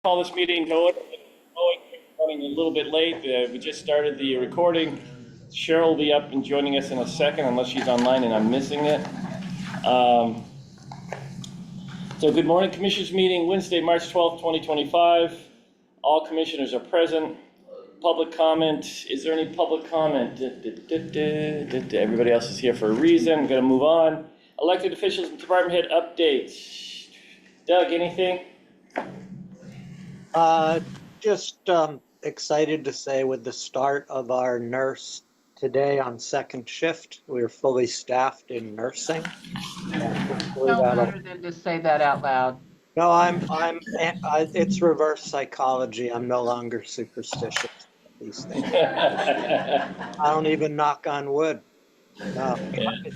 Call this meeting to order. Running a little bit late. We just started the recording. Cheryl will be up and joining us in a second, unless she's online and I'm missing it. So good morning, Commissioners meeting, Wednesday, March 12th, 2025. All commissioners are present. Public comment. Is there any public comment? Everybody else is here for a reason. I'm going to move on. Elected officials and department head updates. Doug, anything? Just excited to say with the start of our nurse today on second shift, we're fully staffed in nursing. No better than to say that out loud. No, it's reverse psychology. I'm no longer superstitious about these things. I don't even knock on wood. No,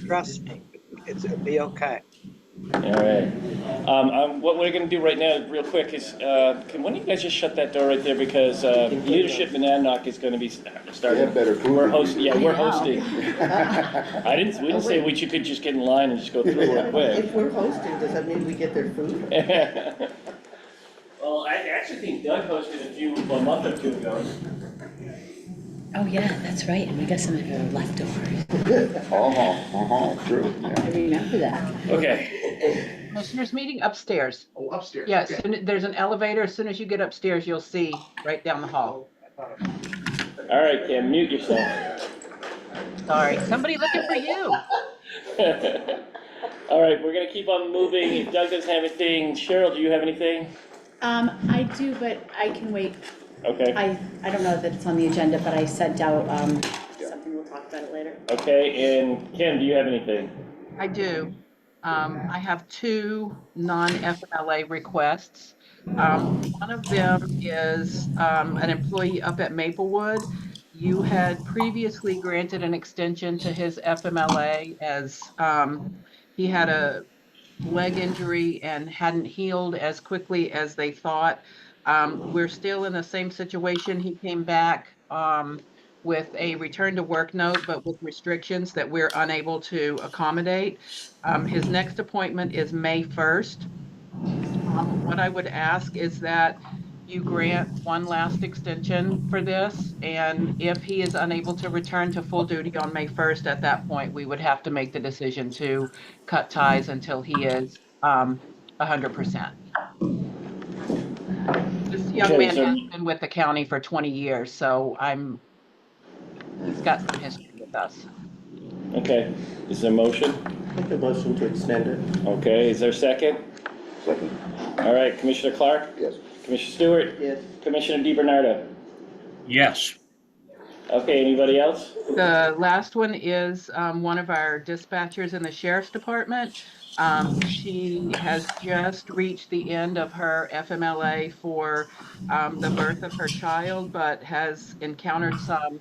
trust me, it'll be okay. All right. What we're going to do right now, real quick, is can one of you guys just shut that door right there, because leadership in ANOC is going to be starting. Better food. We're hosting. Yeah, we're hosting. We didn't say we could just get in line and just go through real quick. If we're hosting, does that mean we get their food? Well, I actually think Doug hosted a month or two ago. Oh yeah, that's right, and we got some of your leftovers. True. Yeah. I remember that. Okay. Commissioners meeting upstairs. Oh, upstairs. Yes, Okay. there's an elevator. As soon as you get upstairs, you'll see right down the hall. All right, Cam, mute yourself. Sorry, somebody looking for you. All right, we're going to keep on moving. If Doug doesn't have anything, Cheryl, do you have anything? I do, but I can wait. Okay. I don't know that it's on the agenda, but I sent out something. We'll talk about it later. Okay, and Kim, do you have anything? I do. I have two non-FMLA requests. One of them is an employee up at Maplewood. You had previously granted an extension to his FMLA as he had a leg injury and hadn't healed as quickly as they thought. We're still in the same situation. He came back with a return to work note, but with restrictions that we're unable to accommodate. His next appointment is May 1st. What I would ask is that you grant one last extension for this, and if he is unable to return to full duty on May 1st, at that point, we would have to make the decision to cut ties until he is 100%. This young man has been with the county for 20 years, so he's got some history with us. Okay, is there a motion? Make a motion to extend it. Okay, is there a second? Second. All right, Commissioner Clark? Yes. Commissioner Stewart? Yes. Commissioner DiBernardo? Yes. Okay, anybody else? The last one is one of our dispatchers in the Sheriff's Department. She has just reached the end of her FMLA for the birth of her child, but has encountered some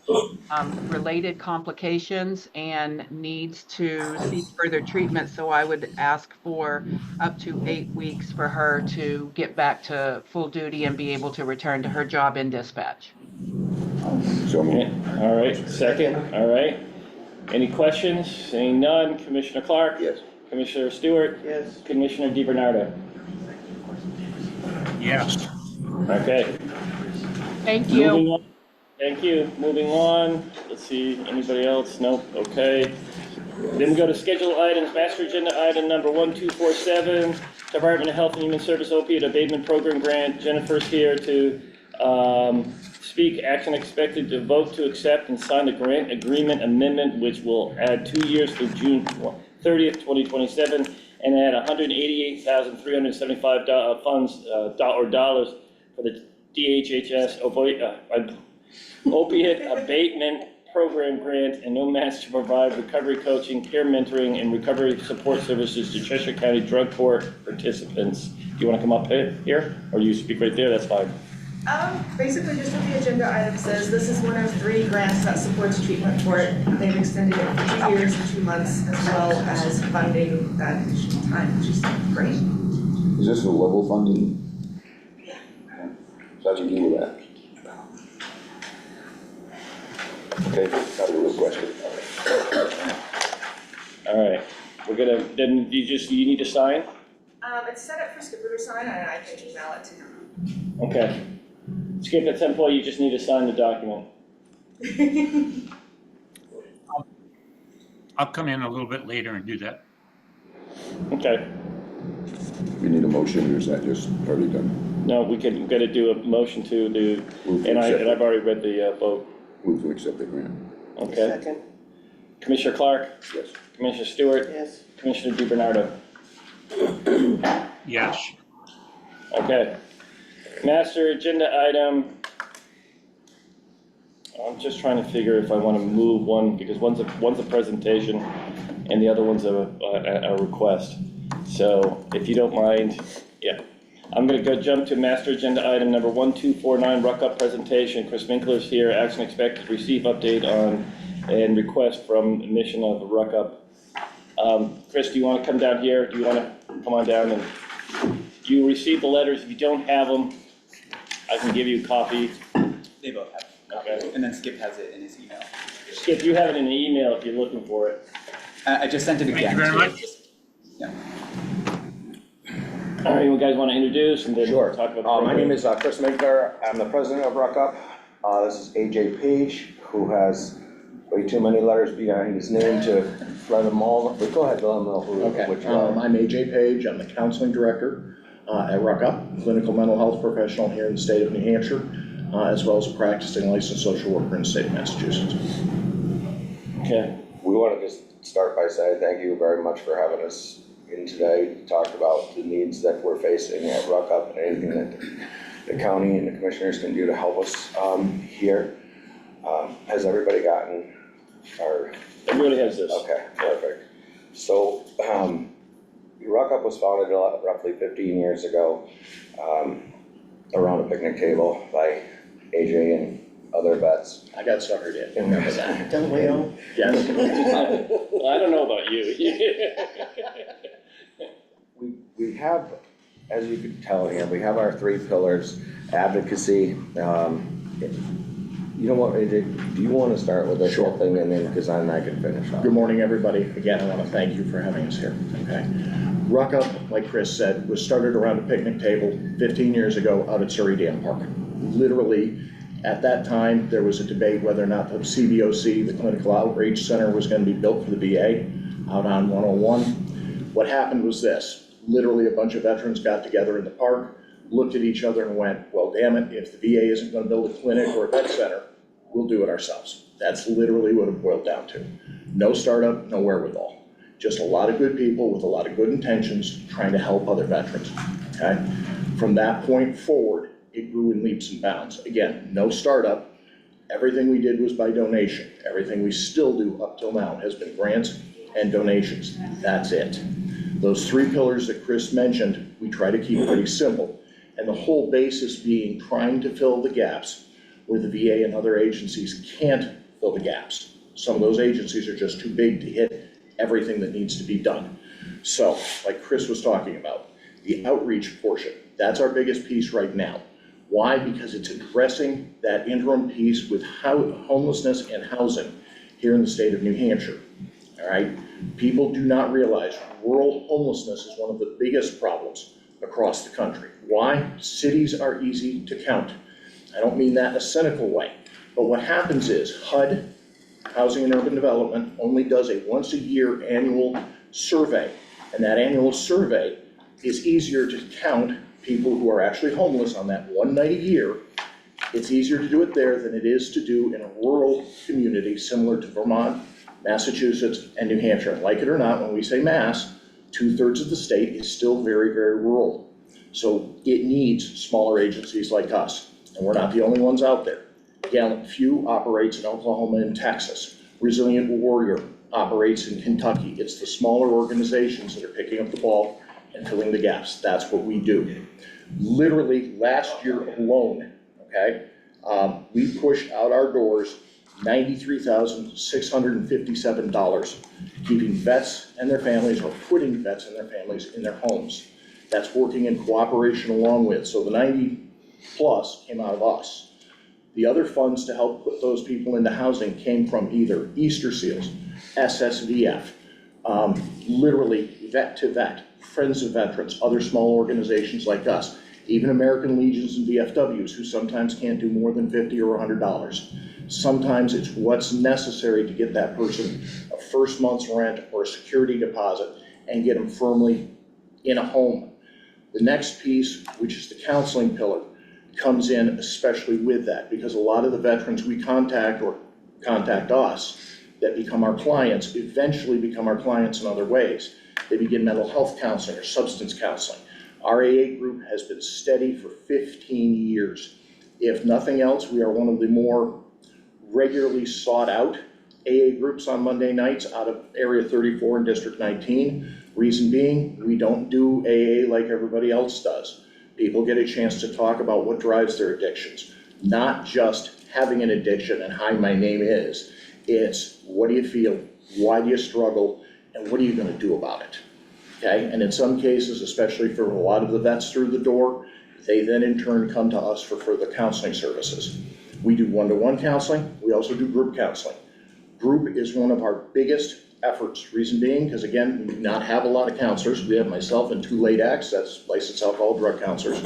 related complications and needs to seek further treatment. So I would ask for up to 8 weeks for her to get back to full duty and be able to return to her job in dispatch. So Okay, all right, second, all right. Any questions? Seeing none, Commissioner Clark? Yes. Commissioner Stewart? Yes. Commissioner DiBernardo? Yes. Okay. Thank you. Moving on. Thank you. Moving on. Let's see, anybody else? Nope, okay. Then we go to scheduled items, master agenda item number 1247, Department of Health and Human Service Opiate Abatement Program Grant. Jennifer's here to speak. Action expected to vote to accept and sign the grant agreement amendment, which will add 2 years to June 30th, 2027, and add $188,375 funds dollars for the DHHS opiate abatement program grant and no match to provide recovery coaching, care mentoring, and recovery support services to Cheshire County drug court participants. Do you want to come up here, or you speak right there? That's fine. Basically just what the agenda item says, this is one of 3 grants that supports treatment for it. They've extended it for 2 years and 2 months, as well as funding that additional time, which is great. Is this the level funding? Yeah. So how'd you deal with that? Okay, not a real question. All right, we're gonna, then you need to sign? It's set up for Skipper to sign, and I can email it to him. Okay. Skip, at some point, you just need to sign the document. I'll come in a little bit later and do that. Okay. You need a motion, or is that just already done? No, we gotta do a motion to do, Move to and accept I've it. already read the vote. Move to accept the grant. Okay. Second? Commissioner Clark, Yes. Commissioner Stewart, Yes. Commissioner DiBernardo. Yes. Okay. Master agenda item. I'm just trying to figure if I want to move one, because one's a presentation and the other one's a request. So if you don't mind, yeah. I'm gonna go jump to master agenda item number 1249, Ruck Up presentation. Chris Winkler's here, action expected, receive update on and request from mission of Ruck Up. Chris, do you want to come down here? Do you want to come on down and you receive the letters? If you don't have them, I can give you a copy. They both have Okay. copies, and then Skip has it in his email. Skip, you have it in an email if you're looking for it. I just sent it Thank you again. very too. much. Yeah. All right, you guys want to introduce and then Sure. talk about the My program? name is Chris Winkler. I'm the president of Ruck Up. This is AJ Page, who has way too many letters behind his name to let them all, but go ahead, let them know which one. I'm AJ Page, I'm the counseling director at Ruck Up, clinical mental health professional here in the state of New Hampshire, as well as a practicing licensed social worker in the state of Massachusetts. Okay, We want to just start by saying thank you very much for having us in today to talk about the needs that we're facing at Ruck Up and anything that the county and the commissioners can do to help us here. Has everybody gotten our? everybody has this. Okay, perfect. So, Ruck Up was founded roughly 15 years ago, around a picnic table by AJ and other vets. I got suckered in, remember that? Don't we all? Yes. Well, I don't know about you. We have, as you can tell here, we have our three pillars: advocacy. You know what, AJ, do you want to start with this whole thing, and then, because then I can finish off? Good morning, everybody. Again, I want to thank you for having us here, okay? Ruck Up, like Chris said, was started around a picnic table 15 years ago out at Surrey Dam Park. Literally, at that time, there was a debate whether or not the CBOC, the Clinical Outreach Center, was going to be built for the VA out on 101. What happened was this: literally a bunch of veterans got together in the park, looked at each other and went, well, damn it, if the VA isn't going to build a clinic or a vet center, we'll do it ourselves. That's literally what it boiled down to. No startup, no wherewithal. Just a lot of good people with a lot of good intentions trying to help other veterans, okay? From that point forward, it grew in leaps and bounds. Again, no startup. Everything we did was by donation. Everything we still do up till now has been grants and donations. That's it. Those three pillars that Chris mentioned, we try to keep pretty simple. And the whole basis being trying to fill the gaps where the VA and other agencies can't fill the gaps. Some of those agencies are just too big to hit everything that needs to be done. So, like Chris was talking about, the outreach portion, that's our biggest piece right now. Why? Because it's addressing that interim piece with homelessness and housing here in the state of New Hampshire, all right? People do not realize rural homelessness is one of the biggest problems across the country. Why? Cities are easy to count. I don't mean that in a cynical way, but what happens is HUD, Housing and Urban Development, only does a once a year annual survey, and that annual survey is easier to count people who are actually homeless on that one night a year. It's easier to do it there than it is to do in a rural community similar to Vermont, Massachusetts, and New Hampshire. Like it or not, when we say Mass, 2/3 of the state is still very, very rural. So it needs smaller agencies like us, and we're not the only ones out there. Gallant Few operates in Oklahoma and Texas. Resilient Warrior operates in Kentucky. It's the smaller organizations that are picking up the ball and filling the gaps. That's what we do. Literally last year alone, okay, we pushed out our doors $93,657, keeping vets and their families, or putting vets and their families in their homes. That's working in cooperation along with, so the 90 plus came out of us. The other funds to help put those people into housing came from either Easter Seals, SSVF, literally vet to vet, Friends of Veterans, other small organizations like us. even American Legions and VFWs who sometimes can't do more than $50 or $100. Sometimes it's what's necessary to get that person a first month's rent or a security deposit and get them firmly in a home. The next piece, which is the counseling pillar, comes in especially with that, because a lot of the veterans we contact or contact us that become our clients eventually become our clients in other ways. They begin mental health counseling or substance counseling. Our AA group has been steady for 15 years. If nothing else, we are one of the more regularly sought out AA groups on Monday nights out of Area 34 and District 19. Reason being, we don't do AA like everybody else does. People get a chance to talk about what drives their addictions, not just having an addiction and hi, my name is. It's what do you feel, why do you struggle, and what are you gonna do about it? Okay, and in some cases, especially for a lot of the vets through the door, they then in turn come to us for further counseling services. We do one-to-one counseling, we also do group counseling. Group is one of our biggest efforts, reason being, because again, we do not have a lot of counselors. We have myself and 2 late acts, that's licensed alcohol drug counselors,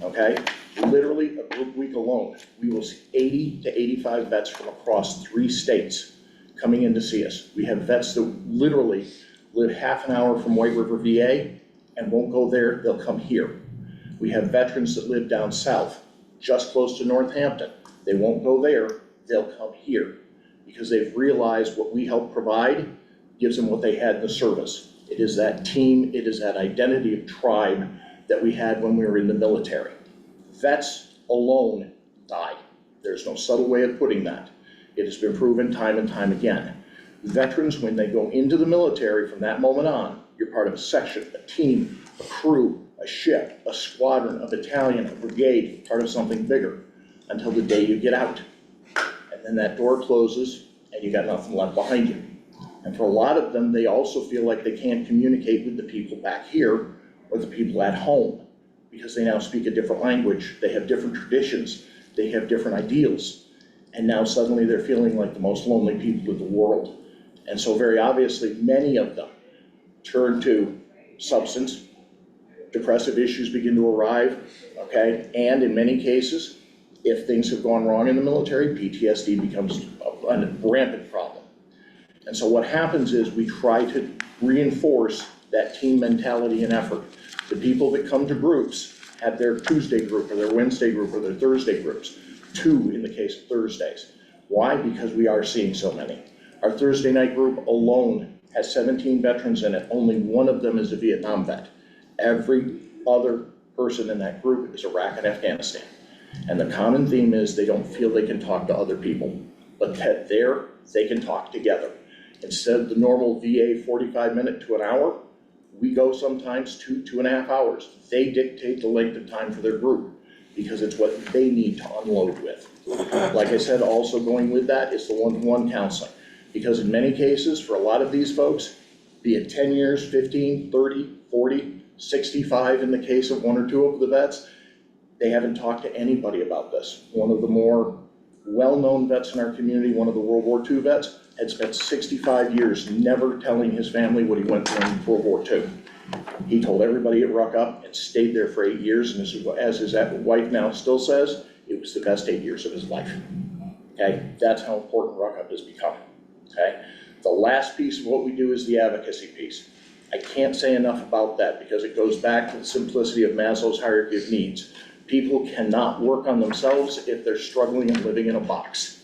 okay? Literally, a group week alone, we will see 80 to 85 vets from across 3 states coming in to see us. We have vets that literally live half an hour from White River VA and won't go there, they'll come here. We have veterans that live down south, just close to Northampton. They won't go there, they'll come here because they've realized what we help provide gives them what they had in the service. It is that team, it is that identity of tribe that we had when we were in the military. Vets alone die. There's no subtle way of putting that. It has been proven time and time again. Veterans, when they go into the military from that moment on, you're part of a section, a team, a crew, a ship, a squadron, a battalion, a brigade, part of something bigger, until the day you get out. And then that door closes and you got nothing left behind you. And for a lot of them, they also feel like they can't communicate with the people back here or the people at home because they now speak a different language, they have different traditions, they have different ideals. And now suddenly they're feeling like the most lonely people in the world. And so very obviously, many of them turn to substance, depressive issues begin to arrive, okay? And in many cases, if things have gone wrong in the military, PTSD becomes a rampant problem. And so what happens is we try to reinforce that team mentality and effort. The people that come to groups have their Tuesday group or their Wednesday group or their Thursday groups, 2 in the case of Thursdays. Why? Because we are seeing so many. Our Thursday night group alone has 17 veterans in it. Only one of them is a Vietnam vet. Every other person in that group is Iraq and Afghanistan. And the common theme is they don't feel they can talk to other people, but that there they can talk together. Instead of the normal VA 45-minute to an hour, we go sometimes 2.5 hours. They dictate the length of time for their group because it's what they need to unload with. Like I said, also going with that is the one-to-one counseling. Because in many cases, for a lot of these folks, be it 10 years, 15, 30, 40, 65 in the case of 1 or 2 of the vets, they haven't talked to anybody about this. One of the more well-known vets in our community, one of the World War II vets, had spent 65 years never telling his family what he went through in World War II. He told everybody at Ruck Up and stayed there for 8 years, and as his wife now still says, it was the best 8 years of his life. Okay, that's how important Ruck Up has become. Okay, the last piece of what we do is the advocacy piece. I can't say enough about that because it goes back to the simplicity of Maslow's hierarchy of needs. People cannot work on themselves if they're struggling and living in a box,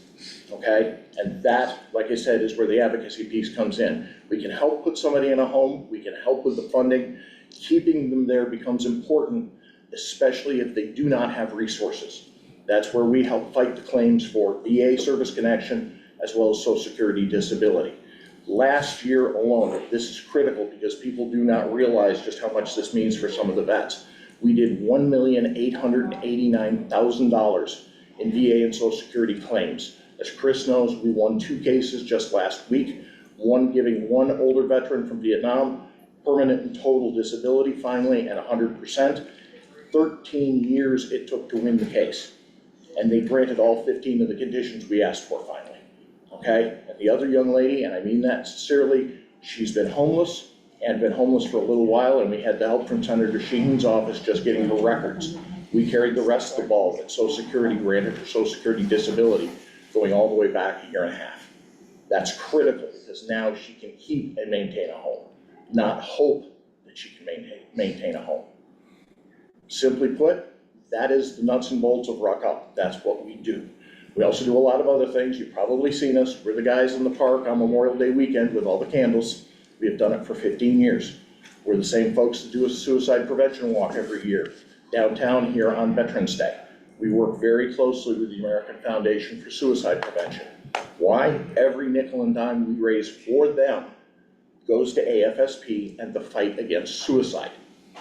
okay? And that, like I said, is where the advocacy piece comes in. We can help put somebody in a home, we can help with the funding. Keeping them there becomes important, especially if they do not have resources. That's where we help fight the claims for VA service connection as well as Social Security disability. Last year alone, this is critical because people do not realize just how much this means for some of the vets. We did $1,889,000 in VA and Social Security claims. As Chris knows, we won 2 cases just last week, one giving one older veteran from Vietnam permanent and total disability finally and 100%. 13 years it took to win the case. And they granted all 15 of the conditions we asked for finally, okay? And the other young lady, and I mean that sincerely, she's been homeless and been homeless for a little while, and we had the help from Senator Sheen's office just getting her records. We carried the rest of the ball that Social Security granted her Social Security disability, going all the way back a year and a half. That's critical, because now she can keep and maintain a home, not hope that she can maintain a home. Simply put, that is the nuts and bolts of Ruck Up. That's what we do. We also do a lot of other things. You've probably seen us. We're the guys in the park on Memorial Day weekend with all the candles. We have done it for 15 years. We're the same folks that do a suicide prevention walk every year downtown here on Veterans Day. We work very closely with the American Foundation for Suicide Prevention. Why? Every nickel and dime we raise for them goes to AFSP and the fight against suicide.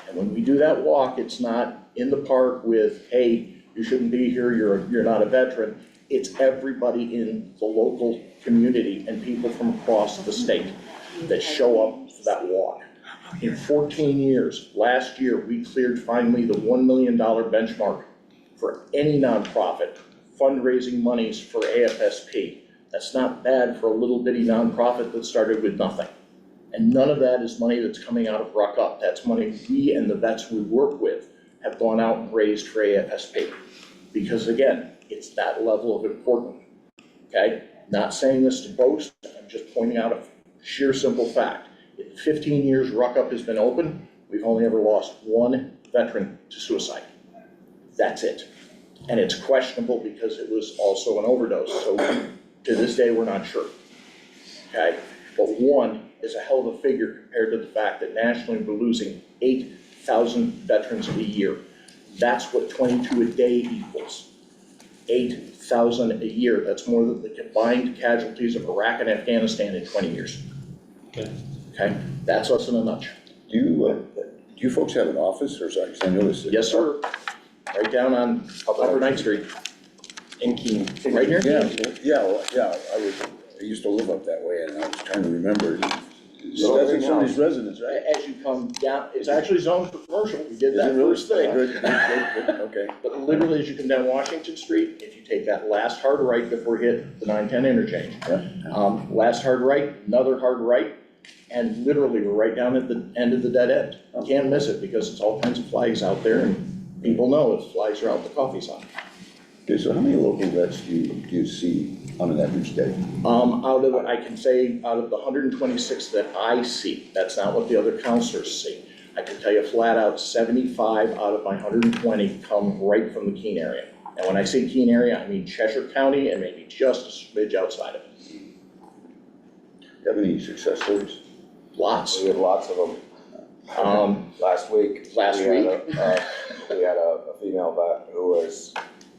And when we do that walk, it's not in the park with, hey, you shouldn't be here, you're not a veteran. It's everybody in the local community and people from across the state that show up for that walk. In 14 years, last year, we cleared finally the $1 million benchmark for any nonprofit fundraising monies for AFSP. That's not bad for a little bitty nonprofit that started with nothing. And none of that is money that's coming out of Ruck Up. That's money we and the vets we work with have gone out and raised for AFSP. Because again, it's that level of important, okay? Not saying this to boast, I'm just pointing out a sheer simple fact. In 15 years Ruck Up has been open, we've only ever lost one veteran to suicide. That's it. And it's questionable because it was also an overdose. So to this day, we're not sure, okay? But one is a hell of a figure compared to the fact that nationally we're losing 8,000 veterans a year. That's what 22 a day equals. 8,000 a year. That's more than the combined casualties of Iraq and Afghanistan in 20 years. Okay? That's us in a nutshell. Do you folks have an office, or something? 'Cause I noticed it. Yes, sir. Right down on Upper Ninth Street. In Keene. Right here? Yeah, I used to live up that way, and I was trying to remember. Somebody's residence, right? As you come down, it's actually zoned for commercial. We did that first thing. Good, okay. But literally, as you come down Washington Street, if you take that last hard right before you hit the 910 interchange, last hard right, another hard right, and literally we're right down at the end of the dead end. You can't miss it because it's all kinds of flags out there, and people know if flags are out, the coffee's on. Okay, so how many local vets do you see on an average day? I can say out of the 126 that I see, that's not what the other counselors see. I can tell you flat out, 75 out of my 120 come right from the Keene area. And when I say Keene area, I mean Cheshire County and maybe just a smidge outside of it. Do you have any success stories? Lots. We had lots of them. Last week. We had a female vet who was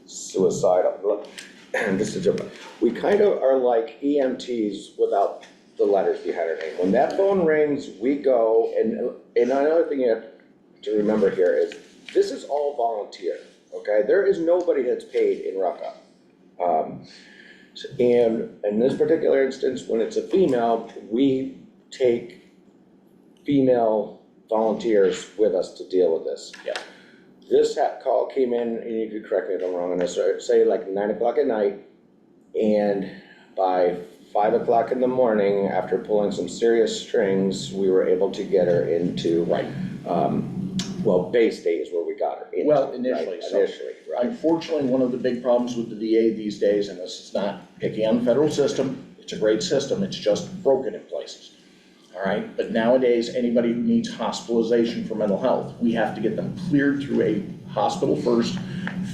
suicidal. This is we kind of are like EMTs without the letters behind her name. When that phone rings, we go, and another thing you have to remember here is this is all volunteer, okay? There is nobody that's paid in Ruck Up. And in this particular instance, when it's a female, we take female volunteers with us to deal with this. Yeah. This call came in, and you could correct me if I'm wrong on this, say like 9 o'clock at night, and by 5 o'clock in the morning, after pulling some serious strings, we were able to get her into, Bay State is where we got her into. Well, initially, right? so Initially, right. Unfortunately, one of the big problems with the VA these days, and this is not picking on the federal system, it's a great system, it's just broken in places. All right, but nowadays, anybody who needs hospitalization for mental health, we have to get them cleared through a hospital first,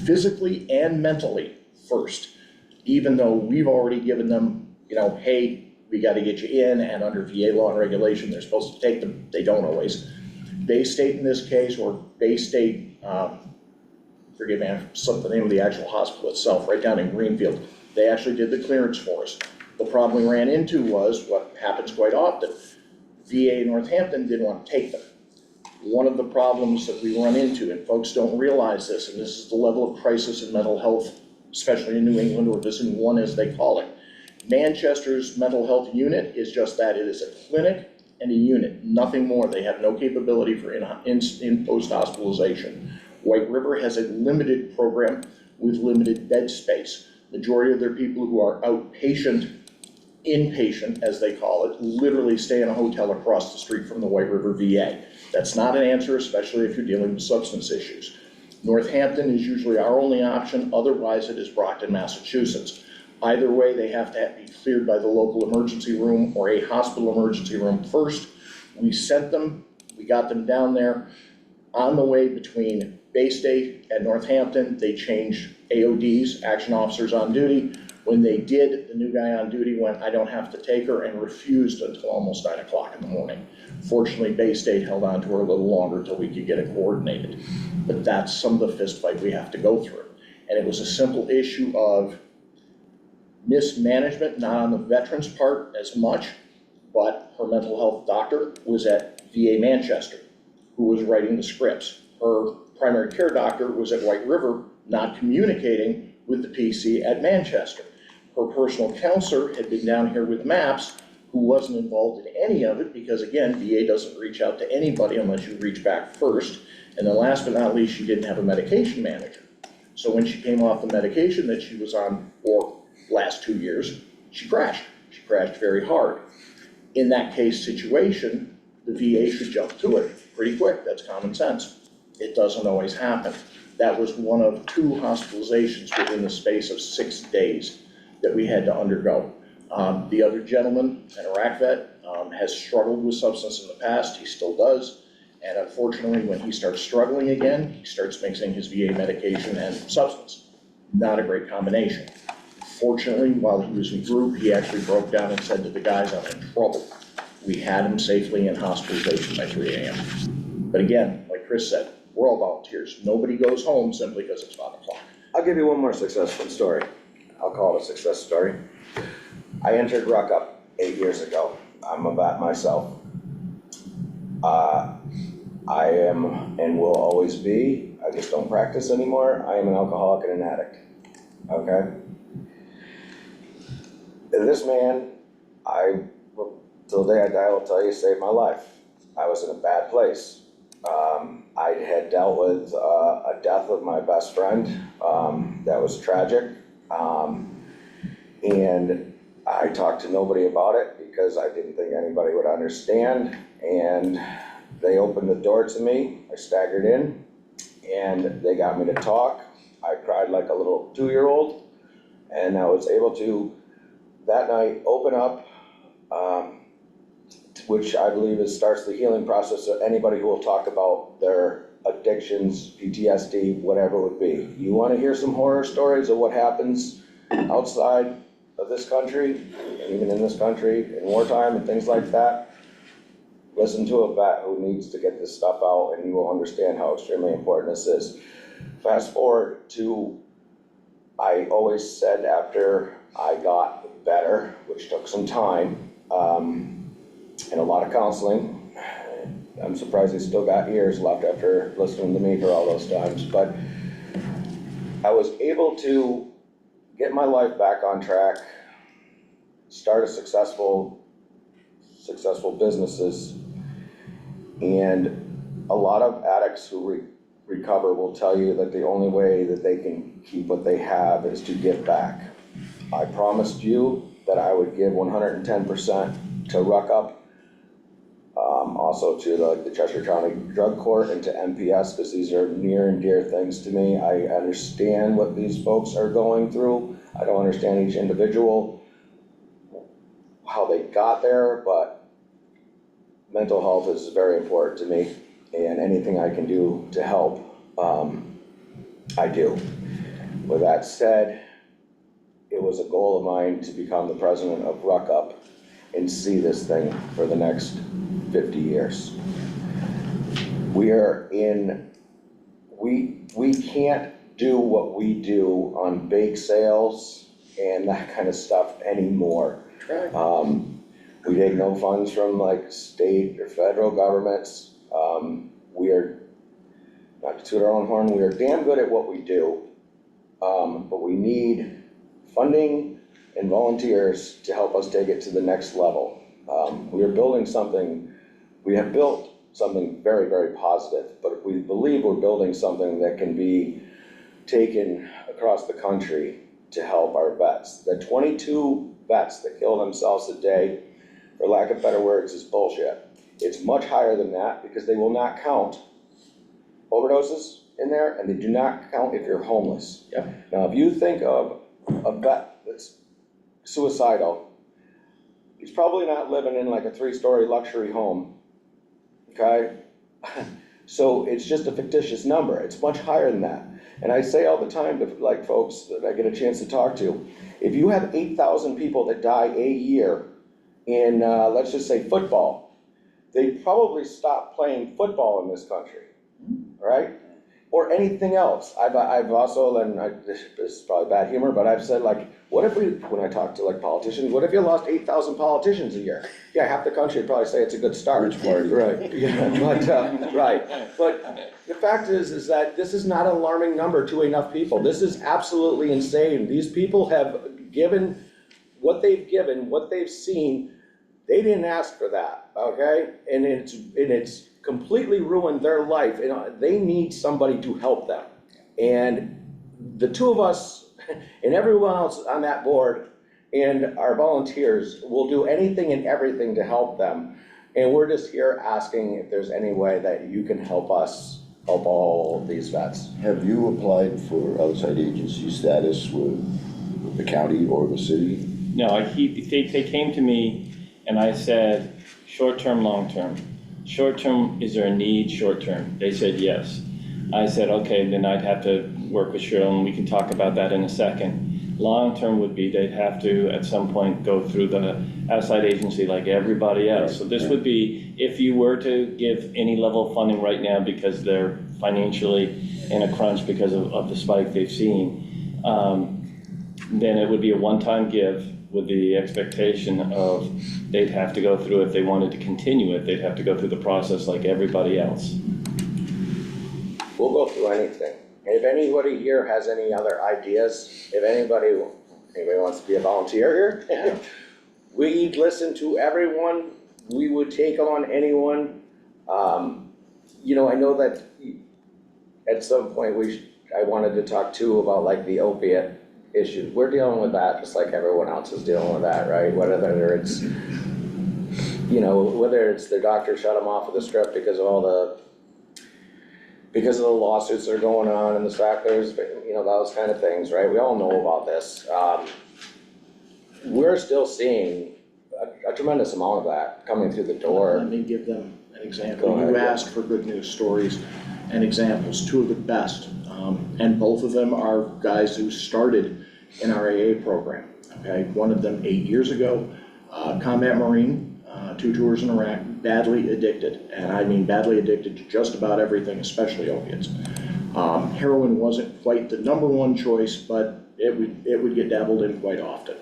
physically and mentally first, even though we've already given them, hey, we got to get you in, and under VA law and regulation, they're supposed to take them. They don't always. Bay State in this case, or Bay State, forgive me, I slipped the name of the actual hospital itself, right down in Greenfield. They actually did the clearance for us. The problem we ran into was what happens quite often. VA Northampton didn't want to take them. One of the problems that we run into, and folks don't realize this, and this is the level of crisis in mental health, especially in New England, or Division 1 as they call it. Manchester's mental health unit is just that. It is a clinic and a unit, nothing more. They have no capability for in-post hospitalization. White River has a limited program with limited bed space. Majority of their people who are outpatient inpatient, as they call it, literally stay in a hotel across the street from the White River VA. That's not an answer, especially if you're dealing with substance issues. Northampton is usually our only option, otherwise it is Brockton, Massachusetts. Either way, they have to be cleared by the local emergency room or a hospital emergency room first. We sent them, we got them down there. On the way between Bay State and Northampton, they changed AODs, action officers on duty. When they did, the new guy on duty went, I don't have to take her, and refused until almost 9 o'clock in the morning. Fortunately, Bay State held on to her a little longer until we could get it coordinated. But that's some of the fist fight we have to go through. And it was a simple issue of mismanagement, not on the veteran's part as much, but her mental health doctor was at VA Manchester, who was writing the scripts. Her primary care doctor was at White River, not communicating with the PC at Manchester. Her personal counselor had been down here with MAPS, who wasn't involved in any of it, because again, VA doesn't reach out to anybody unless you reach back first. And then last but not least, she didn't have a medication manager. So when she came off the medication that she was on for last 2 years, she crashed. She crashed very hard. In that case situation, the VA should jump to it pretty quick. That's common sense. It doesn't always happen. That was one of 2 hospitalizations within the space of 6 days that we had to undergo. The other gentleman, an Iraq vet, has struggled with substance in the past. He still does. And unfortunately, when he starts struggling again, he starts mixing his VA medication and substance. Not a great combination. Fortunately, while he was in group, he actually broke down and said to the guys, I'm in trouble. We had him safely in hospitalization by 3 a.m. But again, like Chris said, we're all volunteers. Nobody goes home simply because it's 5 o'clock. I'll give you one more successful story. I'll call it a success story. I entered Ruck Up 8 years ago. I'm a vet myself. I am and will always be, I just don't practice anymore, I am an alcoholic and an addict, okay? This man, till the day I die, I'll tell you, saved my life. I was in a bad place. I had dealt with a death of my best friend that was tragic. And I talked to nobody about it because I didn't think anybody would understand. And they opened the door to me. I staggered in and they got me to talk. I cried like a little 2-year-old, and I was able to that night open up, which I believe starts the healing process of anybody who will talk about their addictions, PTSD, whatever it would be. You want to hear some horror stories of what happens outside of this country, and even in this country, in wartime and things like that? Listen to a vet who needs to get this stuff out, and you will understand how extremely important this is. Fast forward to, I always said after I got better, which took some time, and a lot of counseling. I'm surprised he still got years left after listening to me for all those times, but I was able to get my life back on track, start a successful businesses, and a lot of addicts who recover will tell you that the only way that they can keep what they have is to give back. I promised you that I would give 110% to Ruck Up, also to the Cheshire County Drug Court and to MPS, because these are near and dear things to me. I understand what these folks are going through. I don't understand each individual, how they got there, but mental health is very important to me, and anything I can do to help, I do. With that said, it was a goal of mine to become the president of Ruck Up and see this thing for the next 50 years. We can't do what we do on bake sales and that kind of stuff anymore. We take no funds from like state or federal governments. We are, not to toot our own horn, we are damn good at what we do, but we need funding and volunteers to help us take it to the next level. We are building something, we have built something very, very positive, but we believe we're building something that can be taken across the country to help our vets. The 22 vets that kill themselves a day, for lack of better words, is bullshit. It's much higher than that because they will not count overdoses in there, and they do not count if you're homeless. Yep. Now, if you think of a vet that's suicidal, he's probably not living in like a 3-story luxury home, okay? So it's just a fictitious number. It's much higher than that. And I say all the time to like folks that I get a chance to talk to, if you have 8,000 people that die a year in, let's just say football, they probably stop playing football in this country, right? Or anything else. I've also, and this is probably bad humor, but I've said like, what if we, when I talk to like politicians, what if you lost 8,000 politicians a year? Yeah, half the country would probably say it's a good start. Rich party. Right, yeah, but, right. But the fact is that this is not an alarming number to enough people. This is absolutely insane. These people have given what they've seen. They didn't ask for that, okay? And it's completely ruined their life, and they need somebody to help them. And the two of us and everyone else on that board and our volunteers will do anything and everything to help them. And we're just here asking if there's any way that you can help us help all these vets. Have you applied for outside agency status with the county or the city? No, they came to me and I said, short-term, long-term. Short-term, is there a need, short-term? They said yes. I said, okay, then I'd have to work with Cheryl and we can talk about that in a second. Long-term would be they'd have to, at some point, go through the outside agency like everybody else. So this would be, if you were to give any level of funding right now because they're financially in a crunch because of the spike they've seen, then it would be a one-time give with the expectation of they'd have to go through, if they wanted to continue it, they'd have to go through the process like everybody else. We'll go through anything. If anybody here has any other ideas, if anybody wants to be a volunteer here, we'd listen to everyone. We would take on anyone. You know, I know that at some point I wanted to talk too about like the opiate issue. We're dealing with that just like everyone else is dealing with that, right? Whether it's, you know, whether it's their doctor shut them off of the strip because of the lawsuits that are going on and the fact there's, you know, those kind of things, right? We all know about this. We're still seeing a tremendous amount of that coming through the door. Let me give them an example. Go ahead. You asked for good news stories and examples, two of the best. And both of them are guys who started in our AA program, okay? One of them 8 years ago, combat Marine, 2 tours in Iraq, badly addicted. And I mean badly addicted to just about everything, especially opiates. Heroin wasn't quite the #1 choice, but it would get dabbled in quite often.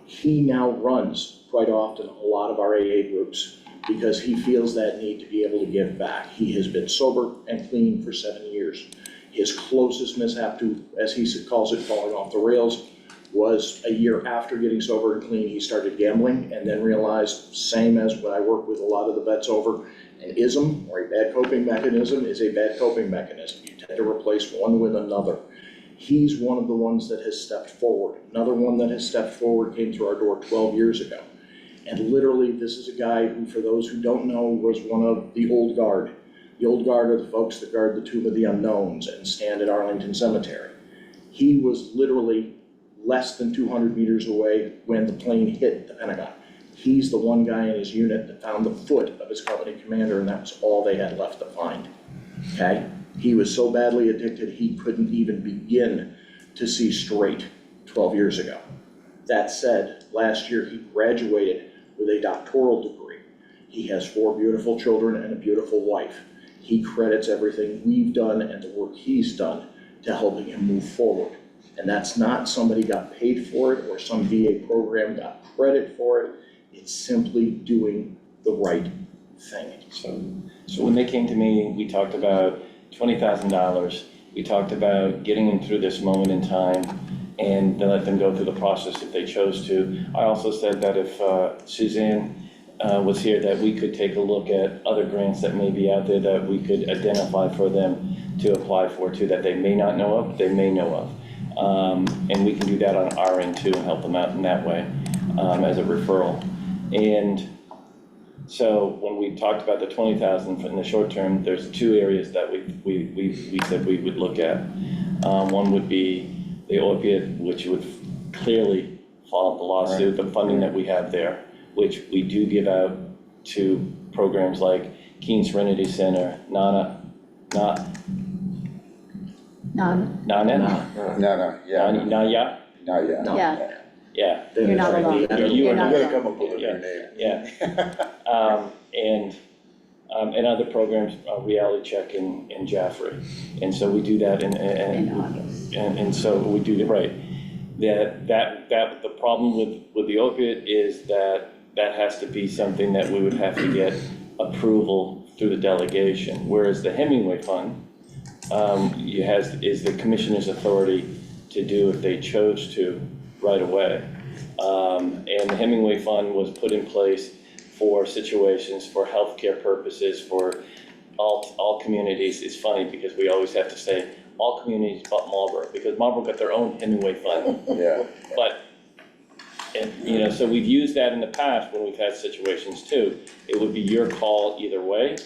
He now runs quite often a lot of our AA groups because he feels that need to be able to give back. He has been sober and clean for 7 years. His closest mishap to, as he calls it, falling off the rails, was a year after getting sober and clean. He started gambling and then realized, same as when I work with a lot of the vets over, an ism or a bad coping mechanism is a bad coping mechanism. You tend to replace one with another. He's one of the ones that has stepped forward. Another one that has stepped forward came through our door 12 years ago. And literally, this is a guy who, for those who don't know, was one of the old guard. The old guard are the folks that guard the Tomb of the Unknowns and stand at Arlington Cemetery. He was literally less than 200 meters away when the plane hit the Pentagon. He's the one guy in his unit that found the foot of his company commander, and that was all they had left to find, okay? He was so badly addicted, he couldn't even begin to see straight 12 years ago. That said, last year he graduated with a doctoral degree. He has 4 beautiful children and a beautiful wife. He credits everything we've done and the work he's done to helping him move forward. And that's not somebody got paid for it or some VA program got credit for it. It's simply doing the right thing. So when they came to me, we talked about $20,000. We talked about getting them through this moment in time and then let them go through the process if they chose to. I also said that if Suzanne was here, that we could take a look at other grants that may be out there that we could identify for them to apply for too, that they may not know of, they may know of. And we can do that on our end too and help them out in that way, as a referral. And so when we talked about the 20,000 in the short term, there's two areas that we said we would look at. One would be the opiate, which would clearly follow the lawsuit, the funding that we have there, which we do give out to programs like Keene Serenity Center, Nana, Yeah, yeah. you're not alone. You You're are not not. I'm gonna alone. come up with a new name. And other programs, Reality Check in Jaffrey. And so we do that In August. and so we do, right. That the problem with the opiate is that has to be something that we would have to get approval through the delegation. Whereas the Hemingway Fund, is the commissioner's authority to do if they chose to right away. And the Hemingway Fund was put in place for situations, for healthcare purposes, for all communities. It's funny because we always have to say all communities but Marlboro, because Marlboro got their own Hemingway Fund. Yeah. But, and, so we've used that in the past when we've had situations too. It would be your call either way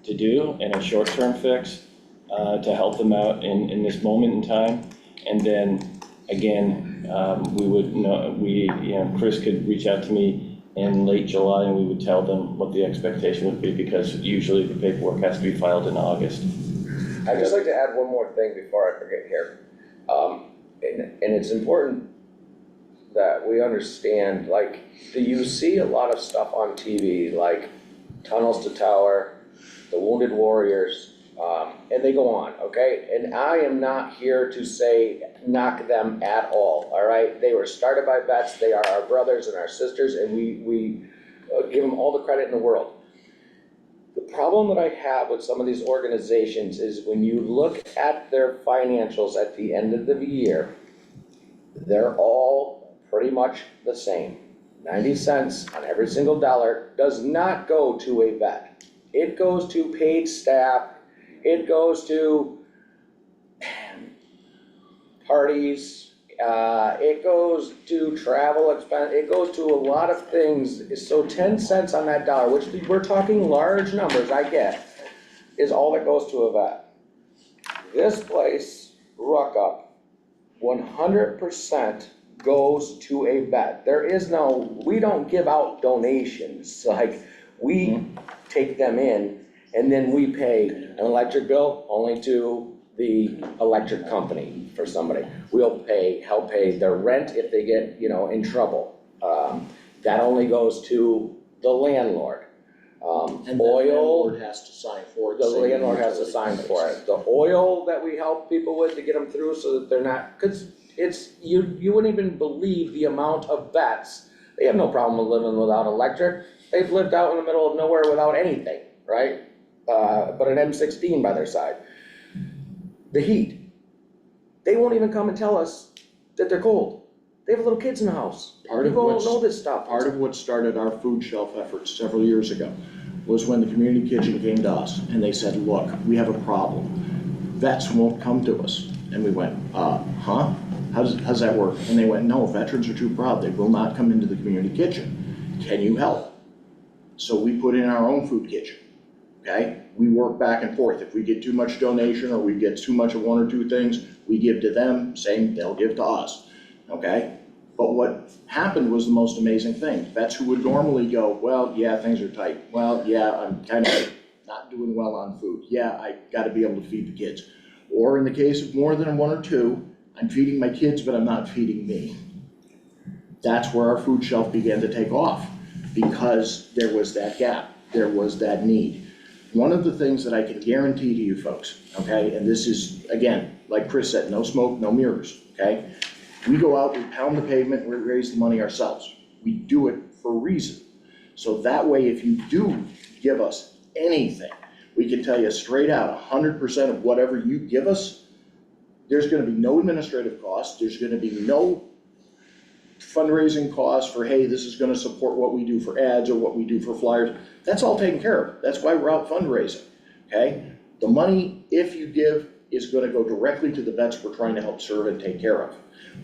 to do in a short-term fix, to help them out in this moment in time. And then, again, Chris could reach out to me in late July and we would tell them what the expectation would be, because usually the paperwork has to be filed in August. I'd just like to add one more thing before I forget here. And it's important that we understand, like, you see a lot of stuff on TV, like Tunnels to Tower, The Wounded Warriors, and they go on, okay? And I am not here to say knock them at all right? They were started by vets, they are our brothers and our sisters, and we give them all the credit in the world. The problem that I have with some of these organizations is when you look at their financials at the end of the year, they're all pretty much the same. 90 cents on every single dollar does not go to a vet. It goes to paid staff, it goes to parties, it goes to travel expense, it goes to a lot of things. So 10 cents on that dollar, which we're talking large numbers, I get, is all that goes to a vet. This place, Ruckup, 100% goes to a vet. There is no, we don't give out donations, like, we take them in and then we pay an electric bill only to the electric company for somebody. We'll help pay their rent if they get, in trouble. That only goes to the landlord. And the Oil, landlord has to sign for it. the saying landlord has to utility sign companies. for it. The oil that we help people with to get them through so that they're not, because it's, you wouldn't even believe the amount of vets. They have no problem with living without electric. They've lived out in the middle of nowhere without anything, right? But an M16 by their side. The heat. They won't even come and tell us that they're cold. They have little kids in the house. People don't know this stuff. Part of what started our food shelf efforts several years ago was when the community kitchen came to us and they said, look, we have a problem. Vets won't come to us. And we went, huh? How's that work? And they went, no, veterans are too proud. They will not come into the community kitchen. Can you help? So we put in our own food kitchen. Okay, we work back and forth. If we get too much donation or we get too much of one or two things, we give to them, saying they'll give to us. Okay, but what happened was the most amazing thing. Vets who would normally go, well, yeah, things are tight. Well, yeah, I'm kind of not doing well on food. Yeah, I got to be able to feed the kids. Or in the case of more than one or two, I'm feeding my kids, but I'm not feeding me. That's where our food shelf began to take off, because there was that gap, there was that need. One of the things that I can guarantee to you folks, okay, and this is, again, like Chris said, no smoke, no mirrors, okay? We go out, we pound the pavement, we raise the money ourselves. We do it for a reason. So that way, if you do give us anything, we can tell you straight out, 100% of whatever you give us, there's gonna be no administrative costs, there's gonna be no fundraising costs for, hey, this is gonna support what we do for ads or what we do for flyers. That's all taken care of. That's why we're out fundraising, okay? The money, if you give, is gonna go directly to the vets we're trying to help serve and take care of.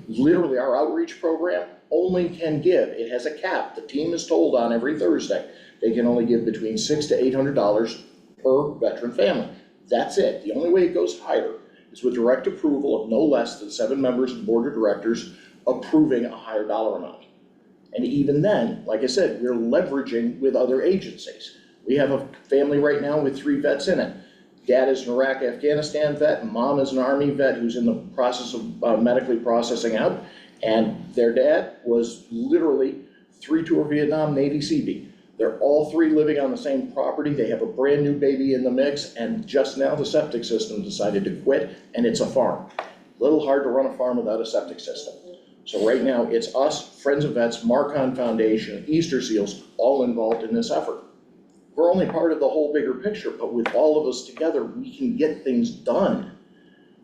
Literally, our outreach program only can give, it has a cap, the team is told on every Thursday, they can only give between $600 to $800 per veteran family. That's it. The only way it goes higher is with direct approval of no less than 7 members of the board of directors approving a higher dollar amount. And even then, like I said, we're leveraging with other agencies. We have a family right now with 3 vets in it. Dad is an Iraq, Afghanistan vet, and mom is an Army vet who's in the process of medically processing out. And their dad was literally 3-tour Vietnam Navy Seabee. They're all 3 living on the same property. They have a brand new baby in the mix, and just now the septic system decided to quit, and it's a farm. A little hard to run a farm without a septic system. So right now, it's us, Friends of Vets, Marcon Foundation, Easter Seals, all involved in this effort. We're only part of the whole bigger picture, but with all of us together, we can get things done.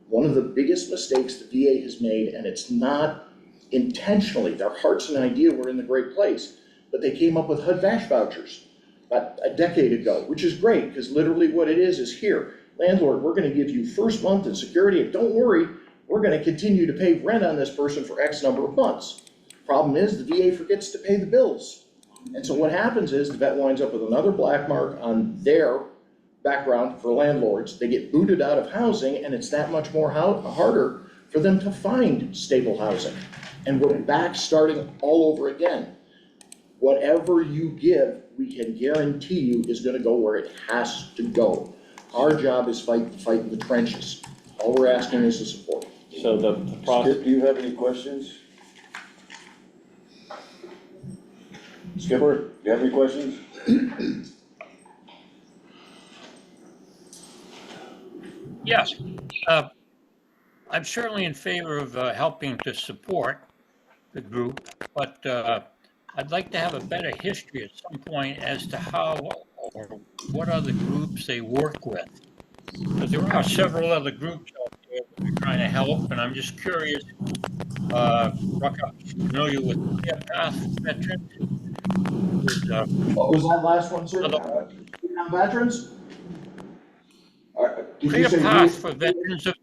One of the biggest mistakes the VA has made, and it's not intentionally, their hearts and idea were in the great place, but they came up with HUD-VASH vouchers about a decade ago, which is great, because literally what it is here, landlord, we're gonna give you first month and security, and don't worry, we're gonna continue to pay rent on this person for X number of months. Problem is, the VA forgets to pay the bills. And so what happens is the vet winds up with another black mark on their background for landlords. They get booted out of housing, and it's that much more harder for them to find stable housing. And we're back starting all over again. Whatever you give, we can guarantee you is gonna go where it has to go. Our job is fight in the trenches. All we're asking is the support. So the process. Skip, do you have any questions? Skipper, do you have any questions? Yes, I'm certainly in favor of helping to support the group, but I'd like to have a better history at some point as to how or what other groups they work with. Because there are several other groups out there that are trying to help, and I'm just curious, Ruckup's familiar with ClearPath Veterans? What was that last one, sir? Veterans? Did you say ClearPath for Veterans of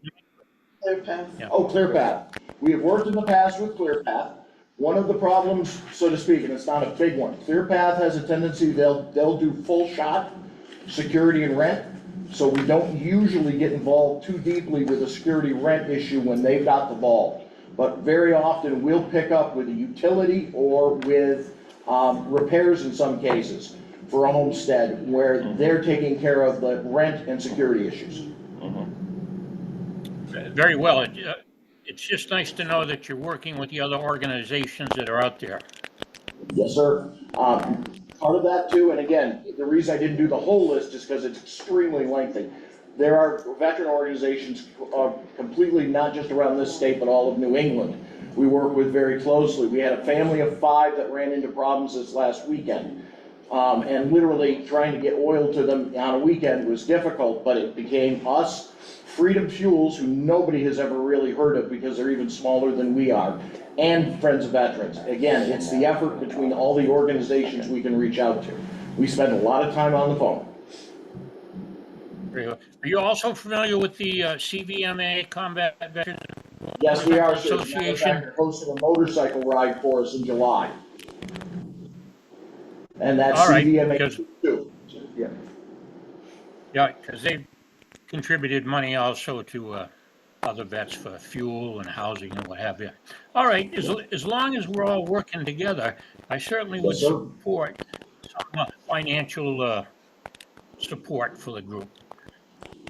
ClearPath? Yeah. Oh, ClearPath. We have worked in the past with ClearPath. One of the problems, so to speak, and it's not a big one, ClearPath has a tendency, they'll do full shot security and rent. So we don't usually get involved too deeply with a security rent issue when they've got the ball. But very often we'll pick up with a utility or with repairs in some cases for a homestead where they're taking care of the rent and security issues. Very well. It's just nice to know that you're working with the other organizations that are out there. Yes, sir. Part of that too, and again, the reason I didn't do the whole list is because it's extremely lengthy. There are veteran organizations completely not just around this state, but all of New England. We work with very closely. We had a family of 5 that ran into problems this last weekend. And literally trying to get oil to them on a weekend was difficult, but it became us, Freedom Fuels, who nobody has ever really heard of because they're even smaller than we are, and Friends of Veterans. Again, it's the effort between all the organizations we can reach out to. We spend a lot of time on the phone. Very well. Are you also familiar with the CVMA Combat Veterans Yes, we are, sir. As a matter of Association? fact, they're hosting a motorcycle ride for us in July. And that's All right, CVMA because- too. Yeah, because they contributed money also to other vets for fuel and housing and what have you. All right, as long as we're all working together, I certainly would Yes, sir. support some financial support for the group.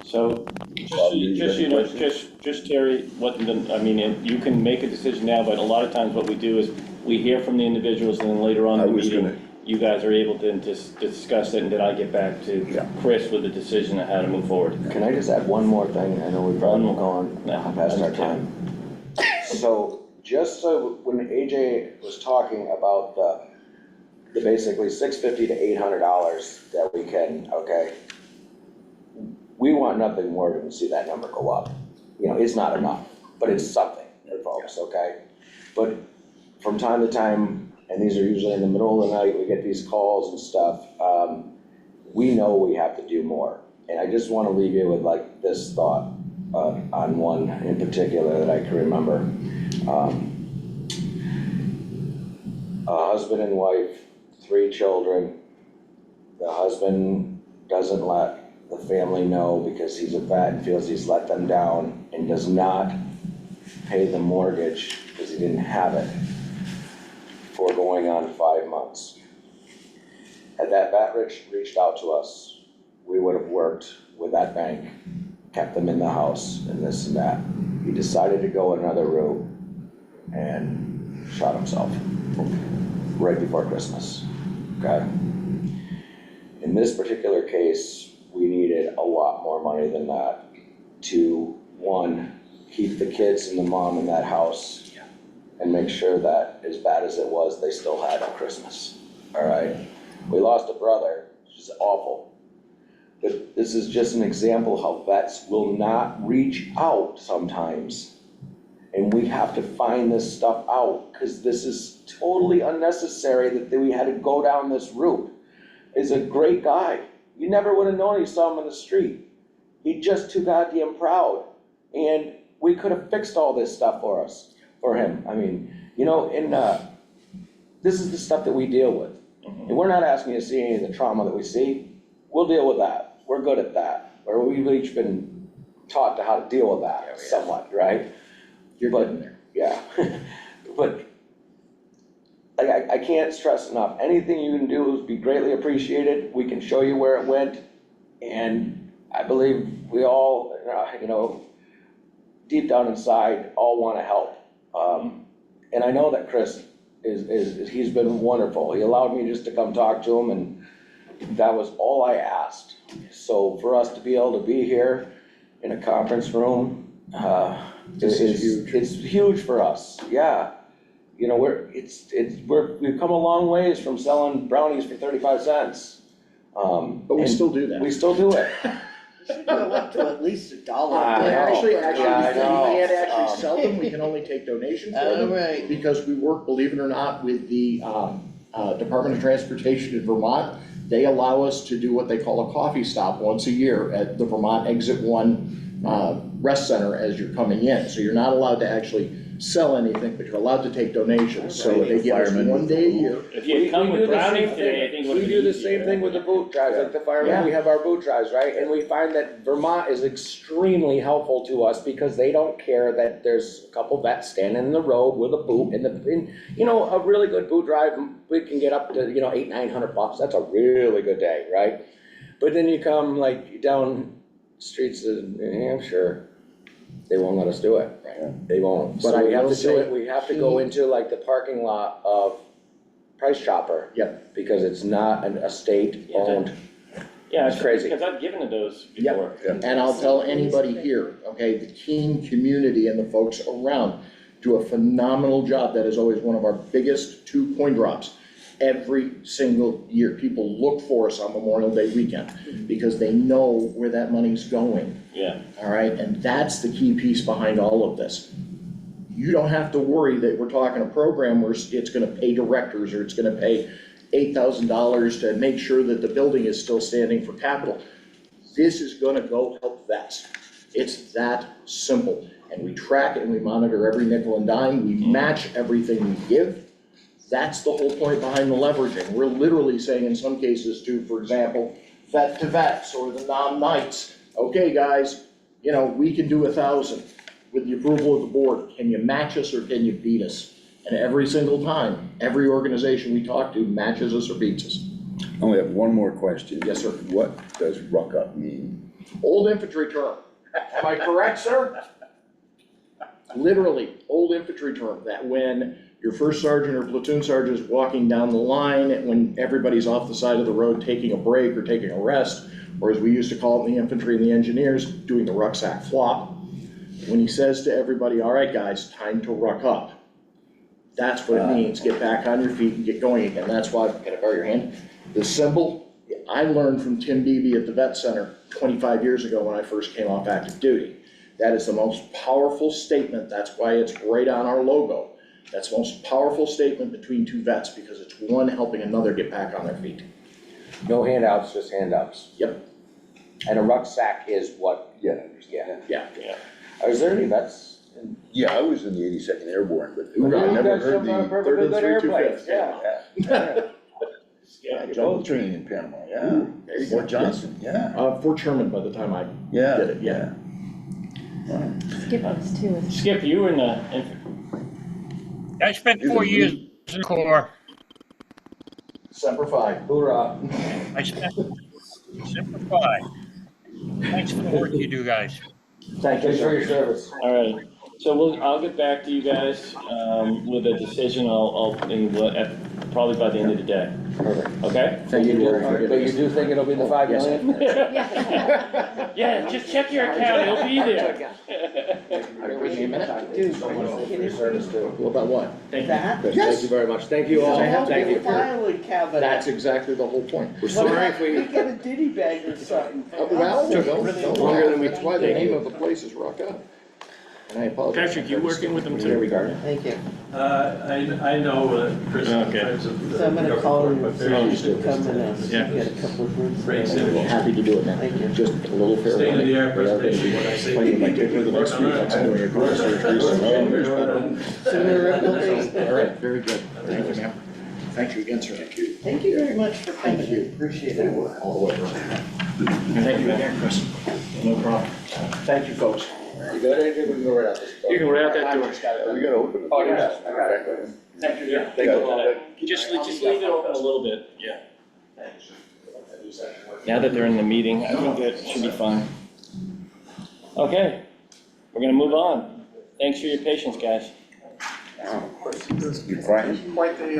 So, just Terry, you can make a decision now, but a lot of times what we do is we hear from the individuals and then later on in the meeting, you guys are able to discuss it, and then I get back to Chris with the decision on how to move forward. Can I just add one more thing? I know we've probably gone past our time. So, just so when AJ was talking about the basically $650 to $800 that we can, okay, we want nothing more than to see that number go up. You know, it's not enough, but it's something, folks, okay? But from time to time, and these are usually in the middle of the night, we get these calls and stuff, we know we have to do more. And I just want to leave you with like this thought. on one in particular that I can remember. A husband and wife, 3 children. The husband doesn't let the family know because he's a vet and feels he's let them down, and does not pay the mortgage because he didn't have it for going on 5 months. Had that vet reached out to us, we would have worked with that bank, kept them in the house and this and that. He decided to go another route and shot himself right before Christmas, okay? In this particular case, we needed a lot more money than that to, one, keep the kids and the mom in that house and make sure that, as bad as it was, they still had a Christmas, all right? We lost a brother, which is awful. But this is just an example how vets will not reach out sometimes. And we have to find this stuff out, because this is totally unnecessary that we had to go down this route. He's a great guy. You never would have known you saw him on the street. He's just too goddamn proud. And we could have fixed all this stuff for him. I mean, you know, and this is the stuff that we deal with. And we're not asking you to see any of the trauma that we see. We'll deal with that. We're good at that. Or we've each been taught to how to deal with that somewhat, right? You're good in there. Yeah. But like, I can't stress enough, anything you can do is be greatly appreciated. We can show you where it went. And I believe we all, you know, deep down inside, all want to help. And I know that Chris he's been wonderful. He allowed me just to come talk to him, and that was all I asked. So for us to be able to be here in a conference room, it's huge for us. Yeah. You know, we've come a long ways from selling brownies for 35 cents. But we still do that. We still do it. Should go up to at least $1. I know. We Yeah, I know. can't actually sell them, we can only take donations for them. Alright. Because we work, believe it or not, with the Department of Transportation in Vermont. They allow us to do what they call a coffee stop once a year at the Vermont Exit 1 rest center as you're coming in. So you're not allowed to actually sell anything, but you're allowed to take donations. So they give us one day a year. If you had come with brownies today, I think it would We have do been the same easier. thing with the boot drives, like the firemen, we have our boot drives, right? And we find that Vermont is extremely helpful to us because they don't care that there's a couple vets standing in the road with a boot and you know, a really good boot drive, we can get up to, you know, $800-900. That's a really good day, right? But then you come like down streets of New Hampshire, they won't let us do it. They won't. But So I have we'll to do it, we have to go into like the parking lot of Price Chopper. Yep. Because it's not a state-owned. Yeah, It's crazy. Because I've given to those before. And I'll tell anybody here, okay, the Keene community and the folks around do a phenomenal job. That is always one of our biggest 2 coin drops. Every single year, people look for us on Memorial Day weekend because they know where that money's going. Yeah. All right, and that's the key piece behind all of this. You don't have to worry that we're talking a program where it's gonna pay directors or it's gonna pay $8,000 to make sure that the building is still standing for capital. This is gonna go help vets. It's that simple. And we track it and we monitor every nickel and dime. We match everything we give. That's the whole point behind the leveraging. We're literally saying in some cases to, for example, vet to vets or the non-knights, okay, guys, you know, we can do 1,000 with the approval of the board. Can you match us or can you beat us? And every single time, every organization we talk to matches us or beats us. I only have one more question. Yes, sir. What does ruck up mean? Old infantry term. Am I correct, sir? Literally, old infantry term, that when your first sergeant or platoon sergeant is walking down the line, when everybody's off the side of the road taking a break or taking a rest, or as we used to call it in the infantry and the engineers, doing the rucksack flop. When he says to everybody, all right, guys, time to ruck up. That's what it means, get back on your feet and get going again. That's why, can I borrow your hand? The symbol, I learned from Tim Beebe at the Vet Center 25 years ago when I first came off active duty. That is the most powerful statement. That's why it's right on our logo. That's the most powerful statement between 2 vets because it's one helping another get back on their feet. No handouts, just handouts. Yep. And a rucksack is what, Yeah, I understand. yeah. Yeah. Is there any vets? Yeah, I was in the 82nd Airborne, but Well, I you never guys heard jumped on a the perfectly good 3rd and airplane, 3/5. yeah. Yeah, jungle training in Panama, yeah. Fort Johnson, yeah. Fort Sherman by the time I Yeah, did it, yeah. Wow. Skip us too. Skip, you were in the, I spent You're 4 the years lead. in the Corps. Semper Fi, hoorah. I spent Semper Fi. Thanks for the work you do, guys. Thank you for your service. all right. So I'll get back to you guys, with a decision. Probably by the end of the day, Perfect. okay? So you do think it'll be the 5 million? Yeah, just check your account, it'll be there. Bear with me a minute. Dude, For your service too. What about what? that, Chris, thank you very much. Thank you all. Thank you. filing cabinet. That's exactly the whole point. We're What sorry about if we we, get a ditty bag or something? Well, no longer than that's why the name of the place is Rock Up. And I apologize. Patrick, you working with them In too? that regard. Thank you. I know Chris. Okay. So I'm gonna call him and see if Please he do. can come and Yeah. get a couple of words. Great. Happy to do it now. Thank you. Just a little fair State of warning. the art We are going to presentation, be when I say playing my we- kicker the next week. That's doing a groin surgery. So we're ready. All right, very good. Thank you, ma'am. Thank you again, sir. Thank you. Thank you very much for coming. Thank you. Appreciate it. All the way. Thank you again, Chris. No problem. Thank you, folks. you got anything, we can go right out this door. You can go right out that door. We gotta open it. Oh, yeah, I got it. Thank you. Yeah. Just leave it open a little bit, yeah. Now that they're in the meeting, I think that should be fine. Okay, we're gonna move on. Thanks for your patience, guys. You crying? Quite the,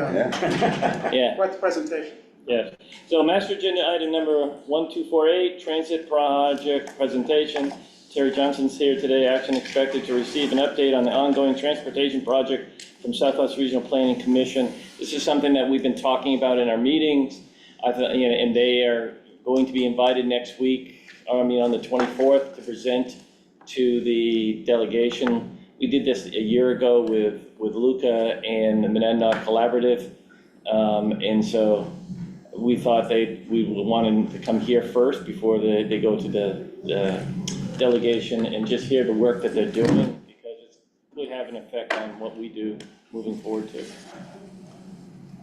Yeah. quite the presentation. Yes, so master agenda item number 1248, transit project presentation. Terry Johnson's here today, action expected to receive an update on the ongoing transportation project from Southwest Regional Planning Commission. This is something that we've been talking about in our meetings, and they are going to be invited next week, on the 24th, to present to the delegation. We did this a year ago with Luca and the Monadnock Collaborative, and so we thought we wanted to come here first before they go to the delegation and just hear the work that they're doing, because it would have an effect on what we do moving forward too.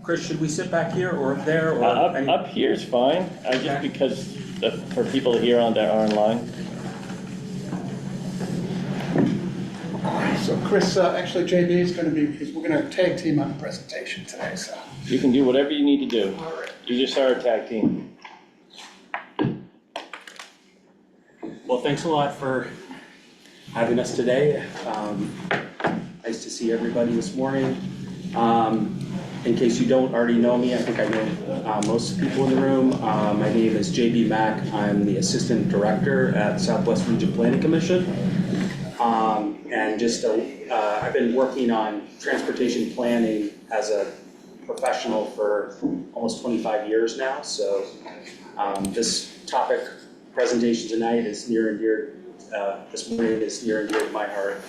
Chris, should we sit back here or there or? Up here is fine, just because for people here that are online. So Chris, actually JB is gonna be, we're gonna tag team on the presentation today, so. You can do whatever you need to do. You just are a tag team. Well, thanks a lot for having us today. Nice to see everybody this morning. In case you don't already know me, I think I know most people in the room. My name is JB Mack. I'm the Assistant Director at Southwest Region Planning Commission. And I've been working on transportation planning as a professional for almost 25 years now. So this topic presentation tonight is near and dear, this morning is near and dear to my heart.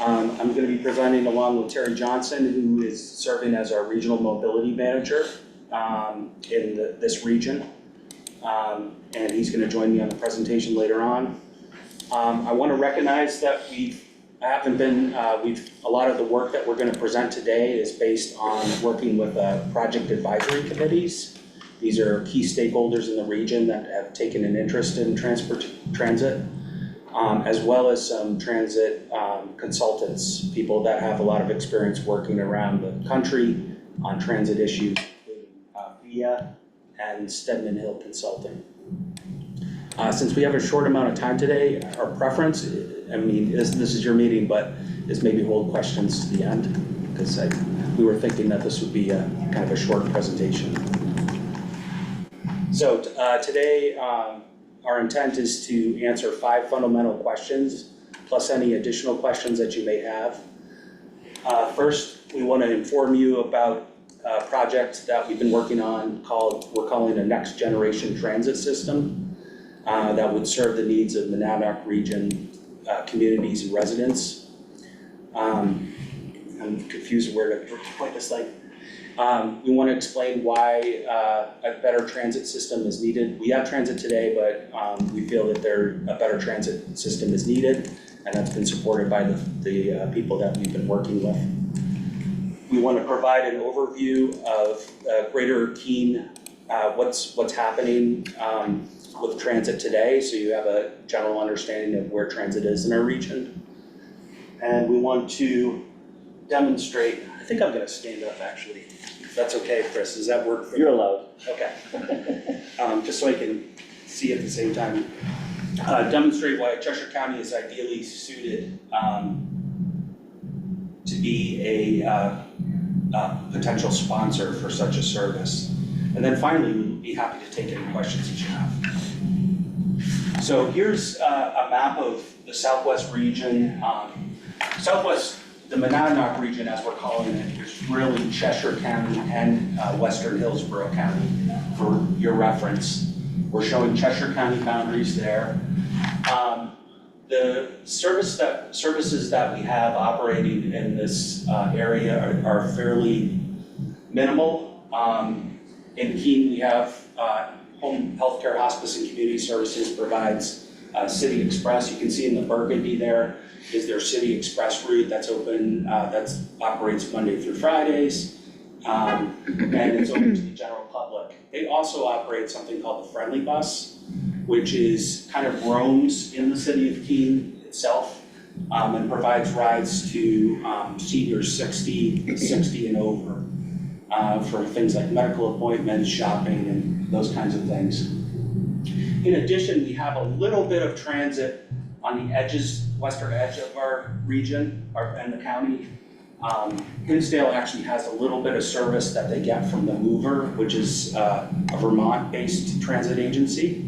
I'm going to be presenting along with Terry Johnson, who is serving as our Regional Mobility Manager in this region. And he's going to join me on the presentation later on. I want to recognize that a lot of the work that we're going to present today is based on working with project advisory committees. These are key stakeholders in the region that have taken an interest in transit, as well as some transit consultants, people that have a lot of experience working around the country on transit issues, including VIA and Stedman Hill Consulting. Since we have a short amount of time today, our preference, this is your meeting, but is maybe hold questions to the end, because we were thinking that this would be kind of a short presentation. So today, our intent is to answer 5 fundamental questions, plus any additional questions that you may have. First, we want to inform you about a project that we've been working on we're calling a next generation transit system that would serve the needs of Monadnock region communities and residents. I'm confused where to point this like. We want to explain why a better transit system is needed. We have transit today, but we feel that a better transit system is needed, and that's been supported by the people that we've been working with. We want to provide an overview of Greater Keene, what's happening with transit today, so you have a general understanding of where transit is in our region. And we want to demonstrate, I think I'm gonna stand up actually, if that's okay, Chris, does that work for you? You're allowed. Okay. Just so I can see at the same time. Demonstrate why Cheshire County is ideally suited to be a potential sponsor for such a service. And then finally, we'd be happy to take any questions that you have. So here's a map of the Southwest region. The Monadnock region, as we're calling it, is really Cheshire County and Western Hillsborough County for your reference. We're showing Cheshire County boundaries there. The services that we have operating in this area are fairly minimal. In Keene, we have home healthcare, hospice, and community services provides City Express. You can see in the burgundy there is their City Express route that's open, that operates Monday through Fridays, and it's open to the general public. They also operate something called the Friendly Bus, which is kind of roams in the city of Keene itself, and provides rides to seniors 60 and over for things like medical appointments, shopping, and those kinds of things. In addition, we have a little bit of transit on the western edge of our region and the county. Hinsdale actually has a little bit of service that they get from the Mover, which is a Vermont-based transit agency.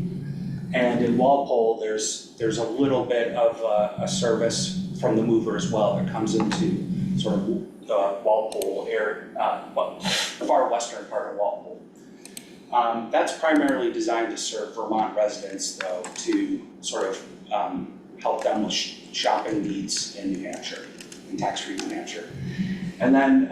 And in Walpole, there's a little bit of a service from the Mover as well that comes into sort of Walpole area, the far western part of Walpole. That's primarily designed to serve Vermont residents, though, to sort of help them with shopping needs in New Hampshire, in tax-free New Hampshire. And then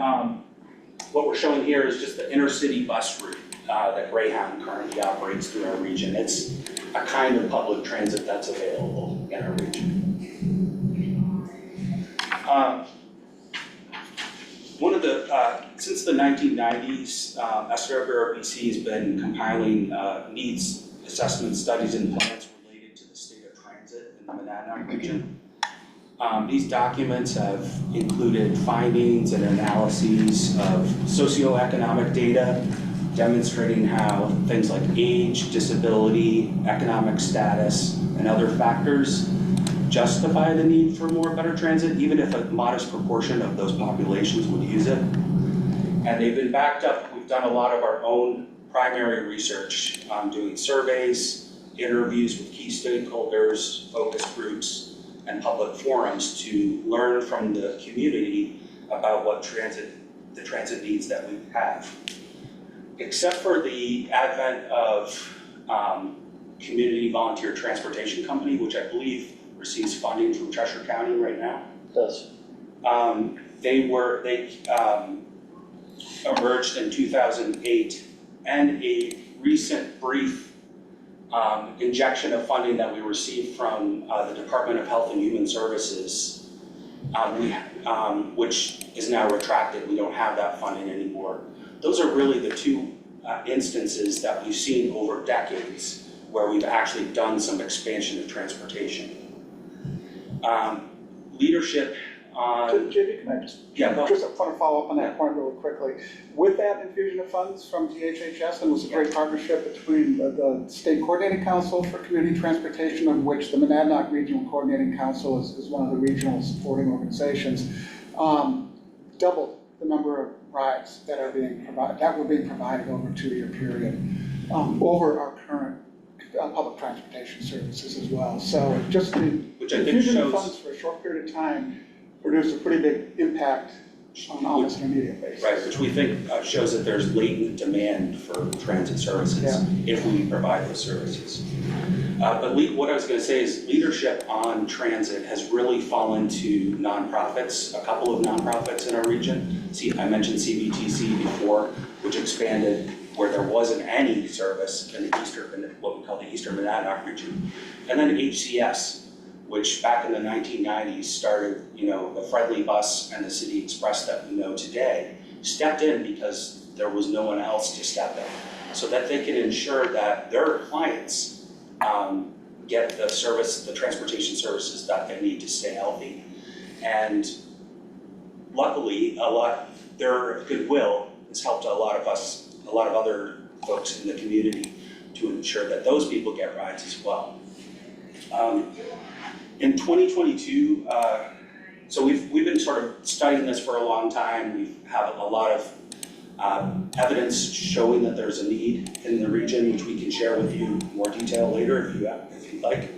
what we're showing here is just the intercity bus route that Greyhound currently operates through our region. It's a kind of public transit that's available in our region. Since the 1990s, SRO Bureau BC has been compiling needs assessment studies and plans related to the state of transit in the Monadnock region. These documents have included findings and analyses of socioeconomic data demonstrating how things like age, disability, economic status, and other factors justify the need for better transit, even if a modest proportion of those populations would use it. And they've been backed up. We've done a lot of our own primary research, doing surveys, interviews with key stakeholders, focus groups, and public forums to learn from the community about what the transit needs that we have. Except for the advent of Community Volunteer Transportation Company, which I believe receives funding from Cheshire County right now. It does. They emerged in 2008, and a recent brief injection of funding that we received from the Department of Health and Human Services, which is now retracted. We don't have that funding anymore. Those are really the two instances that we've seen over decades where we've actually done some expansion of transportation. Leadership on... JB, can I just want to follow up on that point really quickly. With that infusion of funds from DHHS, and it was a great partnership between the State Coordinating Council for Community Transportation, of which the Monadnock Regional Coordinating Council is one of the regional supporting organizations, doubled the number of rides that were being provided over a 2-year period over our current public transportation services as well. So just the infusion of funds for a short period of time produced a pretty big impact on almost an immediate basis. Right, which we think shows that there's latent demand for transit services if we provide those services. What I was going to say is leadership on transit has really fallen to nonprofits, a couple of nonprofits in our region. See, I mentioned CBTC before, which expanded where there wasn't any service in what we call the Eastern Monadnock region. And then HCS, which back in the 1990s started, the Friendly Bus and the City Express that we know today, stepped in because there was no one else to step in, so that they could ensure that their clients get the transportation services that they need to stay healthy. And luckily, their goodwill has helped a lot of other folks in the community to ensure that those people get rides as well. In 2022, so we've been sort of studying this for a long time. We have a lot of evidence showing that there's a need in the region, which we can share with you in more detail later if you'd like.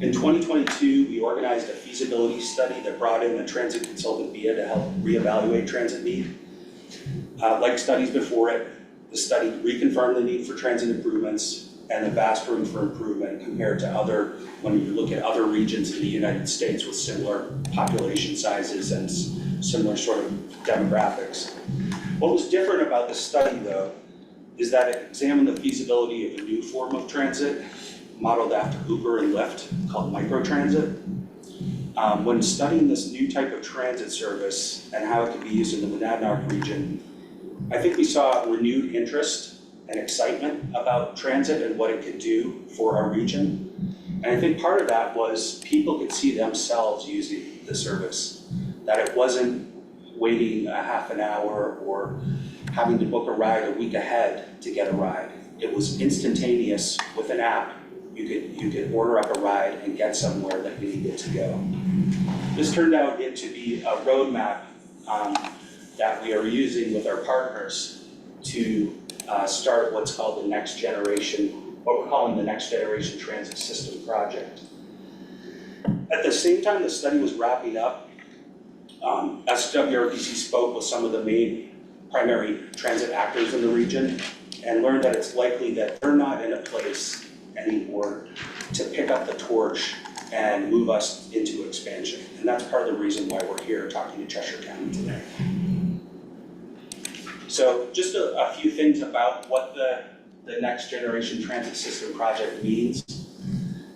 In 2022, we organized a feasibility study that brought in a transit consultant via to help reevaluate transit need. Like studies before it, the study reconfirmed the need for transit improvements and the vast room for improvement compared to when you look at other regions in the United States with similar population sizes and similar sort of demographics. What was different about this study, though, is that it examined the feasibility of a new form of transit modeled after Uber and Lyft called microtransit. When studying this new type of transit service and how it could be used in the Monadnock region, I think we saw renewed interest and excitement about transit and what it could do for our region. And I think part of that was people could see themselves using the service, that it wasn't waiting a half an hour or having to book a ride a week ahead to get a ride. It was instantaneous with an app. You could order up a ride and get somewhere that you needed to go. This turned out to be a roadmap that we are using with our partners to start what's called what we're calling the Next Generation Transit System Project. At the same time the study was wrapping up, SWRPC spoke with some of the main primary transit actors in the region and learned that it's likely that they're not in a place anymore to pick up the torch and move us into expansion. And that's part of the reason why we're here talking to Cheshire County today. So just a few things about what the Next Generation Transit System Project means.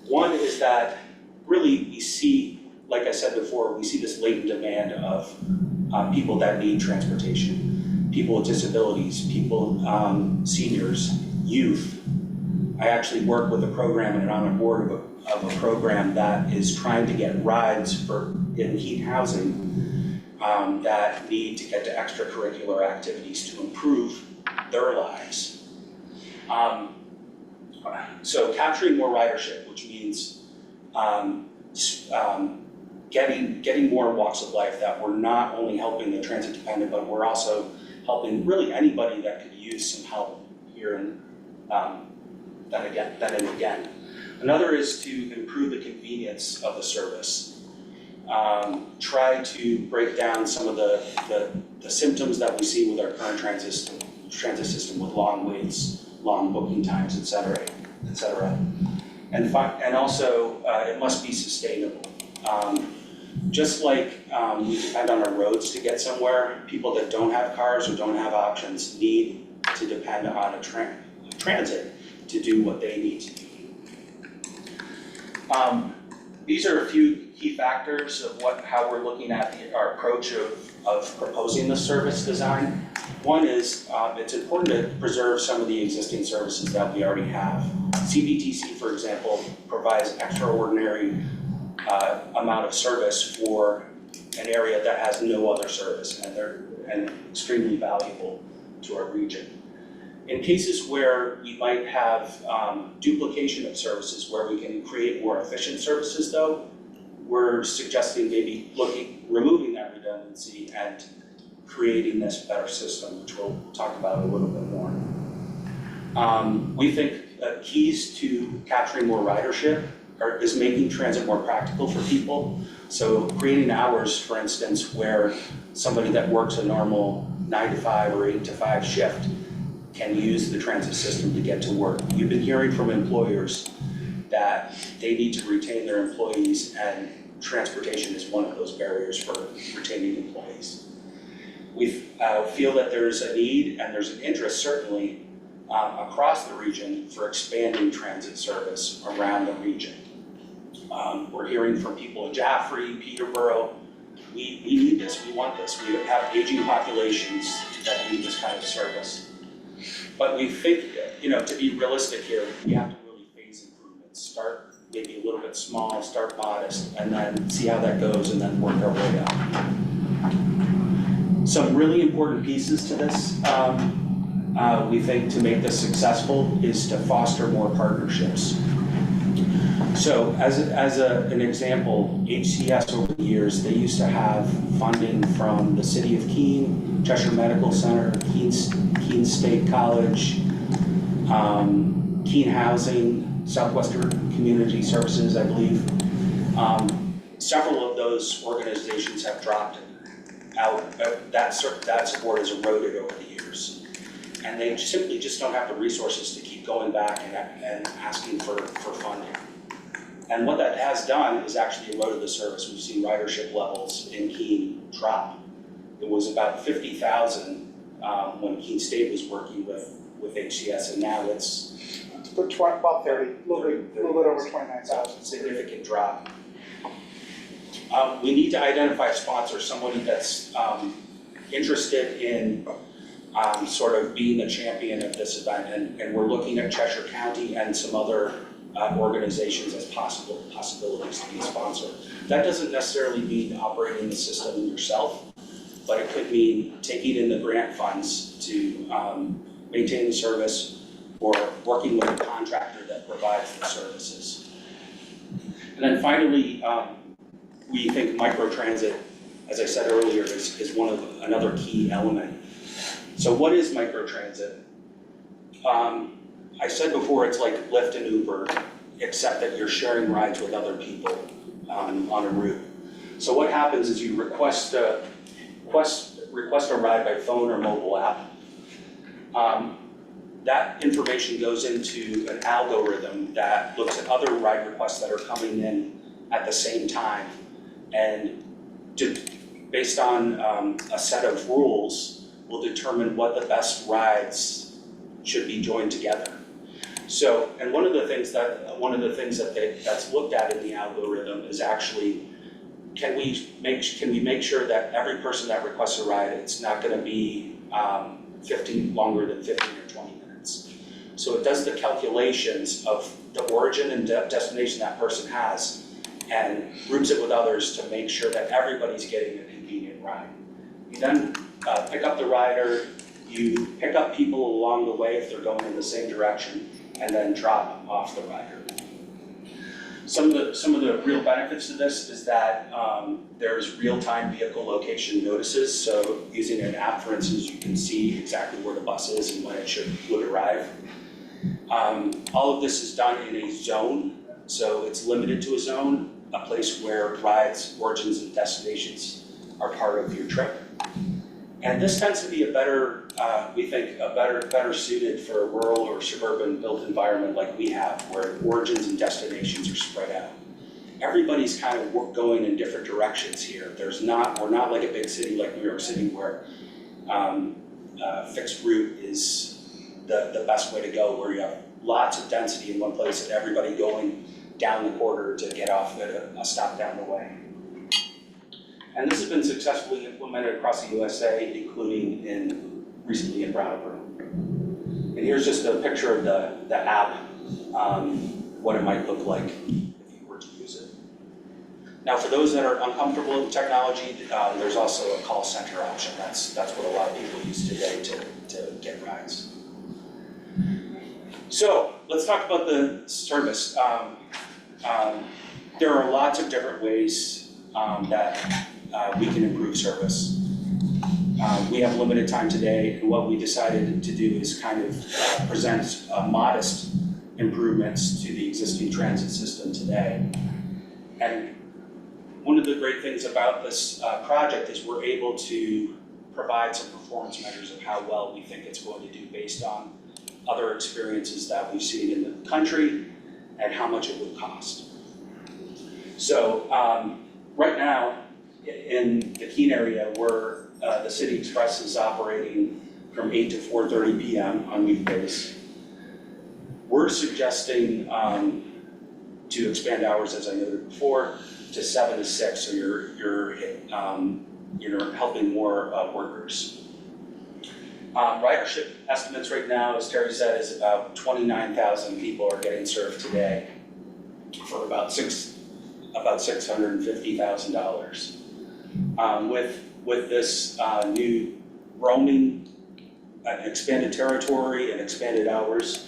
One is that really we see, like I said before, we see this latent demand of people that need transportation, people with disabilities, seniors, youth. I actually work with a program and I'm on board of a program that is trying to get rides in heat housing that need to get to extracurricular activities to improve their lives. So capturing more ridership, which means getting more walks of life, that we're not only helping the transit dependent, but we're also helping really anybody that could use some help here and then again. Another is to improve the convenience of the service. Try to break down some of the symptoms that we see with our current transit system with long waits, long booking times, et cetera. And also, it must be sustainable. Just like we depend on our roads to get somewhere, people that don't have cars or don't have options need to depend on a transit to do what they need to do. These are a few key factors of how we're looking at our approach of proposing the service design. One is it's important to preserve some of the existing services that we already have. CBTC, for example, provides extraordinary amount of service for an area that has no other service, and they're extremely valuable to our region. In cases where we might have duplication of services, where we can create more efficient services though, we're suggesting maybe removing that redundancy and creating this better system, which we'll talk about a little bit more. We think keys to capturing more ridership is making transit more practical for people. So creating hours, for instance, where somebody that works a normal 9 to 5 or 8 to 5 shift can use the transit system to get to work. You've been hearing from employers that they need to retain their employees, and transportation is one of those barriers for retaining employees. We feel that there's a need and there's an interest certainly across the region for expanding transit service around the region. We're hearing from people in Jaffrey, Peterborough. We need this, we want this. We have aging populations that need this kind of service. But we think, to be realistic here, we have to really phase improvements. Start maybe a little bit small, start modest, and then see how that goes, and then work our way up. Some really important pieces to this, we think, to make this successful is to foster more partnerships. So as an example, HCS over the years, they used to have funding from the City of Keene, Cheshire Medical Center, Keene State College, Keene Housing, Southwestern Community Services, I believe. Several of those organizations have dropped out. That support has eroded over the years. And they simply just don't have the resources to keep going back and asking for funding. And what that has done is actually eroded the service. We've seen ridership levels in Keene drop. It was about 50,000 when Keene State was working with HCS, and now it's about 30, a little bit over 29,000. Significant drop. We need to identify a sponsor, somebody that's interested in sort of being a champion of this event, and we're looking at Cheshire County and some other organizations as possibilities to be a sponsor. That doesn't necessarily mean operating the system yourself, but it could mean taking in the grant funds to maintain the service, or working with a contractor that provides the services. And then finally, we think microtransit, as I said earlier, is another key element. So what is microtransit? I said before, it's like Lyft and Uber, except that you're sharing rides with other people on a route. So what happens is you request a ride by phone or mobile app. That information goes into an algorithm that looks at other ride requests that are coming in at the same time, and based on a set of rules, will determine what the best rides should be joined together. So, and one of the things that's looked at in the algorithm is actually, can we make sure that every person that requests a ride, it's not going to be longer than 15 or 20 minutes. So it does the calculations of the origin and destination that person has, and groups it with others to make sure that everybody's getting a convenient ride. You then pick up the rider, you pick up people along the way if they're going in the same direction, and then drop off the rider. Some of the real benefits to this is that there's real-time vehicle location notices. So using an app, for instance, you can see exactly where the bus is and when it would arrive. All of this is done in a zone, so it's limited to a zone, a place where rides, origins, and destinations are part of your trip. And this tends to be we think, better suited for a rural or suburban built environment like we have, where origins and destinations are spread out. Everybody's kind of going in different directions here. We're not like a big city like New York City, where fixed route is the best way to go, where you have lots of density in one place and everybody going down the corridor to get off at a stop down the way. And this has been successfully implemented across the USA, including recently in Brattleboro. And here's just a picture of the app, what it might look like if you were to use it. Now, for those that are uncomfortable with technology, there's also a call center option. That's what a lot of people use today to get rides. So let's talk about the service. There are lots of different ways that we can improve service. We have limited time today, and what we decided to do is kind of present modest improvements to the existing transit system today. And one of the great things about this project is we're able to provide some performance measures of how well we think it's going to do based on other experiences that we've seen in the country and how much it would cost. So right now in the Keene area, where the City Express is operating from 8 to 4:30 p.m. on weekdays, we're suggesting to expand hours, as I noted before, to 7 to 6, so you're helping more workers. Ridership estimates right now, as Terry said, is about 29,000 people are getting served today for about $650,000. With this new roaming, expanded territory and expanded hours,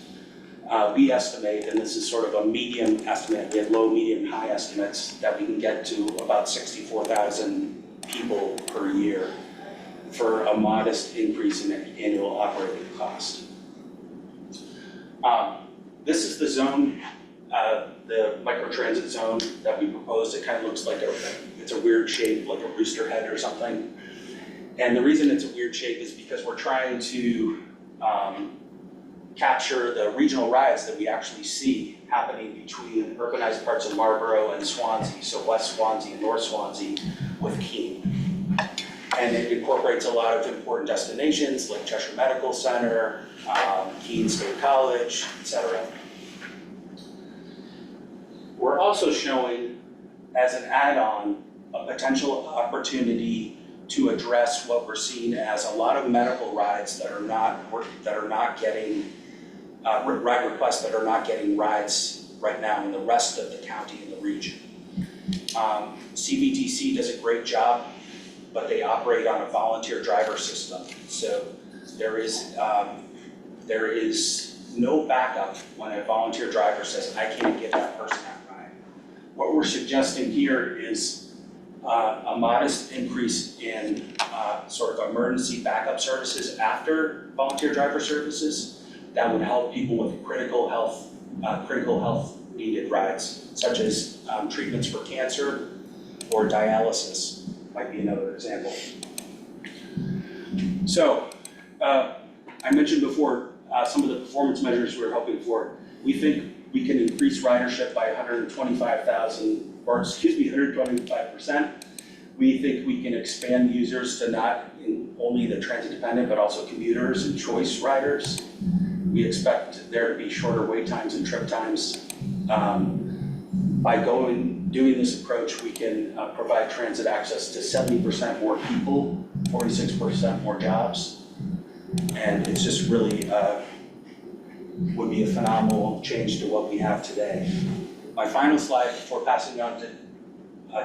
we estimate, and this is sort of a medium estimate, we have low, medium, high estimates, that we can get to about 64,000 people per year for a modest increase in annual operating cost. This is the zone, the microtransit zone that we proposed. It kind of looks like it's a weird shape, like a rooster head or something. And the reason it's a weird shape is because we're trying to capture the regional rides that we actually see happening between urbanized parts of Marlborough and Swansea, so West Swansea and North Swansea with Keene. And it incorporates a lot of important destinations like Cheshire Medical Center, Keene State College, etc. We're also showing, as an add-on, a potential opportunity to address what we're seeing as a lot of medical rides that are not getting ride requests that are not getting rides right now in the rest of the county and the region. CVTC does a great job, but they operate on a volunteer driver system. So there is no backup when a volunteer driver says, I can't give that person that ride. What we're suggesting here is a modest increase in sort of emergency backup services after volunteer driver services that would help people with critical health needed rides, such as treatments for cancer or dialysis might be another example. So I mentioned before some of the performance measures we're hoping for. We think we can increase ridership by 125%. We think we can expand users to not only the transit dependent, but also commuters and choice riders. We expect there to be shorter wait times and trip times. By doing this approach, we can provide transit access to 70% more people, 46% more jobs. And it's just really would be a phenomenal change to what we have today. My final slide before passing on to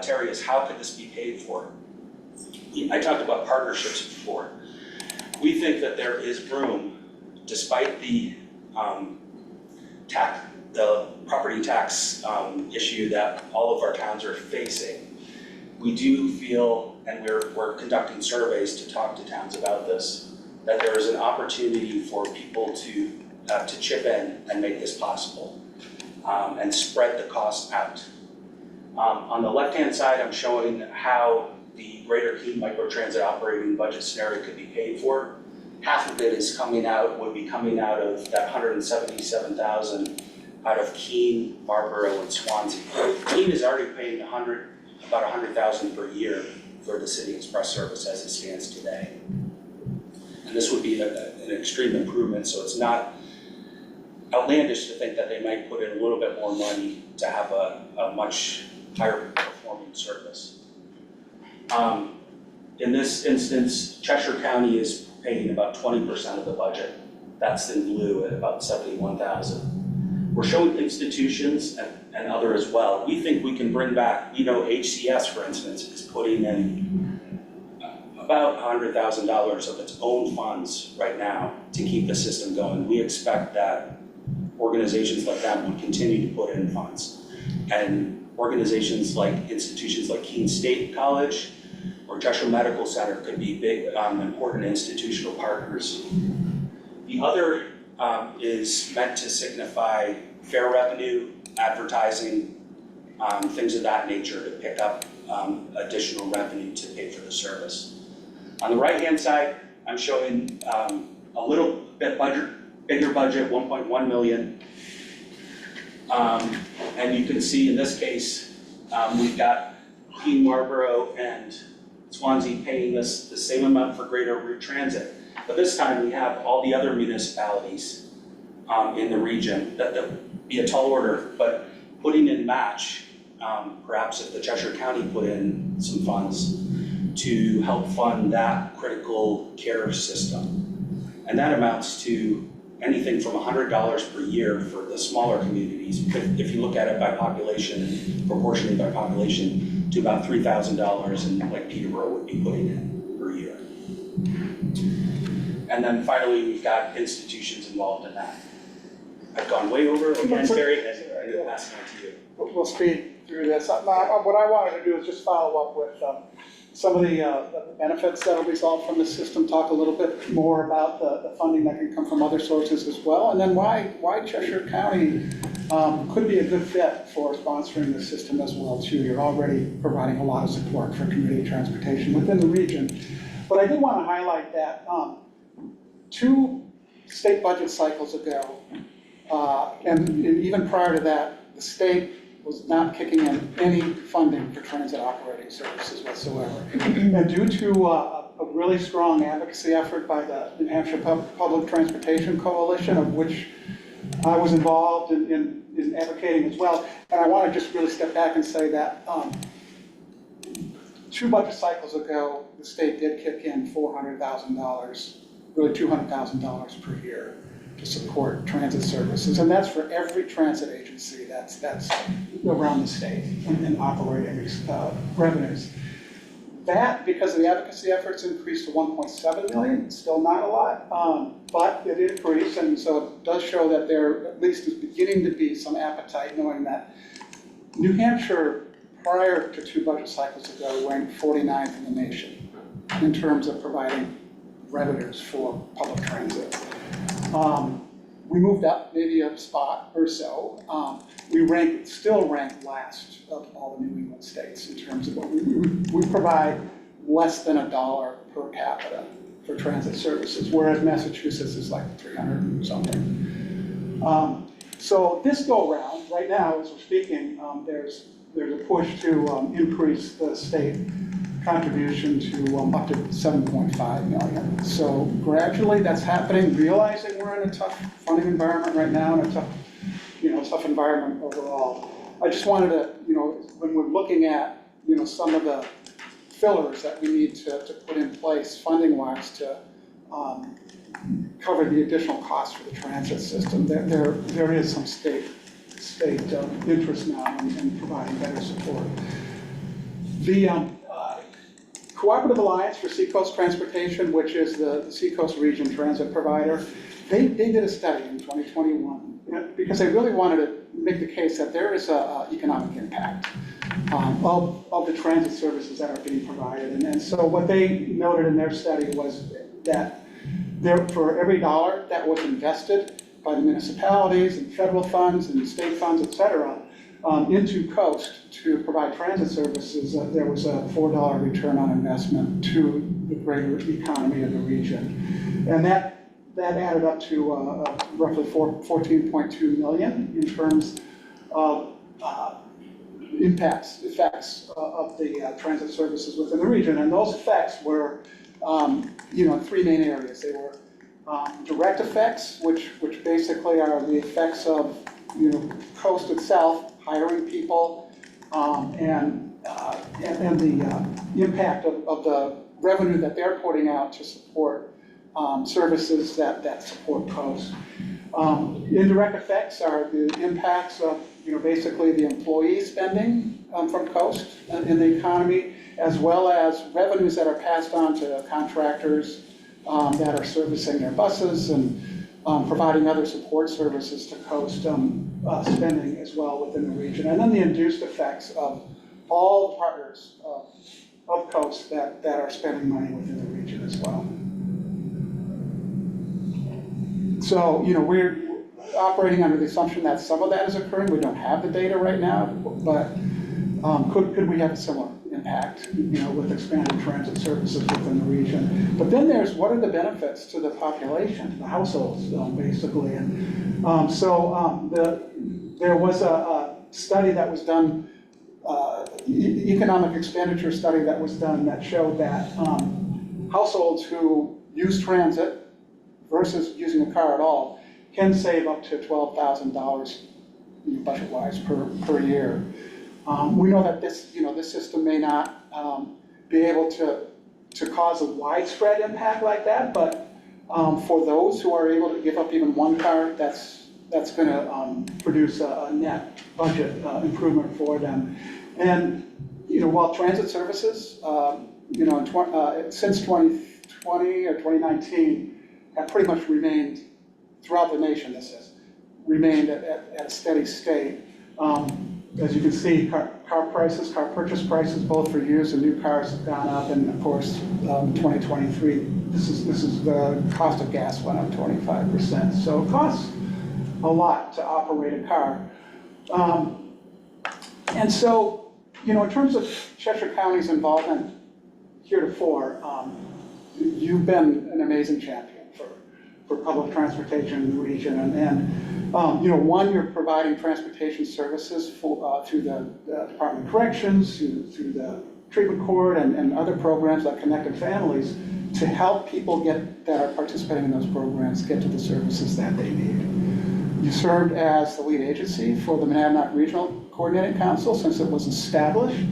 Terry is how could this be paid for? I talked about partnerships before. We think that there is room, despite the property tax issue that all of our towns are facing. We do feel, and we're conducting surveys to talk to towns about this, that there is an opportunity for people to chip in and make this possible and spread the cost out. On the left-hand side, I'm showing how the Greater Keene Microtransit operating budget scenario could be paid for. Half of it would be coming out of that 177,000 out of Keene, Marlborough, and Swansea. Keene is already paying about 100,000 per year for the City Express service as it stands today. And this would be an extreme improvement, so it's not outlandish to think that they might put in a little bit more money to have a much higher performing service. In this instance, Cheshire County is paying about 20% of the budget. That's in blue at about 71,000. We're showing institutions and other as well. We think we can bring back, HCS, for instance, is putting in about $100,000 of its own funds right now to keep the system going. We expect that organizations like that would continue to put in funds. And institutions like Keene State College or Cheshire Medical Center could be big, important institutional partners. The other is meant to signify fair revenue, advertising, things of that nature to pick up additional revenue to pay for the service. On the right-hand side, I'm showing a little bit bigger budget, 1.1 million. And you can see in this case, we've got Keene, Marlborough, and Swansea paying us the same amount for greater route transit. But this time we have all the other municipalities in the region that would be a tall order, but putting in match, perhaps if the Cheshire County put in some funds to help fund that critical care system. And that amounts to anything from $100 per year for the smaller communities, if you look at it by population, proportionally by population, to about $3,000 and like Peterborough would be putting in per year. And then finally, we've got institutions involved in that. I've gone way over again, Terry, and I'm going to pass it on to you. We'll speed through this. What I wanted to do is just follow up with some of the benefits that will result from the system, talk a little bit more about the funding that can come from other sources as well, and then why Cheshire County could be a good fit for sponsoring the system as well too. You're already providing a lot of support for community transportation within the region. But I did want to highlight that 2 state budget cycles ago, and even prior to that, the state was not kicking in any funding for transit operating services whatsoever. And due to a really strong advocacy effort by the New Hampshire Public Transportation Coalition, of which I was involved in advocating as well, and I want to just really step back and say that 2 budget cycles ago, the state did kick in $400,000, really $200,000 per year to support transit services, and that's for every transit agency that's around the state and operating revenues. That, because of the advocacy efforts, increased to 1.7 million. It's still not a lot, but it increased, and so it does show that there at least is beginning to be some appetite, knowing that New Hampshire, prior to 2 budget cycles ago, ranked 49th in the nation in terms of providing revenues for public transit. We moved up maybe a spot or so. We still rank last of all the New England states in terms of what we provide less than $1 per capita for transit services, whereas Massachusetts is like 300 and something. So this go around, right now as we're speaking, there's a push to increase the state contribution to up to 7.5 million. So gradually that's happening, realizing we're in a tough funding environment right now, and a tough environment overall. I just wanted to, when we're looking at, some of the fillers that we need to put in place funding-wise to cover the additional costs for the transit system, there is some state interest now in providing better support. The Cooperative Alliance for Seacoast Transportation, which is the Seacoast Region transit provider, they did a study in 2021 because they really wanted to make the case that there is an economic impact of the transit services that are being provided. And so what they noted in their study was that for every $1 that was invested by the municipalities and federal funds and state funds, et cetera, into Coast to provide transit services, there was a $4 return on investment to the greater economy of the region. And that added up to roughly 14.2 million in terms of effects of the transit services within the region. And those effects were, in 3 main areas. They were direct effects, which basically are the effects of, Coast itself, hiring people, and the impact of the revenue that they're putting out to support services that support Coast. Indirect effects are the impacts of, basically the employee spending from Coast in the economy, as well as revenues that are passed on to contractors that are servicing their buses and providing other support services to Coast spending as well within the region. And then the induced effects of all the partners of Coast that are spending money within the region as well. So, we're operating under the assumption that some of that is occurring. We don't have the data right now, but could we have a similar impact, with expanded transit services within the region. But then there's what are the benefits to the population, the households, basically. And there was a study that was done, economic expenditure study that was done that showed that households who use transit versus using a car at all can save up to $12,000 budget-wise per year. We know that this system may not be able to cause a widespread impact like that, but for those who are able to give up even one car, that's going to produce a net budget improvement for them. And while transit services, since 2020 or 2019, have pretty much remained throughout the nation. This has remained at a steady state. As you can see, car purchase prices, both for used and new cars, have gone up. And of course, 2023, this is the cost of gas went up 25%. So it costs a lot to operate a car. And so, in terms of Cheshire County's involvement heretofore, you've been an amazing champion for public transportation in the region. And one, you're providing transportation services through the Department of Corrections, through the treatment court, and other programs like Connected Families to help people that are participating in those programs get to the services that they need. You served as the lead agency for the Monadnock Regional Coordinating Council since it was established.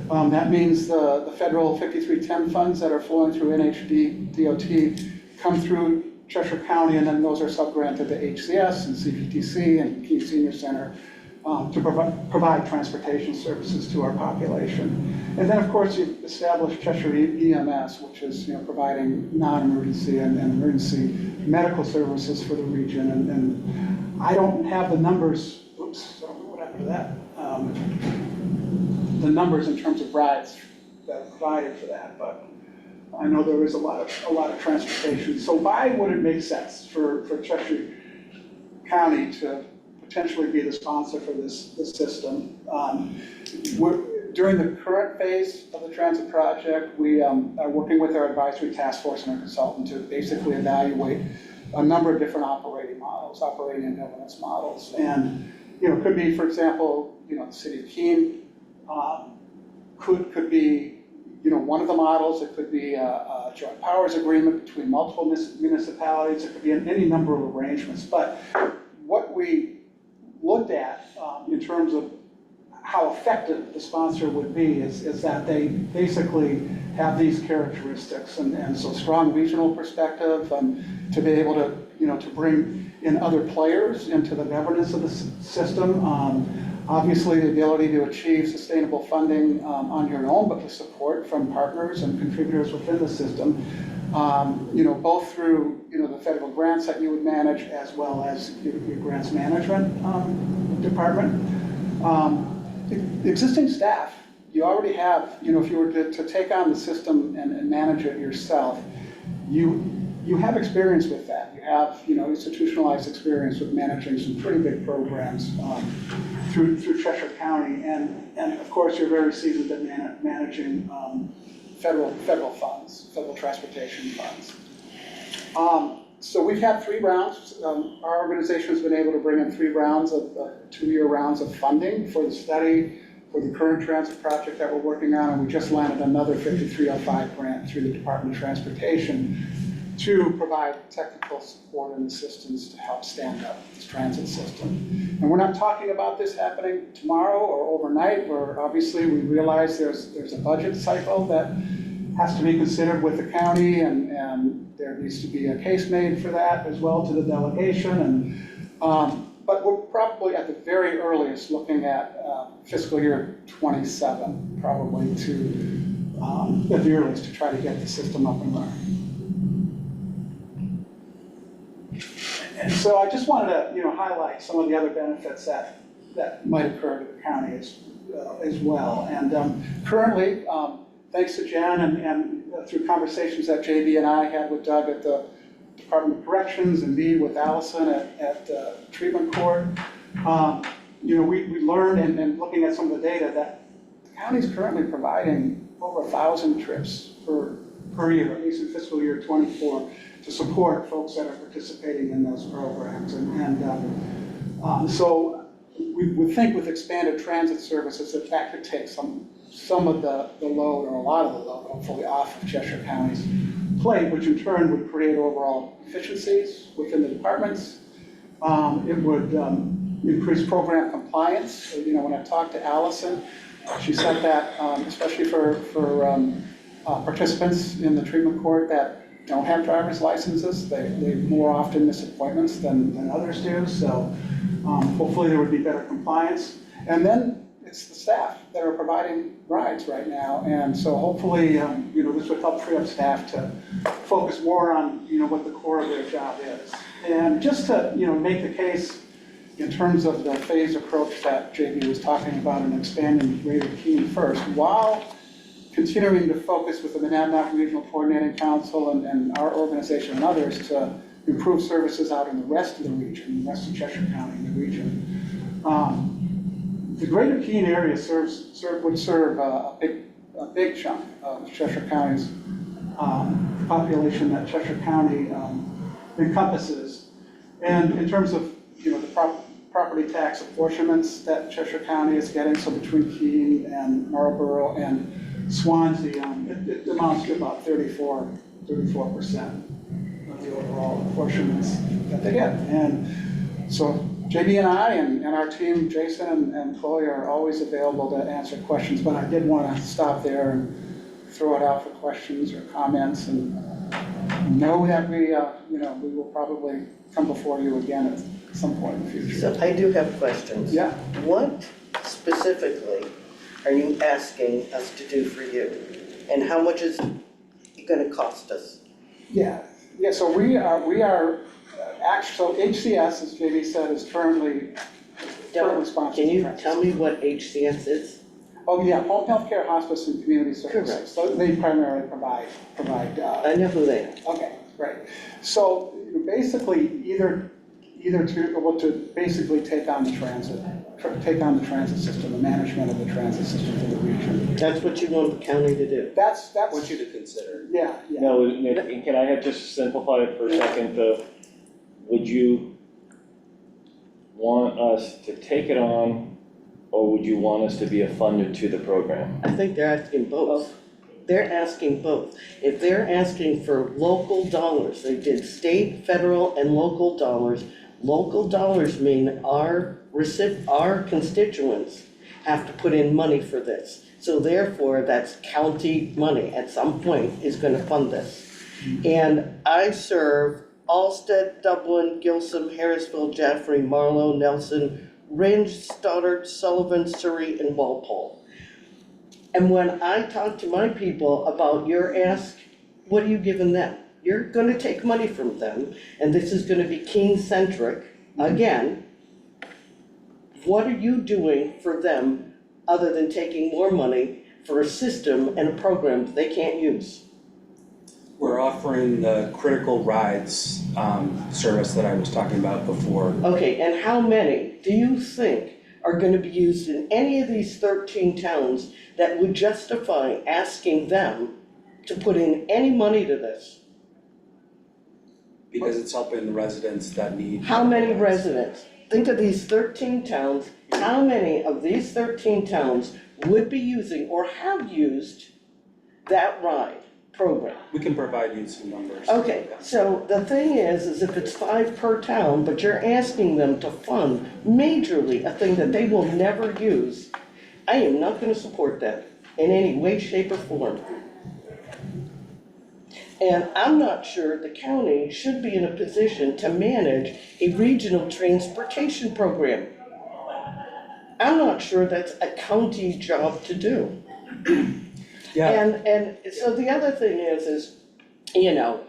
That means the federal 5310 funds that are flowing through NHD DOT come through Cheshire County, and then those are subgranted to HCS and CPTC and Keene Senior Center to provide transportation services to our population. And then, of course, you've established Cheshire EMS, which is providing non-emergency and emergency medical services for the region. And I don't have the numbers. Oops, what happened to that? The numbers in terms of rides that are provided for that, but I know there is a lot of transportation. So why would it make sense for Cheshire County to potentially be the sponsor for this system? During the current phase of the transit project, we are working with our advisory task force and our consultant to basically evaluate a number of different operating and governance models. And it could be, for example, the city of Keene could be one of the models. It could be a joint powers agreement between multiple municipalities. It could be any number of arrangements. But what we looked at in terms of how effective the sponsor would be is that they basically have these characteristics, and so strong regional perspective, to be able to bring in other players into the governance of the system. Obviously, the ability to achieve sustainable funding on your own, but with support from partners and contributors within the system, both through the federal grants that you would manage, as well as your grants management department. Existing staff, you already have, if you were to take on the system and manage it yourself, you have experience with that. You have, institutionalized experience with managing some pretty big programs through Cheshire County, and of course you're very seasoned at managing federal funds, federal transportation funds. So we've had 3 rounds. Our organization has been able to bring in 3 rounds of 2-year rounds of funding for the study, for the current transit project that we're working on, and we just landed another 5305 grant through the Department of Transportation to provide technical support and assistance to help stand up this transit system. And we're not talking about this happening tomorrow or overnight, where obviously we realize there's a budget cycle that has to be considered with the county, and there needs to be a case made for that as well to the delegation. But we're probably at the very earliest looking at fiscal year 27, probably at the earliest, to try to get the system up and running. And so I just wanted to highlight some of the other benefits that might occur to the county as well. And currently, thanks to Jen and through conversations that JB and I had with Doug at the Department of Corrections and me with Allison at treatment court, we learned, and looking at some of the data, that the county's currently providing over 1,000 trips per year, at least in fiscal year '24, to support folks that are participating in those programs. So we think with expanded transit services that could take some of the load, or a lot of the load, hopefully, off of Cheshire County's plate, which in turn would create overall efficiencies within the departments. It would increase program compliance. You know, when I talked to Allison, she said that, especially for participants in the treatment court that don't have driver's licenses, they more often miss appointments than others do. So hopefully there would be better compliance. And then it's the staff that are providing rides right now. And so hopefully, you know, this would help free up staff to focus more on, you know, what the core of their job is. And just to, you know, make the case in terms of the phased approach that JB was talking about and expanding Greater Keene first, while continuing to focus with the Monadnock Regional Coordinating Council and our organization and others to improve services out in the rest of the region, the rest of Cheshire County and the region. The Greater Keene area would serve a big chunk of Cheshire County's population that Cheshire County encompasses. And in terms of, you know, the property tax apportionments that Cheshire County is getting, so between Keene and Marlborough and Swansea, it amounts to about 34% of the overall apportionments that they get. And so JB and I and our team, Jason and Chloe, are always available to answer questions, but I did want to stop there and throw it out for questions or comments, and know that we, you know, we will probably come before you again at some point in the future. So I do have questions. Yeah. What specifically are you asking us to do for you? And how much is it going to cost us? Yeah, so we are actually, so HCS, as JB said, is currently sponsored. Can you tell me what HCS is? Oh, yeah, Home Health Care, Hospice, and Community Services. Correct. So they primarily provide. I know who they are. Okay, great. So basically, either to basically take on the transit system, the management of the transit system for the region. That's what you want the county to do? That's. I want you to consider. Yeah. No, Nick, can I have just simplify it for a second? Would you want us to take it on, or would you want us to be a funder to the program? I think they're asking both. They're asking both. If they're asking for local dollars, they did state, federal, and local dollars. Local dollars mean our constituents have to put in money for this. So therefore, that's county money at some point is going to fund this. And I serve Alstead, Dublin, Gilsum, Harrisville, Jaffrey, Marlow, Nelson, Range, Stoddard, Sullivan, Surrey, and Walpole. And when I talk to my people about your ask, what are you giving them? You're going to take money from them, and this is going to be Keene-centric. Again, what are you doing for them other than taking more money for a system and a program that they can't use? We're offering the critical rides service that I was talking about before. Okay, and how many do you think are going to be used in any of these 13 towns that would justify asking them to put in any money to this? Because it's helping the residents that need. How many residents? Think of these 13 towns. How many of these 13 towns would be using or have used that ride program? We can provide you some numbers. Okay, so the thing is if it's 5 per town, but you're asking them to fund majorly a thing that they will never use, I am not going to support that in any way, shape, or form. And I'm not sure the county should be in a position to manage a regional transportation program. I'm not sure that's a county job to do. Yeah. And so the other thing is, you know,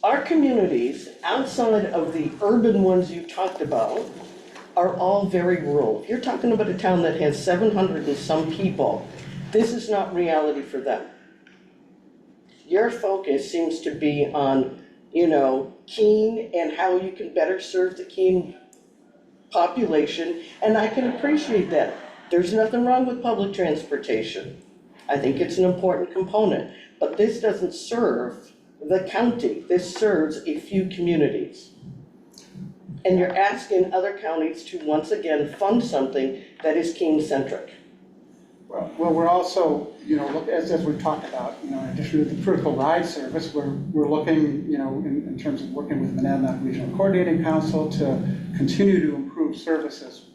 our communities outside of the urban ones you talked about are all very rural. If you're talking about a town that has 700 and some people, this is not reality for them. Your focus seems to be on, you know, Keene and how you can better serve the Keene population, and I can appreciate that. There's nothing wrong with public transportation. I think it's an important component, but this doesn't serve the county. This serves a few communities. And you're asking other counties to once again fund something that is Keene-centric. Well, we're also, look, as we've talked about, in addition to the critical ride service, we're looking, in terms of working with Monadnock Regional Coordinating Council to continue to improve services,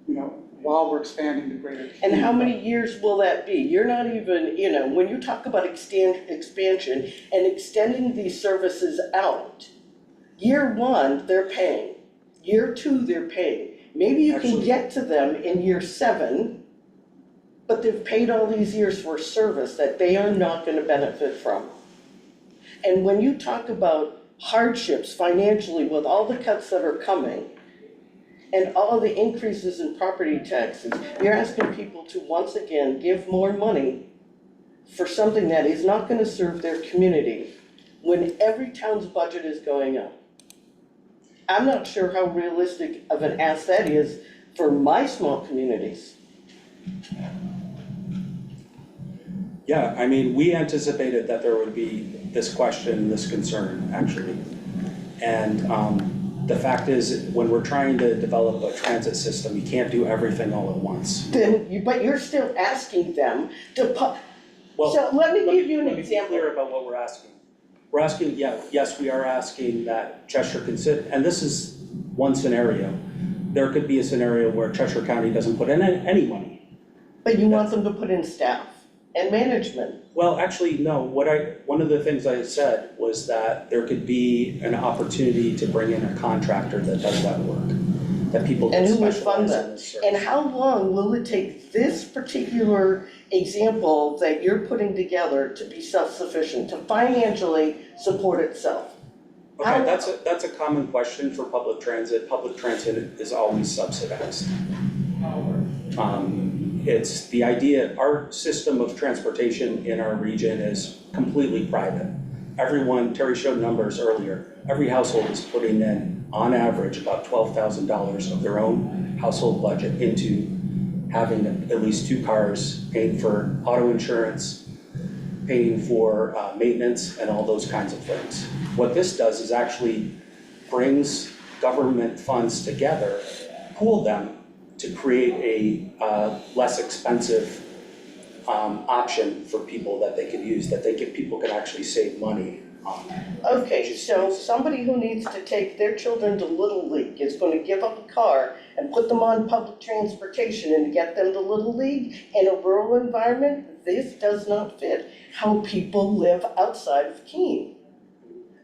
while we're expanding to greater. And how many years will that be? You're not even, when you talk about expansion and extending these services out, year one, they're paying. Year two, they're paying. Maybe you can get to them in year 7, but they've paid all these years for service that they are not gonna benefit from. And when you talk about hardships financially with all the cuts that are coming and all the increases in property taxes, you're asking people to once again give more money for something that is not gonna serve their community when every town's budget is going up. I'm not sure how realistic of an ask that is for my small communities. Yeah, I mean, we anticipated that there would be this question, this concern, actually. And the fact is, when we're trying to develop a transit system, you can't do everything all at once. But you're still asking them to Well, so let me give you an Let me be example. clear about what we're asking. We're asking, yes, we are asking that Cheshire consider, and this is one scenario. There could be a scenario where Cheshire County doesn't put in any money. But you want them to put in staff and management. Well, actually, no, one of the things I said was that there could be an opportunity to bring in a contractor that does that work, that people And can who would fund specialize in that? this service. And how long will it take this particular example that you're putting together to be self-sufficient, to financially support itself? Okay, that's a common question for public transit. Public transit is always subsidized. It's the idea, our system of transportation in our region is completely private. Everyone, Terry showed numbers earlier, every household is putting in, on average, about $12,000 of their own household budget into having at least 2 cars, paying for auto insurance, paying for maintenance and all those kinds of things. What this does is actually brings government funds together, pool them to create a less expensive option for people that they can use, that people can actually save money on. Okay, so somebody who needs to take their children to Little League is gonna give up a car and put them on public transportation and get them to Little League in a rural environment? This does not fit how people live outside of Keene.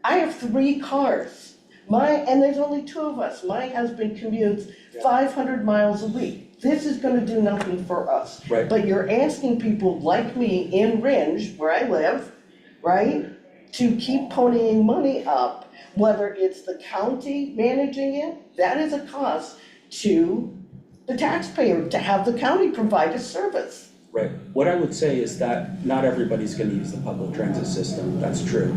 I have 3 cars. And there's only 2 of us. My husband commutes 500 miles a week. This is gonna do nothing for us. Right. But you're asking people like me in Ringe, where I live, right, to keep ponying money up, whether it's the county managing it, that is a cost to the taxpayer to have the county provide a service. Right. What I would say is that not everybody's gonna use the public transit system, that's true.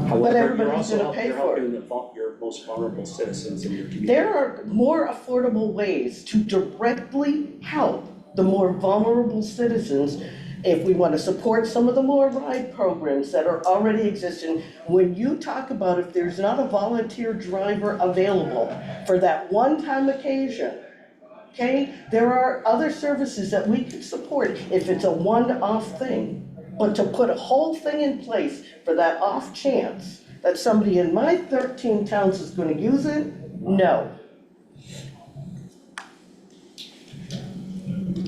However, you're everybody's also gonna pay for it. helping your most vulnerable citizens in your community. There are more affordable ways to directly help the more vulnerable citizens if we want to support some of the more ride programs that are already existing. When you talk about if there's not a volunteer driver available for that one-time occasion, okay, there are other services that we could support if it's a one-off thing. But to put a whole thing in place for that off chance that somebody in my 13 towns is gonna use it, no.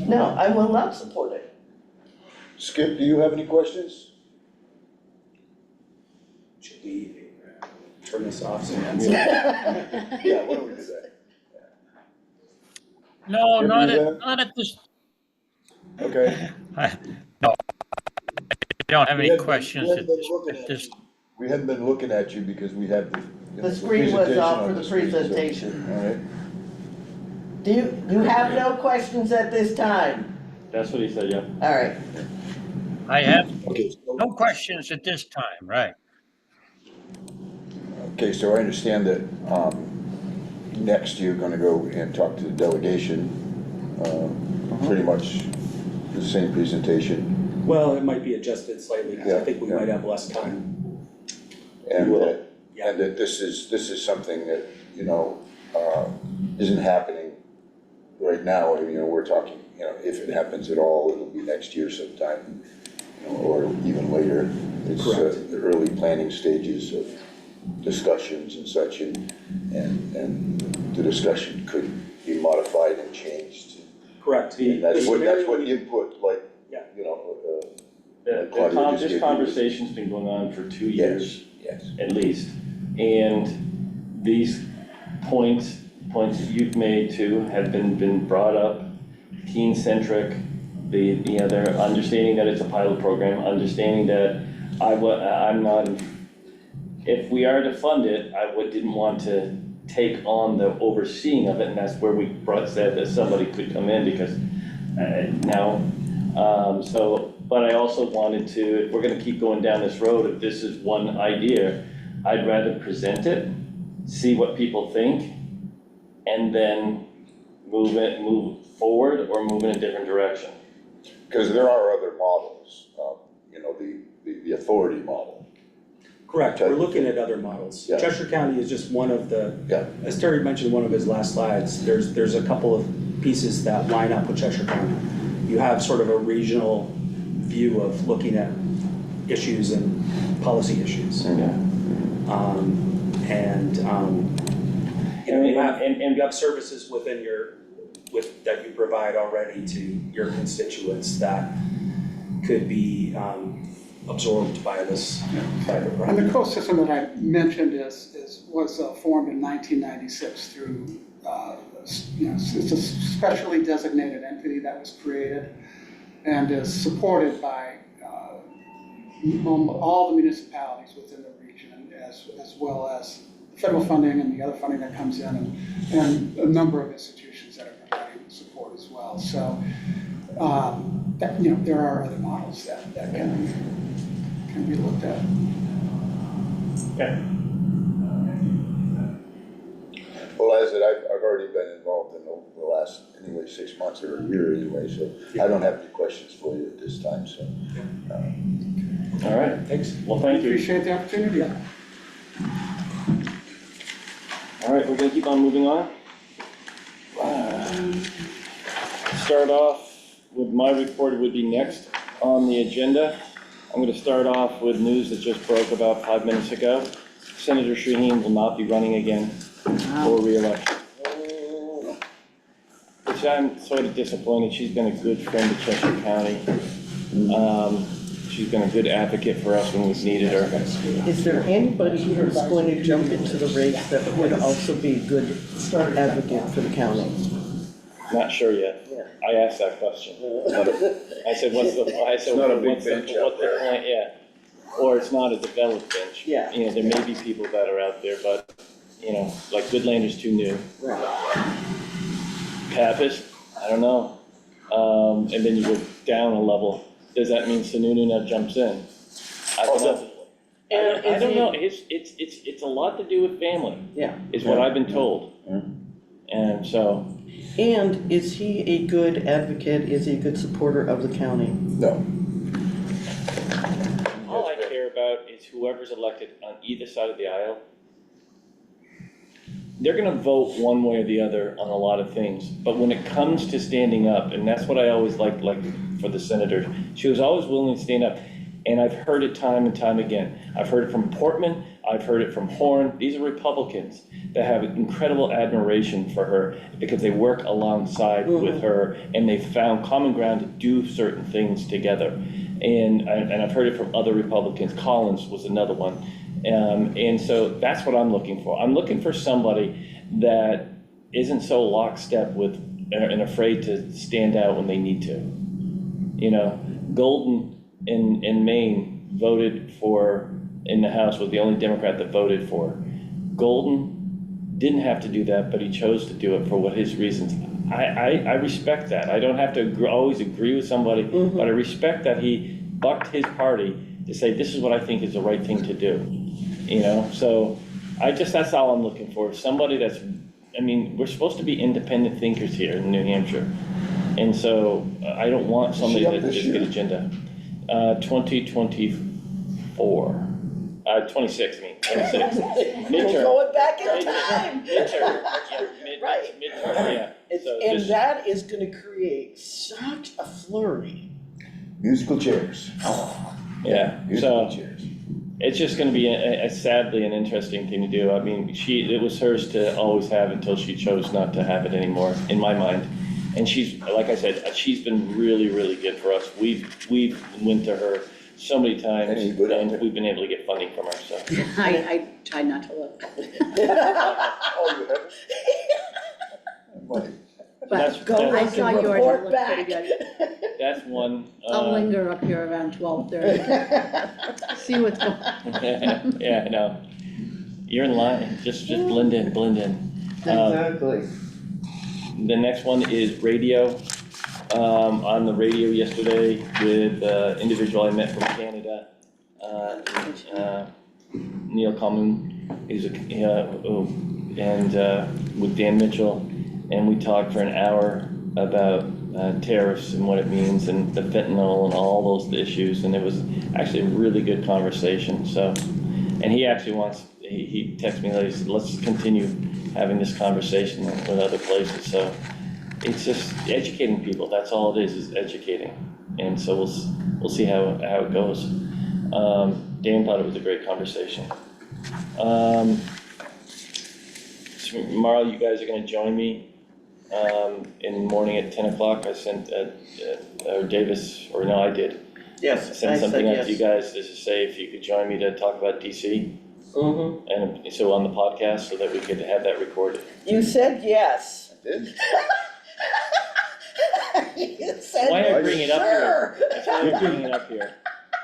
No, I will not support it. Skip, do you have any questions? Should we turn this off? Yeah, why don't we do that? No, Can not we do at, that? not at this, Okay. no. I don't have We any hadn't been- questions we at hadn't been looking at this. you. We hadn't been looking at you because we had The screen was off for on the screen, so- presentation. All right. Do you have no questions at this time? That's what he said, yeah. All right. I have Okay, so- no questions at this time, right? Okay, so I understand that, next you're gonna go and talk to the delegation, pretty much the same presentation. Well, it might be adjusted slightly, because I Yeah, think we yeah. might have less time. And Well, that, and that this is something that, isn't happening right now. We're talking, if it happens at all, it'll be next year sometime, or even later. It's Correct. the early planning stages of discussions and such, and the discussion could be modified and changed. Correct. And that's what input, like, Yeah. Claudia just This gave you. conversation's been going on for 2 years. Yes. At least. And these points that you've made too have been brought up, teen-centric, they're understanding that it's a pilot program, understanding that I'm not, if we are to fund it, didn't want to take on the overseeing of it, and that's where we said that somebody could come in, because but I also wanted to, if we're gonna keep going down this road, if this is one idea, I'd rather present it, see what people think, and then move forward or move in a different direction. Because there are other models, the authority model. Correct, we're looking at other models. Yeah. Cheshire County is just one of the, Yeah. as Terry mentioned in one of his last slides, there's a couple of pieces that line up with Cheshire County. You have sort of a regional view of looking at issues and policy issues. You have services within that you provide already to your constituents that could be absorbed by this private And property. the co-system that I mentioned was formed in 1996 through, it's a specially designated entity that was created and is supported by all the municipalities within the region, as well as federal funding and the other funding that comes in, and a number of institutions that are providing support as well. So, there are other models that can be looked at. Okay. Well, as I said, I've already been involved in the last, 6 months or a year anyway, so I don't have any questions for you at this time, so. All right, Thanks. well, thank you. Appreciate the opportunity. All right, we're gonna keep on moving on. Start off with my report would be next on the agenda. I'm gonna start off with news that just broke about 5 minutes ago. Senator Shaheen will not be running again for re-election. Which I'm sort of disappointed. She's been a good friend to Cheshire County. She's been a good advocate for us when we've needed her. Is there anybody who's going to jump into the race that would also be a good advocate for the county? Not sure yet. I asked that question. I said, what's the point? Yeah. Or it's not a developed bench. Yeah. There may be people that are out there, but, like Goodlander's too new. Pappas, I don't know. And then you go down a level. Does that mean Sununu now jumps in? I don't know. I don't know. It's a lot to do with family. Yeah. Is what I've been told. And so. And is he a good advocate? Is he a good supporter of the county? No. All I care about is whoever's elected on either side of the aisle. They're gonna vote one way or the other on a lot of things, but when it comes to standing up, and that's what I always liked for the senator, she was always willing to stand up. And I've heard it time and time again. I've heard it from Portman, I've heard it from Horn. These are Republicans that have incredible admiration for her because they work alongside with her and they found common ground to do certain things together. And I've heard it from other Republicans. Collins was another one. And so that's what I'm looking for. I'm looking for somebody that isn't so lockstep with and afraid to stand out when they need to. Golden in Maine voted for, in the House, was the only Democrat that voted for. Golden didn't have to do that, but he chose to do it for what his reasons. I respect that. I don't have to always agree with somebody, but I respect that he bucked his party to say, this is what I think is the right thing to do. So that's all I'm looking for. Somebody we're supposed to be independent thinkers here in New Hampshire. And so I don't want somebody Is she to up this just get year? agenda. 2024, 26, I mean, 26. We're Midterm. going back in time. Midterm, yeah, Right. midterm, yeah. It's, So and just- that is gonna create such a flurry. Musical chairs. Yeah, Musical so chairs. it's just gonna be a sadly an interesting thing to do. I mean, it was hers to always have until she chose not to have it anymore, in my mind. And she's, like I said, she's been really, really good for us. We've went to her so many times, Any good out and there? we've been able to get funding from her, so. I tried not to look, Oh, you haven't? Funny. That's- but I that's- saw yours, it Report looked pretty back. good. That's one. I'll linger up here around 12:30, see what's going on. Yeah, I know. You're in line, just blend in. Exactly. The next one is radio. On the radio yesterday with individual I met from Canada, Neil Common, and with Dan Mitchell, and we talked for an hour about tariffs and what it means and the fentanyl and all those issues, and it was actually a really good conversation, so. And he actually he texted me later, he said, let's continue having this conversation with other places, so. It's just educating people, that's all it is educating, and so we'll see how it goes. Dan thought it was a great conversation. Tomorrow you guys are gonna join me, in the morning at 10 o'clock, I sent, Davis, or no, I did. Yes, I Send said something out to you yes. guys to say if you could join me to talk about DC, Mm-hmm. and so on the podcast, so that we could have that recorded. You said yes. I did? You said Why I bring it up sure. here? That's why I'm bringing it up here.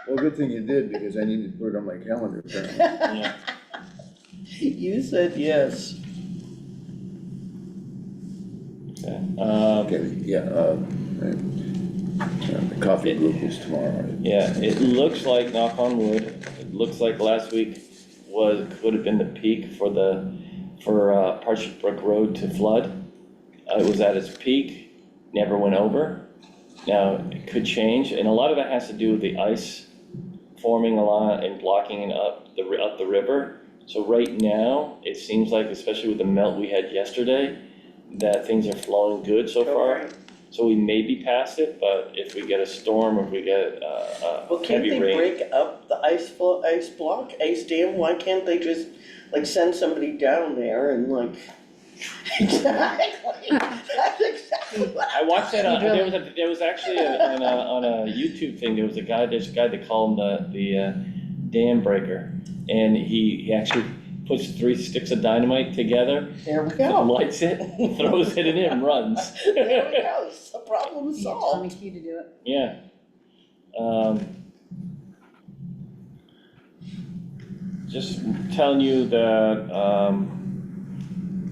Well, good thing you did, because I needed to put it on my calendar apparently. Yeah. You said yes. Okay. Okay, yeah, the coffee group is tomorrow, right? Yeah, it looks like, knock on wood, it looks like last week could have been the peak for Partridge Brook Road to flood. It was at its peak, never went over. Now, it could change, and a lot of that has to do with the ice forming a lot and blocking it up the river. So right now, it seems like, especially with the melt we had yesterday, that things are flowing good so far. Okay. So we may be past it, but if we get a storm or if we get Well, can't heavy they rain. break up the ice block, ice dam? Why can't they just like send somebody down there and like? Exactly. That's exactly what I watched that there was actually on a YouTube thing, there's a guy that called him the dam breaker. And he actually puts 3 sticks of dynamite together, There we go. lights it, throws it in and runs. There we go. It's a problem Yeah, solved. Tommy Key to do it. Yeah. Just telling you that,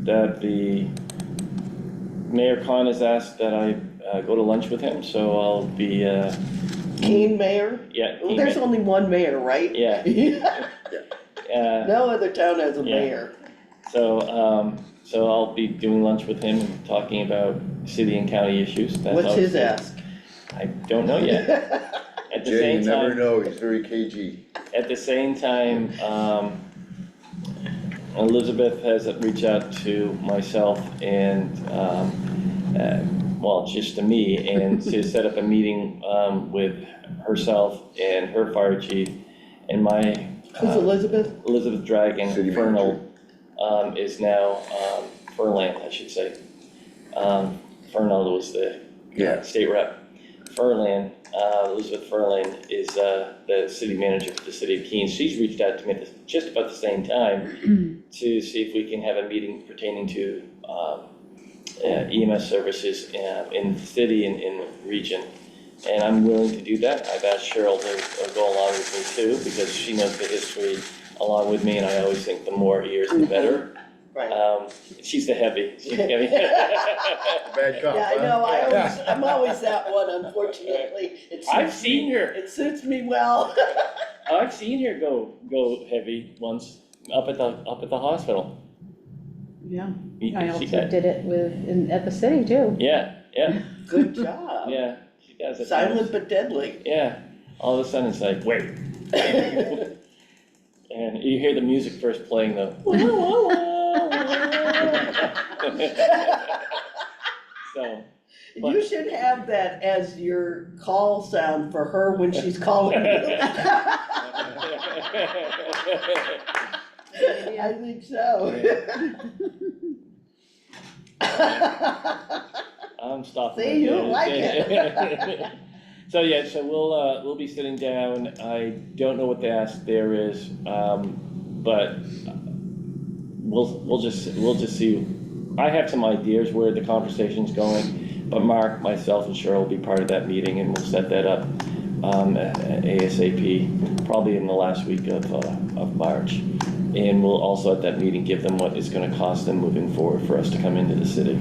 that the Mayor Khan has asked that I go to lunch with him, so I'll be, Kane mayor? yeah. Well, there's only one mayor, right? Yeah. No other town has a Yeah. mayor. So I'll be doing lunch with him and talking about city and county issues. That's What's his always- ask? I don't know yet. At the Jay, same you never time, know, he's very cagey. at the same time, Elizabeth has reached out to myself and, well, just to me, and to set up a meeting, with herself and her fire chief and my. Who's Elizabeth? Elizabeth Dragon, City Fernald, is now, Furland, I should say. Fernald was the Yeah. state rep. Furland, Elizabeth Furland is, the city manager for the city of Keene. She's reached out to me at just about the same time to see if we can have a meeting pertaining to, EMS services, in the city and in the region. And I'm willing to do that. I've asked Cheryl to go along with me too, because she knows the history along with me, and I always think the more ears, the better. Right. She's the heavy. She's the heavy. Bad cop, Yeah, I huh? know, I'm always that one, unfortunately. It I've suits seen me- her. It suits me well. I've seen her go heavy once up at the hospital. Yeah, She I also got- did it at the city too. Yeah, Yeah, Good job. yeah, she does it. Silent but deadly. Yeah, all of a sudden it's like, wait. And you hear the music first playing though. So. but- You should have that as your call sound for her when she's calling you. I think so. I'm stopping. See, you don't like it. So yeah, so we'll be sitting down. I don't know what the ask there is, but we'll just see. I have some ideas where the conversation's going, but Mark, myself, and Cheryl will be part of that meeting, and we'll set that up ASAP, probably in the last week of March. And we'll also at that meeting give them what it's going to cost them moving forward for us to come into the city.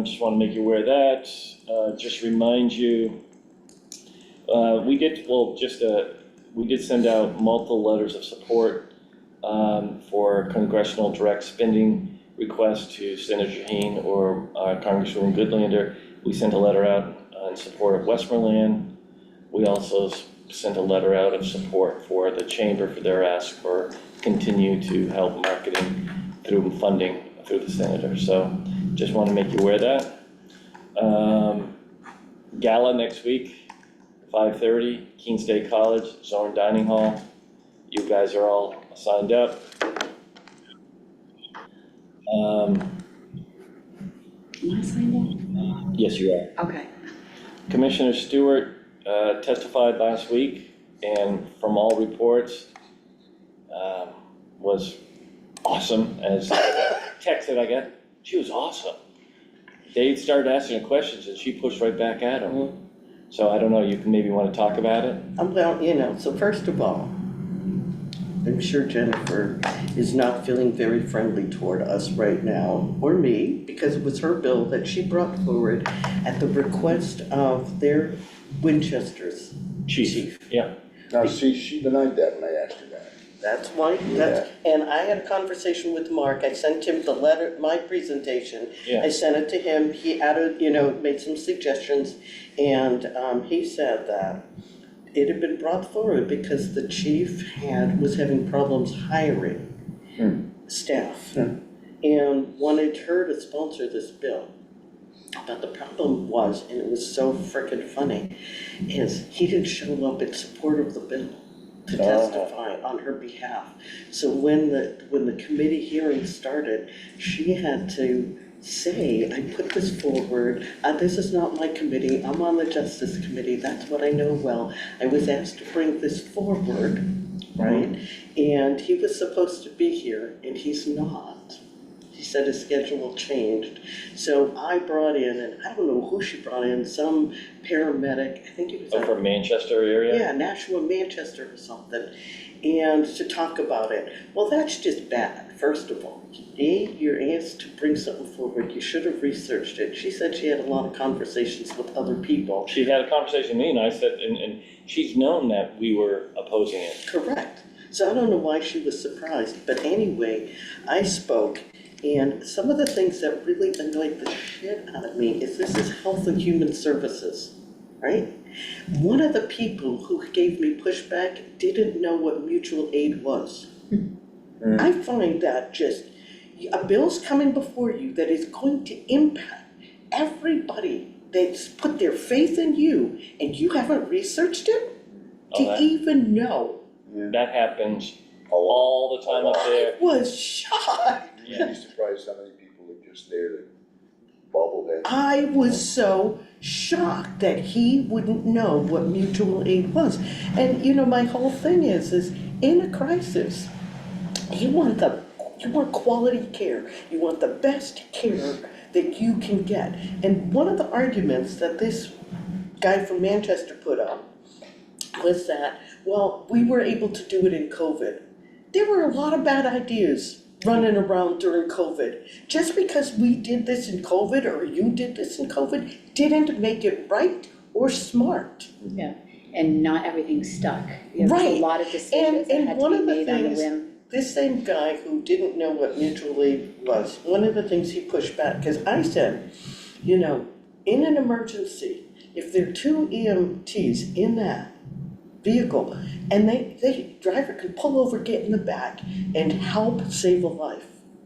Just want to make you aware of that. Just remind you, we did send out multiple letters of support for congressional direct spending requests to Senator Heine or Congresswoman Goodlander. We sent a letter out in support of Westmoreland. We also sent a letter out of support for the chamber for their ask for continue to help marketing through funding through the senator. So just want to make you aware of that. Gala next week, 5:30, Keene State College, Zorn Dining Hall. You guys are all signed up. Am I signed in? Yes, you are. Okay. Commissioner Stewart testified last week, and from all reports, was awesome. As text that I got, she was awesome. They started asking her questions, and she pushed right back at him. So I don't know. You maybe want to talk about it. Well, so first of all, I'm sure Jennifer is not feeling very friendly toward us right now, or me, because it was her bill that she brought forward at the request of their Winchester's chief. Yeah. Now, see, she denied that when I asked her that. That's why, and I had a conversation with Mark, I sent him the letter, my presentation. Yeah. I sent it to him, he added, made some suggestions, and he said that it had been brought forward because the chief was having problems hiring staff and wanted her to sponsor this bill. But the problem was, and it was so frickin' funny, is he didn't show up in support of the bill to testify on her behalf. So when the committee hearing started, she had to say, I put this forward, this is not my committee, I'm on the Justice Committee, that's what I know well. I was asked to bring this forward, right? And he was supposed to be here, and he's not. He said his schedule changed. So I brought in, and I don't know who she brought in, some paramedic, I think it was. From Manchester area? Yeah, Nashua, Manchester or something, and to talk about it. Well, that's just bad, first of all. You're asked to bring something forward, you should have researched it. She said she had a lot of conversations with other people. She had a conversation with me, and I said, and she's known that we were opposing it. Correct. So I don't know why she was surprised, but anyway, I spoke, and some of the things that really annoyed the shit out of me is this is Health and Human Services, right? One of the people who gave me pushback didn't know what mutual aid was. I find that just, a bill's coming before you that is going to impact everybody that's put their faith in you, and you haven't researched it to even know. That happens all the time up there. I was shocked. You'd be surprised how many people are just there to bubble head. I was so shocked that he wouldn't know what mutual aid was. And my whole thing is in a crisis, you want quality care. You want the best care that you can get. And one of the arguments that this guy from Manchester put up was that, well, we were able to do it in COVID. There were a lot of bad ideas running around during COVID. Just because we did this in COVID or you did this in COVID didn't make it right or smart. Yeah, and not everything stuck. There was Right. a lot of decisions that And had one to of be the made on a things whim. this same guy who didn't know what mutual aid was, one of the things he pushed back, because I said, you know, in an emergency, if there are two EMTs in that vehicle, and the driver can pull over, get in the back, and help save a life,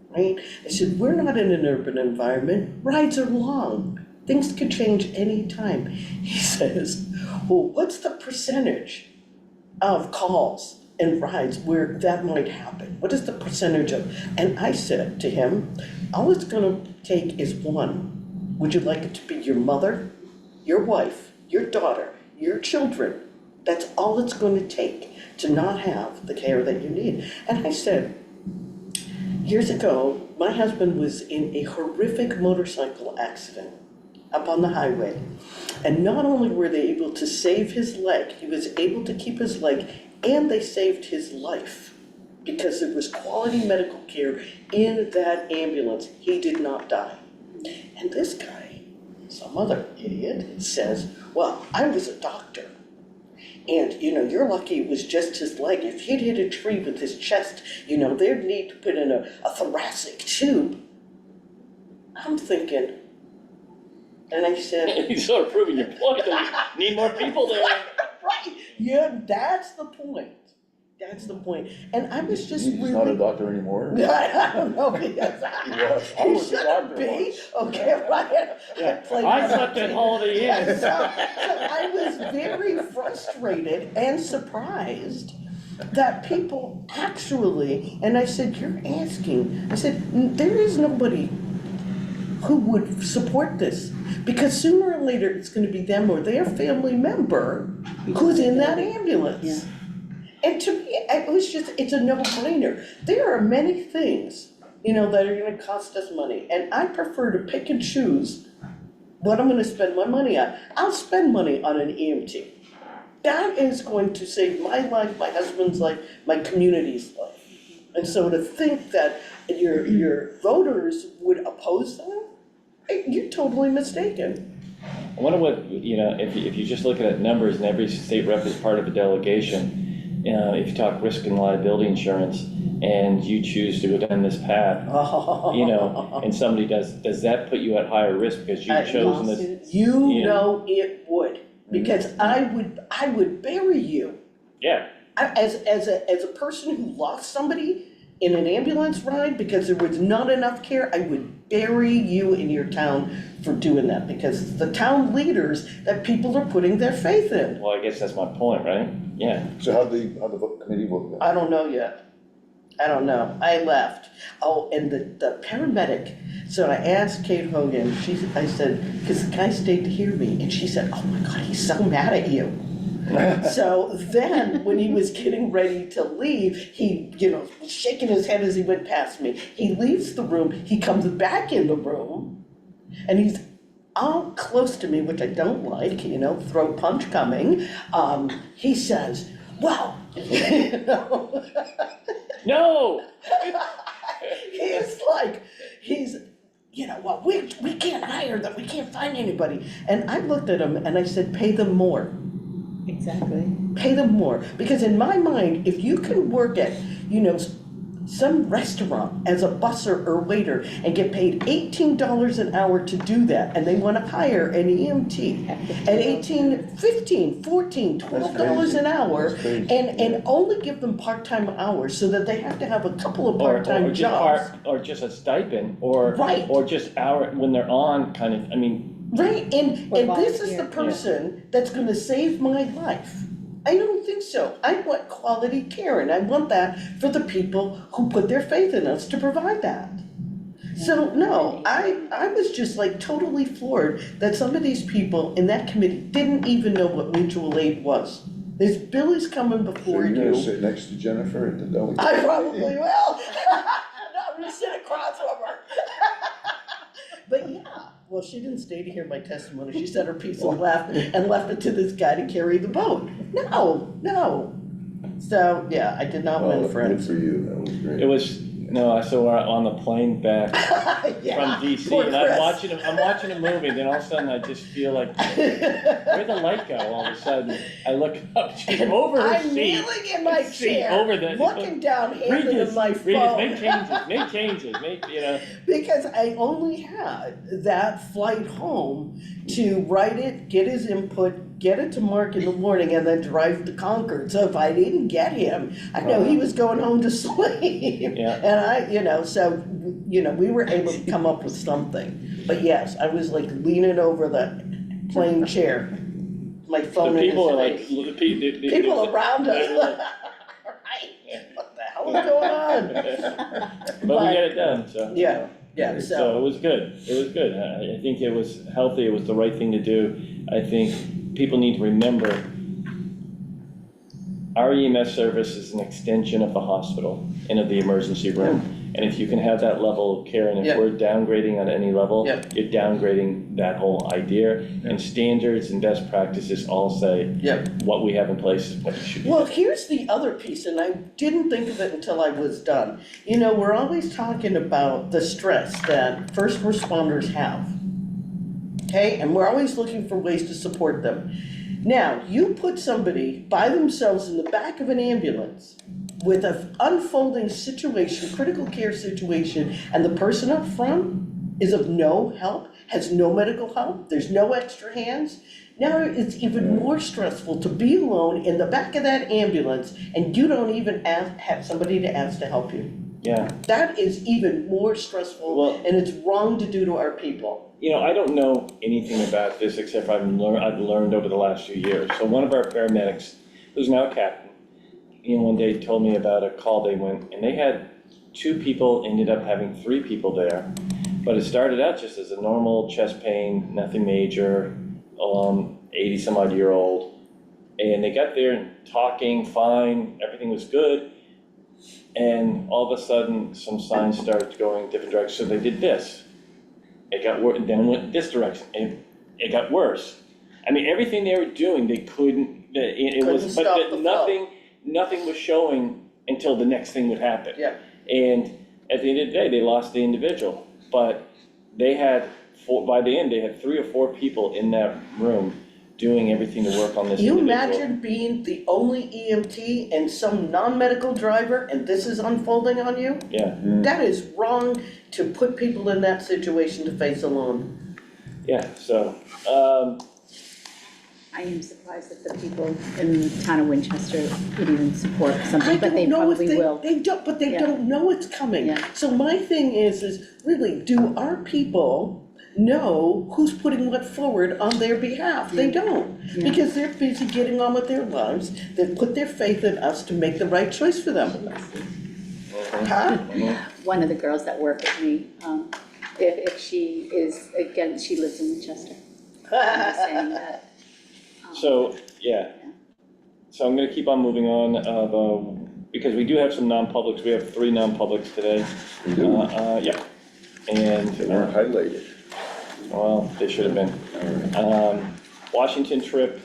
right? I said, we're not in an urban environment, rides are long, things could change any time. He says, well, what's the percentage of calls and rides where that might happen? What is the percentage of? And I said to him, all it's gonna take is one. Would you like it to be your mother, your wife, your daughter, your children? That's all it's going to take to not have the care that you need. And I said, years ago, my husband was in a horrific motorcycle accident up on the highway. And not only were they able to save his leg, he was able to keep his leg, and they saved his life because there was quality medical care in that ambulance. He did not die. And this guy, some other idiot, says, well, I was a doctor. And, you know, you're lucky it was just his leg. If he'd hit a tree with his chest, you know, they'd need to put in a thoracic tube. I'm thinking, and I said... You're sort of proving your point, that we need more people there. Right, yeah, that's the point. That's the point. And I was just really... He's not a doctor anymore. I don't know, because I he was a shouldn't doctor be. once. Okay, right. Yeah. played I slept at Holiday Inn. So I was very frustrated and surprised that people actually, and I said, you're asking, I said, there is nobody who would support this. Because sooner or later, it's gonna be them or their family member who's in that ambulance. Yeah. And to me, it was just, it's a no-brainer. There are many things, you know, that are gonna cost us money, and I prefer to pick and choose what I'm gonna spend my money on. I'll spend money on an EMT. That is going to save my life, my husband's life, my community's life. And so to think that your voters would oppose that, you're totally mistaken. I wonder what, you know, if you just look at numbers and every state rep is part of a delegation, if you talk risk and liability insurance and you choose to go down this path, you know, and somebody does that put you at higher risk because you've chosen this? You know it would, because I would bury you. Yeah. As a person who lost somebody in an ambulance ride because there was not enough care, I would bury you in your town for doing that, because it's the town leaders that people are putting their faith in. Well, I guess that's my point, right? Yeah. So how'd the committee vote then? I don't know yet. I don't know. I left. Oh, and the paramedic, so I asked Kate Hogan, I said, because the guy stayed to hear me, and she said, oh my God, he's so mad at you. So then, when he was getting ready to leave, he, you know, was shaking his head as he went past me. He leaves the room, he comes back in the room, and he's all close to me, which I don't like, you know, throat punch coming. He says, well, you know. No! He's, you know, well, we can't hire them, we can't find anybody. And I looked at him and I said, pay them more. Exactly. Pay them more, because in my mind, if you can work at, you know, some restaurant as a busser or waiter and get paid $18 an hour to do that, and they want to hire an EMT at $18, $15, $14, $12 an hour, and only give them part-time hours so that they have to have a couple of part-time jobs. Or just a stipend, or Right. or just hour when they're on, kind of. I mean. Right, and this is the person that's gonna save my life. I don't think so. I want quality care, and I want that for the people who put their faith in us to provide that. So, no, I was just like totally floored that some of these people in that committee didn't even know what mutual aid was. There's billies coming So before you're you. gonna sit next to Jennifer at the delegation? I probably will. No, I'm gonna sit across from her. But yeah, well, she didn't stay to hear my testimony. She said her piece and left it to this guy to carry the vote. No. So, yeah, I did not win Good friends. for you, that was great. It was, No, so we're on the plane back Yeah, from DC, poor and Chris. I'm watching a movie, then all of a sudden I just feel like, where'd the light go? All of a sudden, I look up, she's over her I'm seat. kneeling in my seat, chair, over the- looking down, Read handing this, him my read this, make phone. changes, you know. Because I only had that flight home to write it, get his input, get it to Mark in the morning, and then drive to Concord. So if I didn't get him, I know he was going home to sleep. Yeah. And so, we were able to come up with something. But yes, I was like leaning over the plane chair, my The phone in his people are like, face. people around us. they're like, Right, what the hell is going on? but we get it done, so. Yeah, So it was good, I think it was healthy, it was the right thing to do. I think people need to remember, our EMS service is an extension of the hospital and of the emergency room. And if you can have that level of care, and if Yeah. we're downgrading on any level, Yeah. you're downgrading that whole idea. And standards and best practices all say, Yeah. what we have in place is what it should be. Well, here's the other piece, and I didn't think of it until I was done. We're always talking about the stress that first responders have. Okay, and we're always looking for ways to support them. Now, you put somebody by themselves in the back of an ambulance with an unfolding situation, critical care situation, and the person up front is of no help, has no medical help, there's no extra hands. Now it's even more stressful to be alone in the back of that ambulance and you don't even have somebody to ask to help you. Yeah. That is even more stressful, Well- and it's wrong to do to our people. I don't know anything about this except I've learned over the last few years. So one of our paramedics, who's now a captain, one day told me about a call they went, and they had 2 people, ended up having 3 people there. But it started out just as a normal chest pain, nothing major, 80 some odd year old. And they got there and talking fine, everything was good. And all of a sudden, some signs started going different directions, so they did this. It got worse, then it went this direction, and it got worse. I mean, everything they were doing, they couldn't, Couldn't stop the flow. nothing was showing until the next thing would happen. Yeah. And at the end of the day, they lost the individual, but they had, by the end, they had 3 or 4 people in that room doing everything to work on this You individual. imagine being the only EMT and some non-medical driver and this is unfolding on you? Yeah. That is wrong to put people in that situation to face alone. Yeah, so, I am surprised that the people in the town of Winchester would even support something, but they I don't know if probably will. They don't, but they Yeah. don't know it's coming. Yeah. So my thing is really, do our people know who's putting what forward on their behalf? They don't, Yeah. because they're busy getting on with their lives. They've put their faith in us to make the right choice for them. Huh? One of the girls that work with me, if she is, again, she lives in Winchester. I'm just saying that. so, yeah. So I'm gonna keep on moving on, because we do have some non-publics, we have 3 non-publics today. We do. Yeah. And, They weren't highlighted. well, they should have been. Washington trip,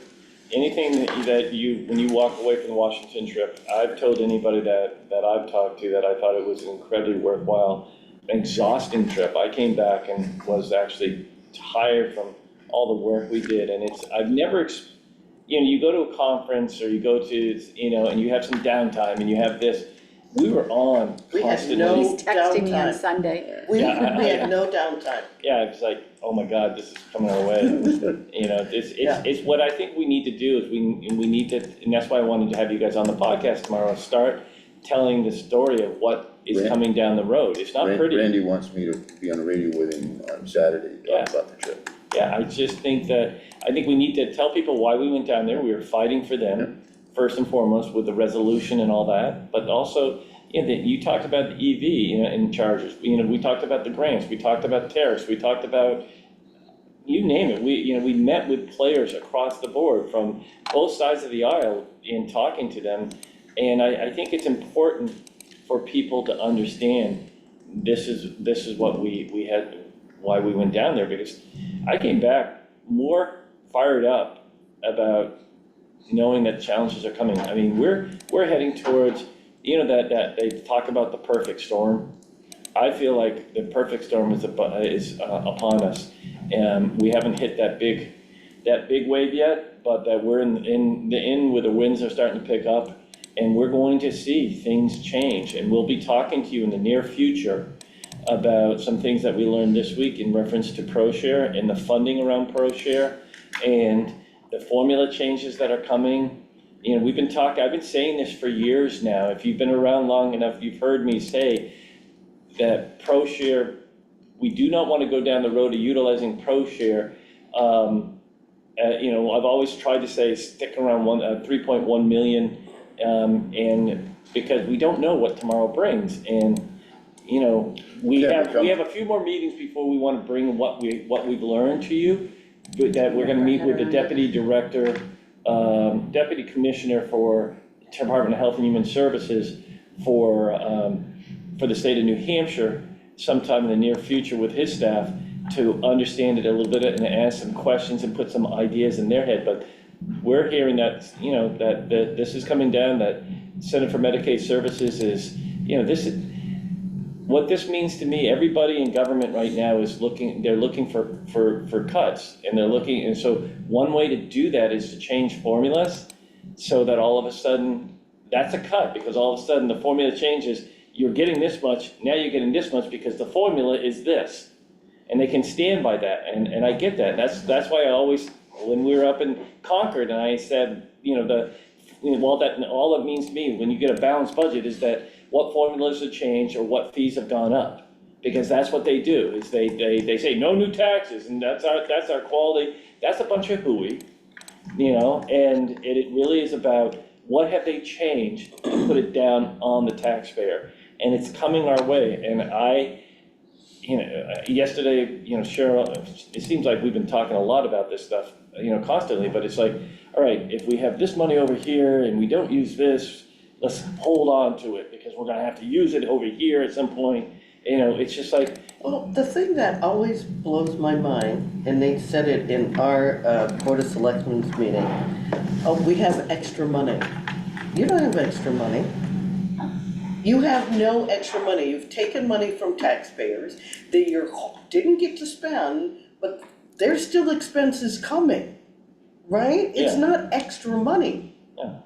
anything that you, when you walk away from the Washington trip, I've told anybody that I've talked to that I thought it was an incredibly worthwhile, exhausting trip. I came back and was actually tired from all the work we did, and I've never, you go to a conference or you go to, and you have some downtime and you have this, we were on We had constantly. no He's texting me on downtime. Sunday. We Yeah, had no downtime. Yeah, it's like, oh my God, this is coming our way. It's what I think we need to do is we need to, and that's why I wanted to have you guys on the podcast tomorrow, start telling the story of what is coming down the road. It's not pretty. Randy wants me to be on the radio with him on Saturday, talk about the trip. Yeah, I just think we need to tell people why we went down there. We were fighting for them, first and foremost, with the resolution and all that, but also, you talked about the EV, in charges. We talked about the grants, we talked about tariffs, we talked about, you name it. We met with players across the board from both sides of the aisle in talking to them. And I think it's important for people to understand this is what we had, why we went down there, because I came back more fired up about knowing that challenges are coming. I mean, we're heading towards you know, that they talk about the perfect storm. I feel like the perfect storm is upon us, and we haven't hit that big wave yet, but that we're in the end where the winds are starting to pick up, and we're going to see things change, and we'll be talking to you in the near future about some things that we learned this week in reference to ProShare and the funding around ProShare and the formula changes that are coming. You know, I've been saying this for years now. If you've been around long enough, you've heard me say that ProShare, we do not want to go down the road of utilizing ProShare. You know, I've always tried to say stick around 3.1 million, and because we don't know what tomorrow brings. And you know, we have a few more meetings before we want to bring what we've learned to you. But that we're going to meet with the deputy director, deputy commissioner for Department of Health and Human Services for the state of New Hampshire sometime in the near future with his staff to understand it a little bit and ask some questions and put some ideas in their head. But we're hearing that, you know, that this is coming down, that Center for Medicaid Services is, you know, what this means to me, everybody in government right now is they're looking for cuts, and so one way to do that is to change formulas so that all of a sudden, that's a cut, because all of a sudden the formula changes, you're getting this much, now you're getting this much because the formula is this. And they can stand by that, and I get that. That's why I always, when we were up in Concord, and I said, you know, all it means to me when you get a balanced budget is that what formulas have changed or what fees have gone up, because that's what they do. Is they say no new taxes, and that's our quality. That's a bunch of hooey, you know. And it really is about what have they changed and put it down on the taxpayer, and it's coming our way. And you know, yesterday, you know, Cheryl, it seems like we've been talking a lot about this stuff, you know, constantly, but it's like, all right, if we have this money over here and we don't use this, let's hold on to it because we're gonna have to use it over here at some point. You know, it's just like. Well, the thing that always blows my mind, and they said it in our Board of Selectmen's meeting, oh, we have extra money. You don't have extra money. You have no extra money. You've taken money from taxpayers that you didn't get to spend, but there's still expenses coming, right? It's not extra money. Yeah.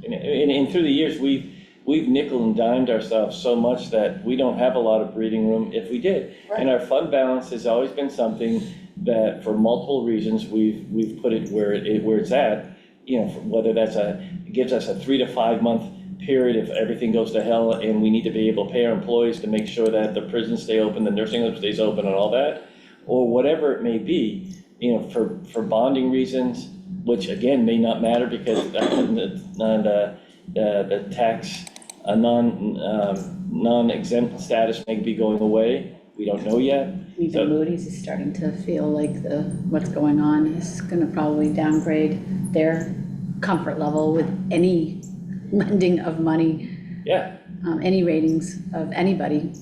And through the years, we've nickel and dimed ourselves so much that we don't have a lot of breathing room if we did. Right. And our fund balance has always been something that, for multiple reasons, we've put it where it's at. You know, whether it gives us a 3 to 5 month period if everything goes to hell and we need to be able to pay our employees to make sure that the prisons stay open, the nursing home stays open, and all that, or whatever it may be. You know, for bonding reasons, which again may not matter because the tax non-exempt status may be going away. We don't know yet. Even Moody's is starting to feel like what's going on is going to probably downgrade their comfort level with any lending of money. Yeah. Any ratings of anybody.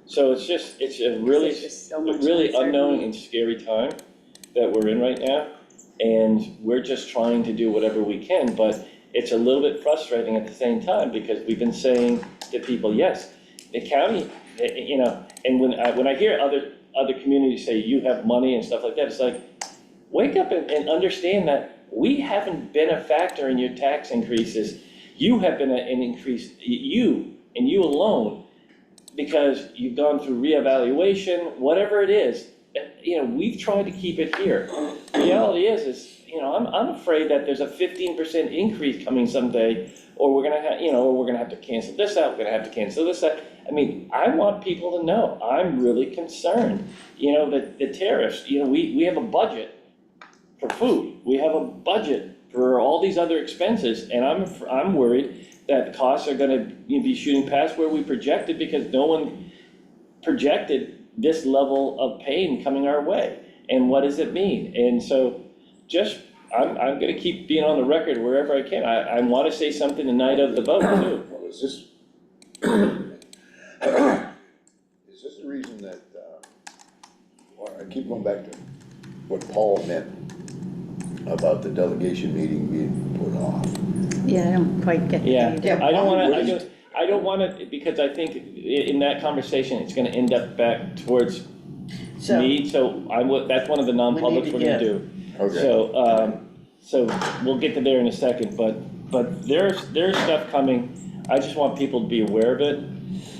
So it's a really unknown and scary time that we're in right now, and we're just trying to do whatever we can, but it's a little bit frustrating at the same time because we've been saying to people, yes, the county, you know, and when I hear other communities say you have money and stuff like that, it's like, wake up and understand that we haven't been a factor in your tax increases. You have been an increase, you and you alone, because you've gone through reevaluation, whatever it is. You know, we've tried to keep it here. The reality is, you know, I'm afraid that there's a 15% increase coming someday, or we're gonna have to cancel this out. We're gonna have to cancel this out. I mean, I want people to know I'm really concerned. You know, the tariffs. You know, we have a budget for food. We have a budget for all these other expenses, and I'm worried that the costs are gonna be shooting past where we projected because no one projected this level of pain coming our way. And what does it mean? And so I'm gonna keep being on the record wherever I can. I wanna say something the night of the vote too. Well, is this the reason that, I keep going back to what Paul meant about the delegation meeting being put off. Yeah, I don't quite get that. Yeah, I don't wanna, I don't want to, because I think in that conversation, it's going to end up back towards So, me, so that's one of the non-publics we're gonna do. Okay. So we'll get to there in a second, but there's stuff coming. I just want people to be aware of it.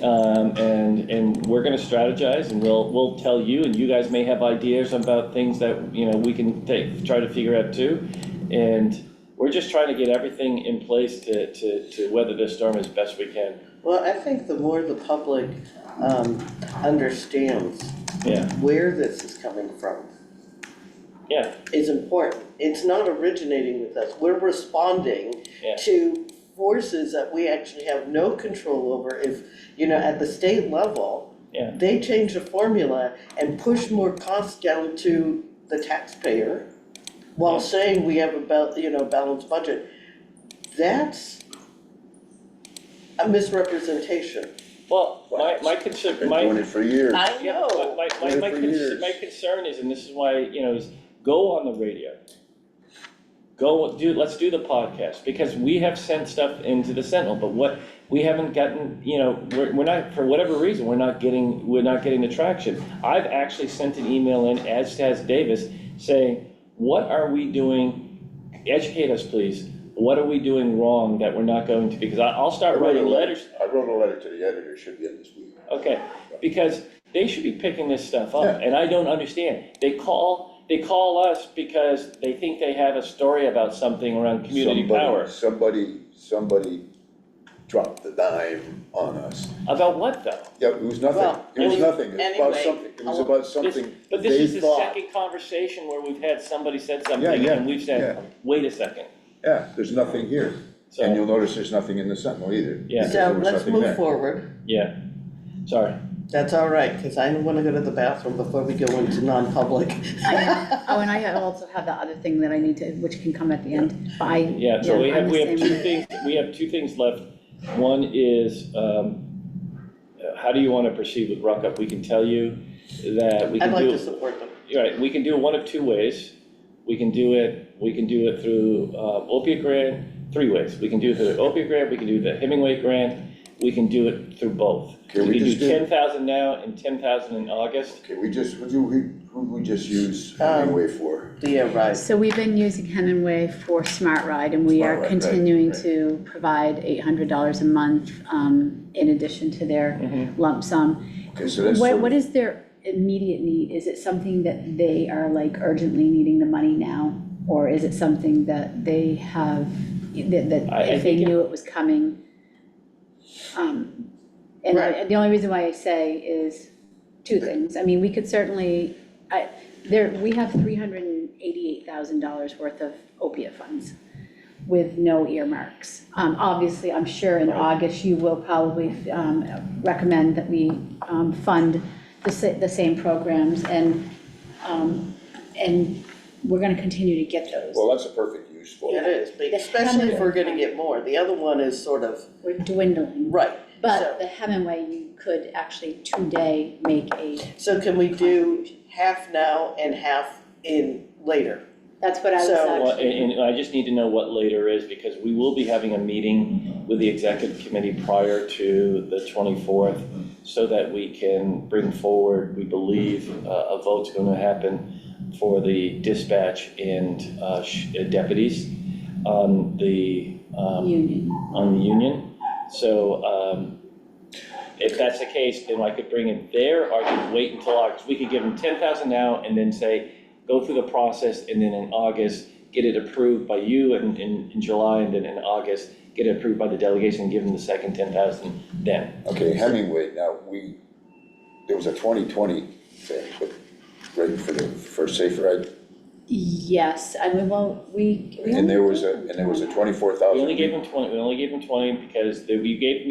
And we're gonna strategize, and we'll tell you, and you guys may have ideas about things that, you know, we can try to figure out too. And we're just trying to get everything in place to weather this storm as best we can. well, I think the more the public understands Yeah, where this is coming from yeah, is important. It's not originating with us. We're responding Yeah. to forces that we actually have no control over. If, you know, at the state level, Yeah. they change the formula and push more costs down to the taxpayer while saying we have a balanced budget. That's a misrepresentation. well, my concern, Been doing it for years. I Yeah, know. my concern is, and this is why, you know, is go on the radio. Let's do the podcast, because we have sent stuff into the Sentinel, but what, we haven't gotten, you know, we're not, for whatever reason, we're not getting the traction. I've actually sent an email in, as has Davis, saying, what are we doing? Educate us, please. What are we doing wrong that we're not going to, because I'll start writing letters. I wrote a letter to the editor, should be in this week. Okay, because they should be picking this stuff up, and I don't understand. They call us because they think they have a story about something around community power. Somebody dropped the dime on us. About what though? Yeah, it was nothing. Well, It was nothing. It was about anyway, something. It was about something But this they is the thought. second conversation where we've had somebody said something, Yeah, and we've said, yeah. wait a second. Yeah, there's nothing here. So, And you'll notice there's nothing in the Sentinel either. Yeah. because there So was let's nothing move there. forward. yeah, sorry. That's all right, because I want to go to the bathroom before we go into non-public. Oh, and I also have the other thing that I need to, which can come at the end. But Yeah, so we I'm have the two same. things, we have two things left. One is, how do you want to proceed with Ruckup? We can tell you that we I'd can like do. to support them. Right, we can do it one of two ways. We can do it through opiate grant, three ways. We can do it through the opiate grant, we can do the Hemingway grant, we can do it through both. Can we can just do do- 10,000 now and 10,000 in August. Okay, who we just use Hemingway for? Yeah, right. So we've been using Hemingway for Smart Ride, and we Smart are Ride, right, continuing right. to provide $800 a month in addition to their lump sum. Okay, so that's. What is their immediate need? Is it something that they are like urgently needing the money now? Or is it something that they have, that I if they think knew it was coming? And the only reason why I say is two things. I mean, we could certainly, we have $388,000 worth of opiate funds with no earmarks. Obviously, I'm sure in August, you will probably recommend that we fund the same programs, and we're gonna continue to get those. Well, that's a perfect use for It it. is, but especially if we're gonna get more. The other one is sort of, We're dwindling. right. But the Hemingway, you could actually today make a, So can we do half now and half in later? that's what I was So- Well, actually. and I just need to know what later is, because we will be having a meeting with the executive committee prior to the 24th, so that we can bring forward, we believe, a vote's going to happen for the dispatch and deputies on the union. So if that's the case, then I could bring it there, or I could wait until August. We could give them 10,000 now and then say, go through the process, and then in August, get it approved by you in July, and then in August, get it approved by the delegation and give them the second 10,000 then. Okay, Hemingway, now there was a 2020 thing, but ready for Safe Ride? Yes, I mean, well, we. And there was a 24,000. We only gave them 20 because you gave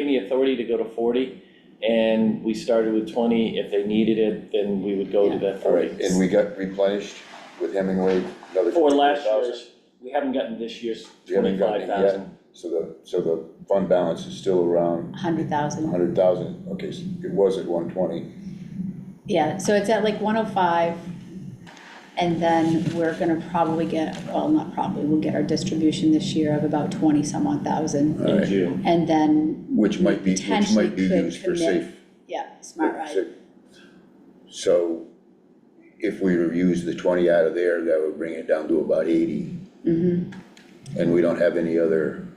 me authority to go to 40, and we started with 20. If they needed it, then we would go to that 40. All right, and we got replenished with Hemingway, another For last 24,000. year's, we haven't gotten this year's We haven't gotten it 25,000. yet, so the fund balance is still around 100,000. 100,000. Okay, so it was at 120. Yeah, so it's at like 105, And then we're gonna probably get, well, not probably, we'll get our distribution this year of about 20 some odd thousand. All In right. June. And then Which might be potentially could used for commit- safe. Yeah, smart ride. So if we were to use the 20 out of there, that would bring it down to about 80. Mm-hmm. And we don't have any other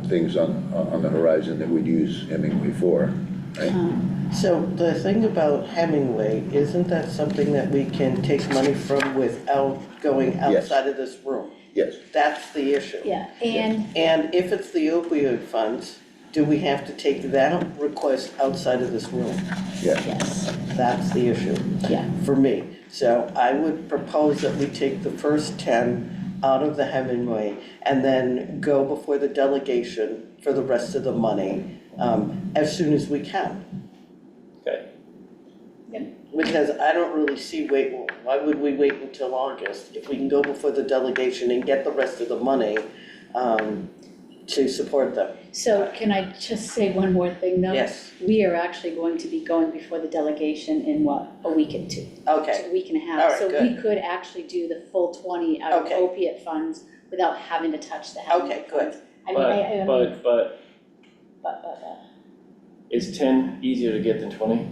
things on the horizon that we'd use Hemingway for, right? So the thing about Hemingway, isn't that something that we can take money from without going Yes. outside of this room? Yes. That's the issue. Yeah, and And if it's the opioid funds, do we have to take that request outside of this room? Yes. yes, That's the issue yeah, for me. So I would propose that we take the first 10 out of the Hemingway and then go before the delegation for the rest of the money as soon as we can. Okay. Because I don't really see, why would we wait until August if we can go before the delegation and get the rest of the money to support them? so can I just say one more thing though? Yes. We are actually going to be going before the delegation in what, a week and two? Okay, A week and a All half, right, so good. we could actually do the full 20 out of Okay. opiate funds without having to touch the Hemingway Okay, good. funds. I mean, I mean, But but, is 10 easier to get than 20?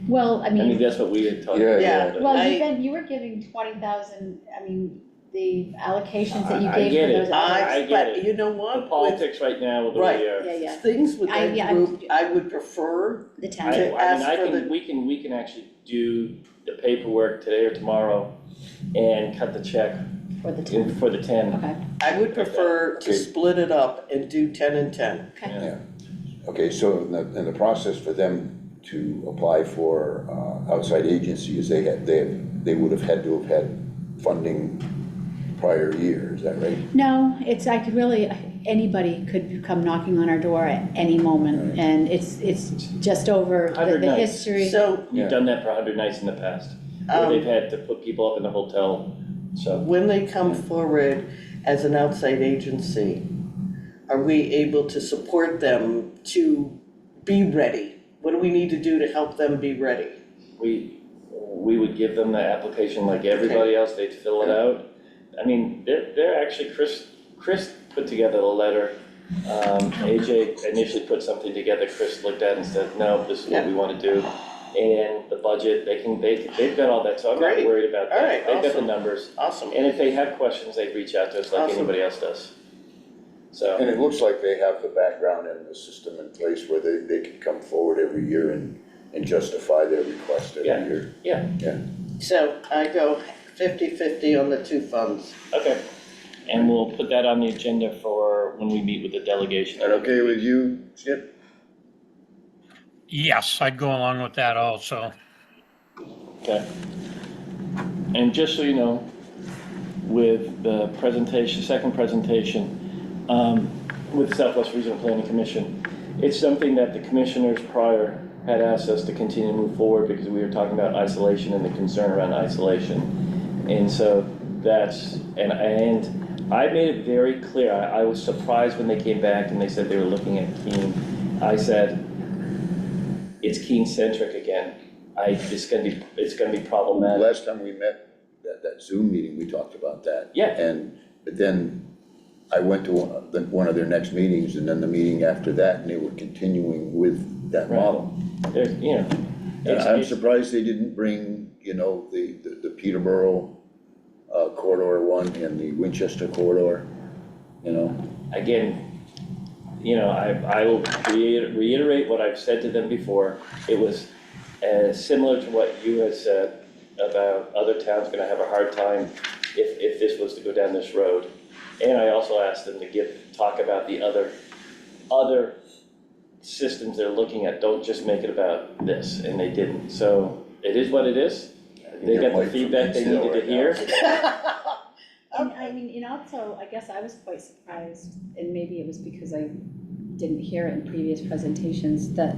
well, I I mean, mean, that's what we had talked Yeah, about. yeah. but- well, I- you were giving 20,000, I mean, the allocations that you I gave get for it. those I others. get But it. you know The what? With politics right now with the Right. way are. Yeah, yeah, things with I- that yeah, group, I would prefer, the I 10, To mean, ask I for can, we can actually do the paperwork today or tomorrow and cut the check for the 10, for the 10. okay, I would prefer to Okay. split it up and do 10 and 10. okay. Yeah. Okay, so in the process for them to apply for outside agencies, they would have had to have had funding prior year, is that right? No, it's, I could really, anybody could come knocking on our door at any moment, and it's just over 100 the nights. history. So You've done that for 100 nights in the past, where Um, they've had to put people up in the hotel, so. when they come forward as an outside agency, are we able to support them to be ready? What do we need to do to help them be ready? We would give them the application like everybody else, they'd fill it out. I mean, they're actually, Chris put together the letter. AJ initially put something together, Chris looked at it and said, no, this is what we wanna do. And the budget, they've got all that, so I'm not Great. worried about All that. right, They've got the awesome. numbers, Awesome. and if they have questions, they reach out to us like Awesome. anybody else does. So. And it looks like they have the background and the system in place where they can come forward every year and justify their request every Yeah. year. Yeah, So I go 50-50 on the two funds. okay. And we'll put that on the agenda for when we meet with the delegation. Is that okay with you, Skip? Yes, I'd go along with that also. Okay. And just so you know, with the presentation, second presentation, with Southwest Regional Planning Commission, it's something that the commissioners prior had asked us to continue to move forward because we were talking about isolation and the concern around isolation. And so that's, and I made it very clear, I was surprised when they came back and they said they were looking at Keene. I said, it's Keene-centric again. It's gonna be problematic. Last time we met, that Zoom meeting, we talked about that. Yeah. But then I went to one of their next meetings and then the meeting after that, and they were continuing with that Right. model. There's, you know. And I'm surprised they didn't bring, the Peterborough corridor one and the Winchester corridor, Again, I will reiterate what I've said to them before. It was similar to what you had said about other towns gonna have a hard time if this was to go down this road. And I also asked them to talk about the other systems they're looking at. Don't just make it about this, and they didn't. So it is what it is. They got the feedback they needed to hear. And I mean, and also, I guess I was quite surprised, and maybe it was because I didn't hear it in previous presentations, that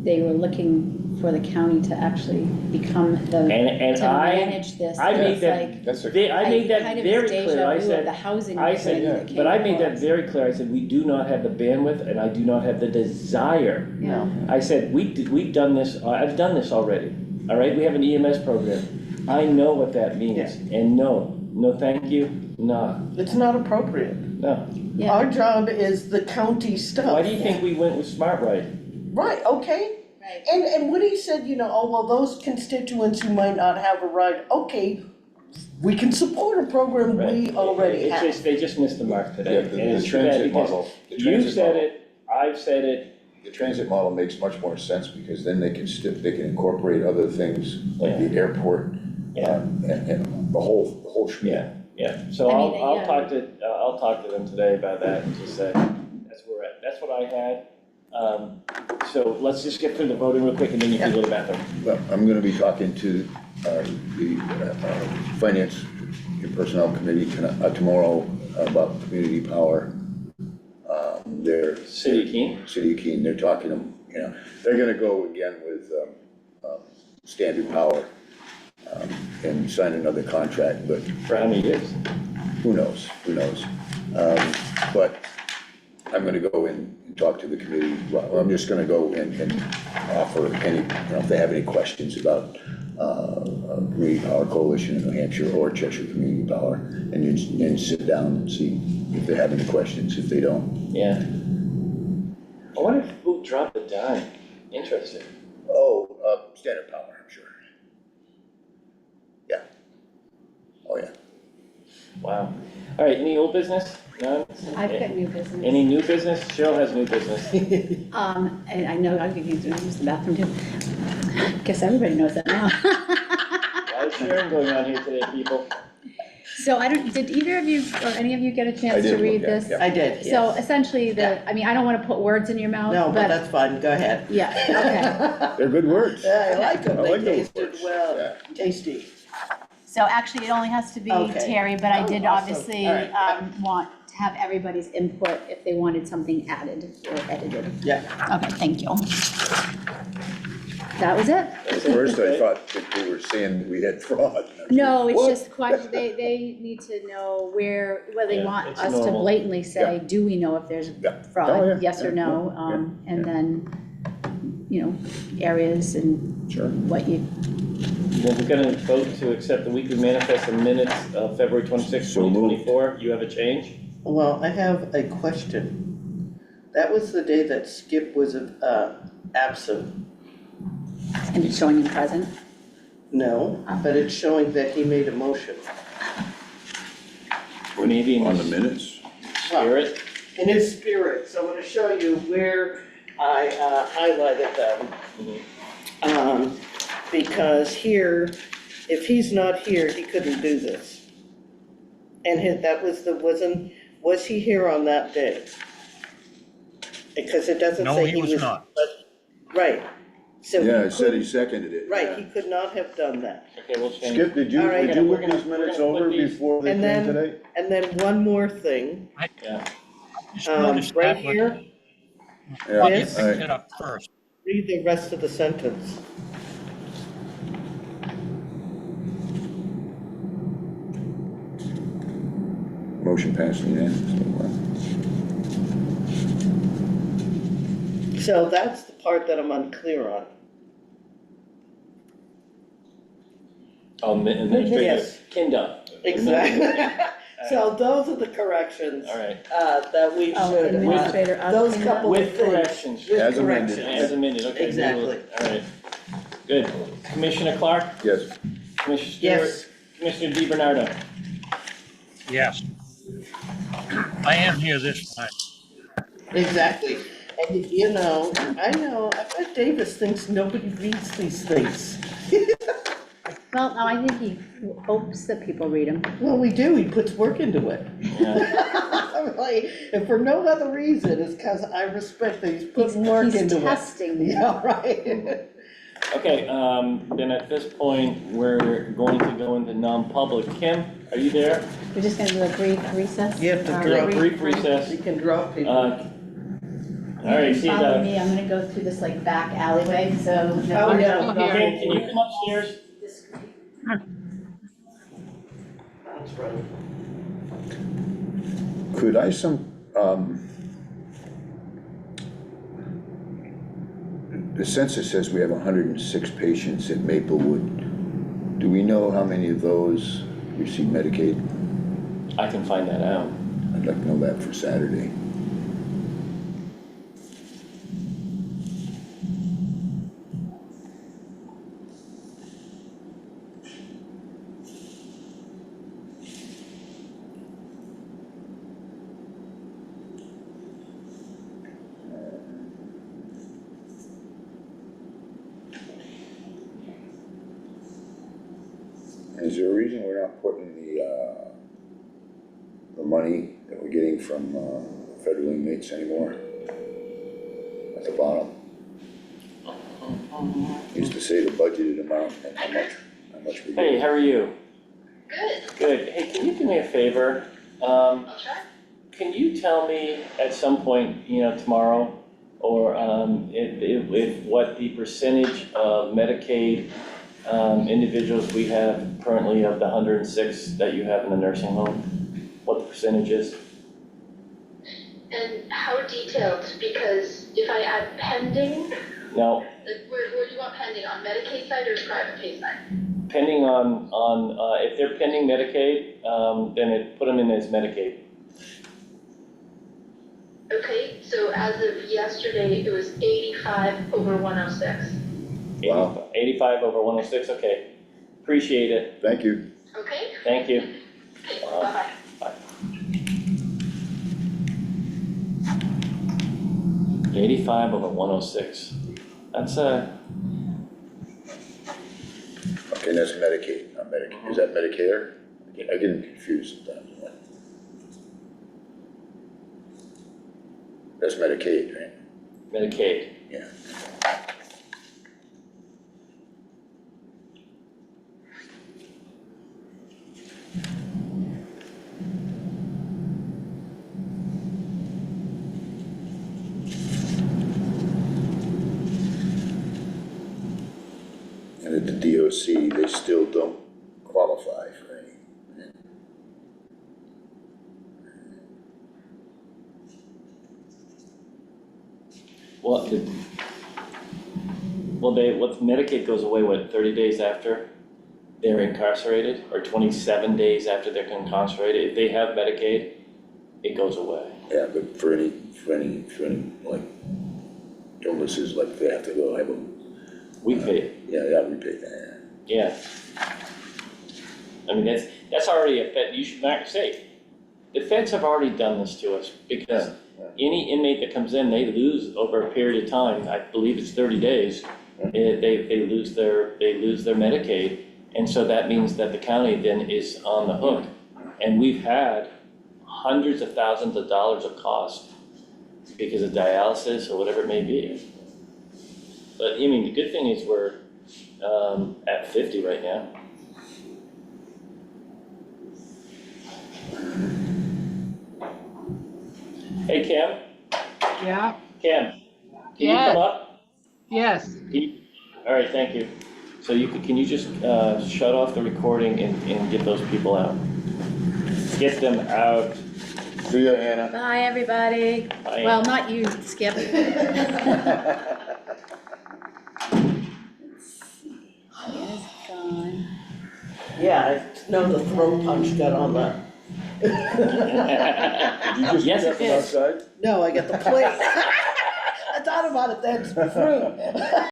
they were looking for the county to actually become to manage this. I made It's that, like, I made that kind of very this clear. deja I vu of said, the housing committee that came but I made that before us. very clear. I said, we do not have the bandwidth and I do not have the desire. Yeah. I said, we've done this, I've done this already, all right? We have an EMS program. I know what that means, and no thank you, no, It's not appropriate. no. Yeah. Our job is the county stuff. Why do you think we went with Smart Ride? Right, okay. Right. And Woody said, oh, well, those constituents who might not have a ride, okay, we can support a program we already It's have. just, they just missed the mark today, Yeah, and the it's too bad transit because model, the you transit said model. it, I've said it, The transit model makes much more sense because then they can they can incorporate other things like the airport, Yeah. and the whole schmear. yeah, so I mean, I'll talk to them today about that and just say, that's where we're at, that's what I had. So let's just get through the voting real quick and then you can go to the bathroom. Well, I'm gonna be talking to the Finance and Personnel Committee tomorrow about community power. Their City of Keene? City of Keene, they're talking, they're gonna go again with Standard Power and sign another contract, but For how many years? who knows? But I'm gonna go in and talk to the committee. Well, I'm just gonna go and offer any, if they have any questions about Community Power Coalition in New Hampshire or Cheshire Community Power, and sit down and see if they have any questions. If they don't, Yeah. I wonder if who dropped a dime. Interesting. Standard Power, I'm sure. Yeah. Oh, yeah. Wow. All right, any old business? None? I've got new business. Any new business? Cheryl has new business. And I know I could use the bathroom too. Guess everybody knows that now. A lot of sharing going on here today, people. So did either of you, or any of you get a I chance did to read look at it, this? yeah. I did, So yes. essentially, I don't want to put words in your mouth, No, but that's fine, go ahead. yeah, okay. They're good words. Yeah, I like them, I they like those tasted words. well, Yeah. tasty. So actually, it only has to be Okay. Terry, but I Oh, did awesome. obviously All right. want to have everybody's input if they wanted something added or edited. Yeah. Okay, thank you. That was it? At first, I thought that they were saying we had fraud. No, it's What? just question, they need to know whether they Yeah, want it's us to normal. blatantly say, do we know if there's Yeah. Oh, yeah. fraud, yes or Yeah. no? Yeah. And then, areas and Sure. what you, Then we're gonna vote to accept the weekly manifest and minutes of February 26, So moved. 2024. You have a change? Well, I have a question. That was the day that Skip was absent. and it's showing him present. No, but it's showing that he made a motion. Maybe in On the minutes? spirit? In his spirit, so I'm gonna show you where I highlighted them. Because here, if he's not here, he couldn't do this. And was he here on that day? Because it doesn't No, say he was not. Right, so Yeah, he it said he couldn't, seconded it. right, he could not have done that. Okay, we'll change. Skip, did you, All right. did you We're look gonna- these minutes we're gonna put over these- before they And came then- today? And then one more thing, Yeah. Just noticed right that, but here, Yeah, you this- all picked right. it up first. read the rest of the sentence. Motion passed unanimously. So that's the part that I'm unclear on. Administrator Yes. Kinder. Exactly. So those are the corrections All right. that we Oh, should, Administrator of those Kingdom? couple of With things. corrections. With As amended. corrections. As amended, okay. Exactly. All right. Good. Commissioner Clark, Yes. Commissioner Stewart, Yes, Commissioner DiBernardo. Yes. I am here this time. exactly. And I bet Davis thinks nobody reads these things. Well, no, I think he hopes that people read them. Well, we do, he puts work into it. Yeah. Like, and for no other reason, it's because I respect that he's putting work He's into it. testing. Yeah, right. Okay, then at this point, we're going to go into non-public. Kim, are you there? We're just gonna do a brief recess. You have to or drop- Brief recess. You can drop people. All right, see Follow you. me, I'm gonna go through this like back alleyway, so. Oh, yeah. Kim, can you come upstairs? That's right. Could I the census says we have 106 patients at Maplewood Do we know how many of those receive Medicaid? I can find that out. I'd like to know that for Saturday. Is there a reason we're not putting the money that we're getting from federal inmates anymore at the bottom? Used to say the budgeted amount and how much we Hey, get. how are you? Good. Good. Hey, can you do me a favor? I'll try. Can you tell me at some point, tomorrow, or if what the percentage of Medicaid individuals we have currently of the 106 that you have in the nursing home, what the percentage is? And how detailed? Because if I add pending, Now, where do you want pending, on Medicaid side or private pay side? pending on if they're pending Medicaid, then put them in as Medicaid. Okay, so as of yesterday, it was 85 over 106. Wow. 85 over 106, okay. Appreciate it. Thank you. Okay? Thank you. Okay, bye-bye. Bye. 85 over 106. That's Okay, that's Medicaid, not Medicare. Is that Medicare? I get confused sometimes. That's Medicaid, right? Medicaid. Yeah. And at the DOC, they still don't qualify for any. What Medicaid goes away, 30 days after they're incarcerated, or 27 days after they're incarcerated? If they have Medicaid, it goes away. Yeah, but for any, like, illnesses, like they have to go have a. We pay it. Yeah, we pay that. Yeah. I mean, that's already a Fed, you should not say, the feds have already done this to us, because any inmate that comes in, they lose over a period of time, I believe it's 30 days, they lose their Medicaid, and so that means that the county then is on the hook. And we've had hundreds of thousands of dollars of cost because of dialysis or whatever it may be. But, I mean, the good thing is we're at 50 right now. Hey, Kim? Yeah, Kim, can you Yes. come up? yes. All right, thank you. So can you just shut off the recording and get those people out? Get them out. See ya, Anna. Bye, everybody. Bye. Well, not you, Skip. Anna's gone. Yeah, I know the throat punch got on that. Did you just Yes, get it that from is. outside? No, I got the plate. I thought about it then, it's fruit.